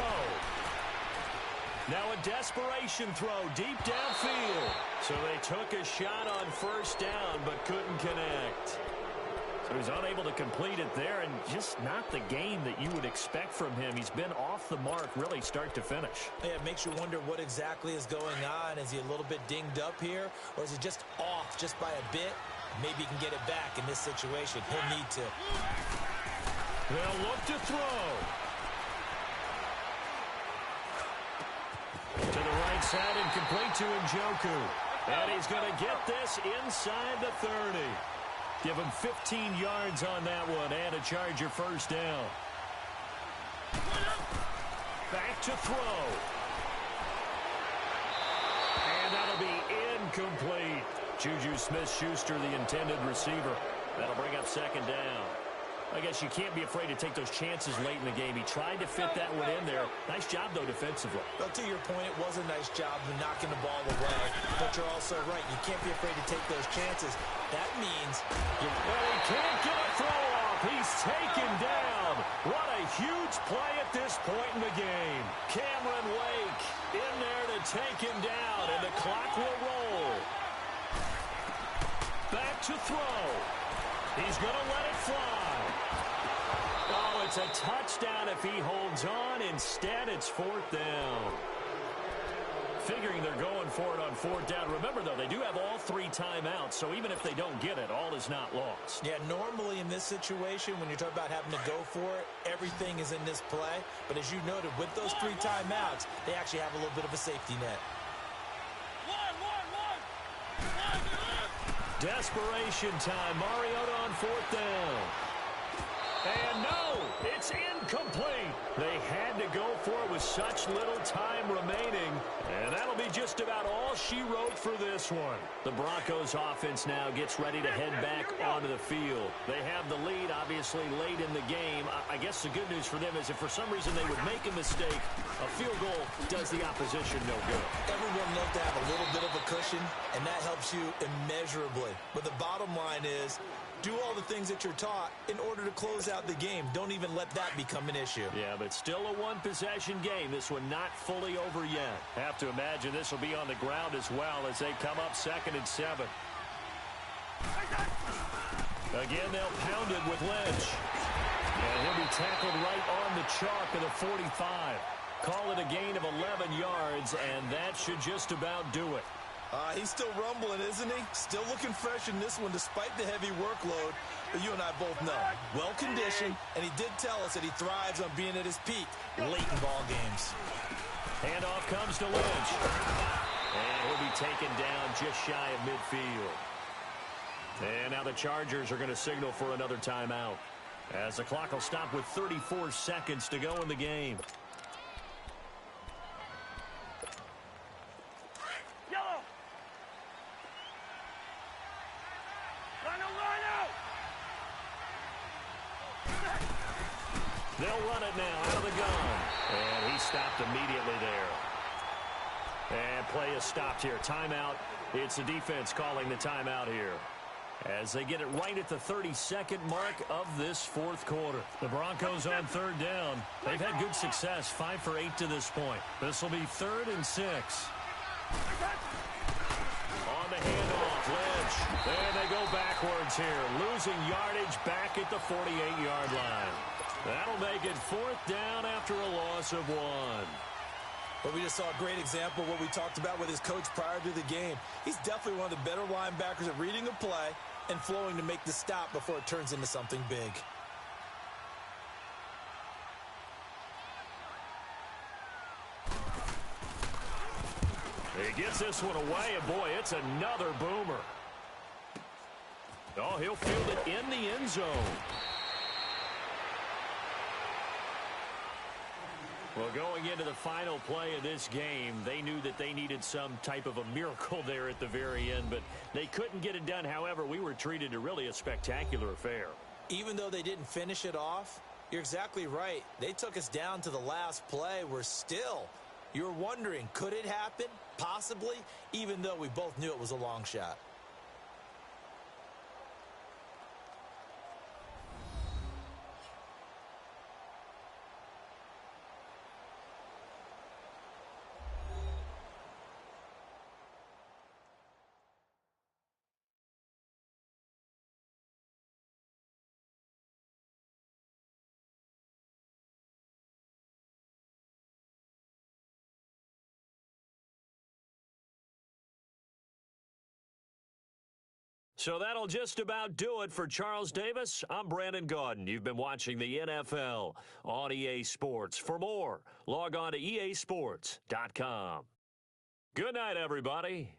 Now a desperation throw deep downfield. So they took a shot on 1st down but couldn't connect. So he's unable to complete it there, and just not the game that you would expect from him. He's been off the mark really start to finish. Yeah, it makes you wonder what exactly is going on. Is he a little bit dinged up here, or is he just off just by a bit? Maybe he can get it back in this situation. He'll need to. They'll look to throw. To the right side and complete to Njoku. And he's going to get this inside the 30. Give him 15 yards on that one and a Charger 1st down. Back to throw. And that'll be incomplete. Juju Smith-Schuster, the intended receiver. That'll bring up 2nd down. I guess you can't be afraid to take those chances late in the game. He tried to fit that one in there. Nice job, though, defensively. Well, to your point, it was a nice job of knocking the ball away. But you're also right. You can't be afraid to take those chances. That means you're... Well, he can't get a throw off. He's taken down. What a huge play at this point in the game. Cameron Wake in there to take him down, and the clock will roll. Back to throw. He's going to let it fly. Oh, it's a touchdown if he holds on. Instead, it's 4th down. Figuring they're going for it on 4th down. Remember, though, they do have all 3 timeouts, so even if they don't get it, all is not lost. Yeah, normally in this situation, when you're talking about having to go for it, everything is in this play. But as you noted, with those 3 timeouts, they actually have a little bit of a safety net. Desperation time. Mariota on 4th down. And no, it's incomplete. They had to go for it with such little time remaining. And that'll be just about all she wrote for this one. The Broncos offense now gets ready to head back onto the field. They have the lead, obviously, late in the game. I guess the good news for them is if for some reason they would make a mistake, a field goal does the opposition no good. Everyone loves to have a little bit of a cushion, and that helps you immeasurably. But the bottom line is, do all the things that you're taught in order to close out the game. Don't even let that become an issue. Yeah, but still a one-possession game. This one not fully over yet. Have to imagine this will be on the ground as well as they come up 2nd and 7. Again, they'll pound it with Lynch. And he'll be tackled right on the chalk of the 45. Call it a gain of 11 yards, and that should just about do it. He's still rumbling, isn't he? Still looking fresh in this one despite the heavy workload. But you and I both know, well-conditioned, and he did tell us that he thrives on being at his peak late in ball games. Handoff comes to Lynch. And he'll be taken down just shy of midfield. And now the Chargers are going to signal for another timeout, as the clock will stop with 34 seconds to go in the game. They'll run it now out of the gun. And he stopped immediately there. And play is stopped here. Timeout. It's the defense calling the timeout here, as they get it right at the 32nd mark of this 4th quarter. The Broncos on 3rd down. They've had good success, 5 for 8 to this point. This will be 3rd and 6. On the handoff, Lynch. There they go backwards here, losing yardage back at the 48-yard line. That'll make it 4th down after a loss of 1. But we just saw a great example of what we talked about with his coach prior to the game. He's definitely one of the better linebackers at reading a play and flowing to make the stop before it turns into something big. He gets this one away, and boy, it's another boomer. Oh, he'll field it in the end zone. Well, going into the final play of this game, they knew that they needed some type of a miracle there at the very end, but they couldn't get it done. However, we were treated to really a spectacular affair. Even though they didn't finish it off, you're exactly right. They took us down to the last play. We're still, you're wondering, could it happen? Possibly, even though we both knew it was a long shot. So that'll just about do it for Charles Davis. I'm Brandon Gaudin. You've been watching the NFL on EA Sports. For more, log on to easports.com. Good night, everybody.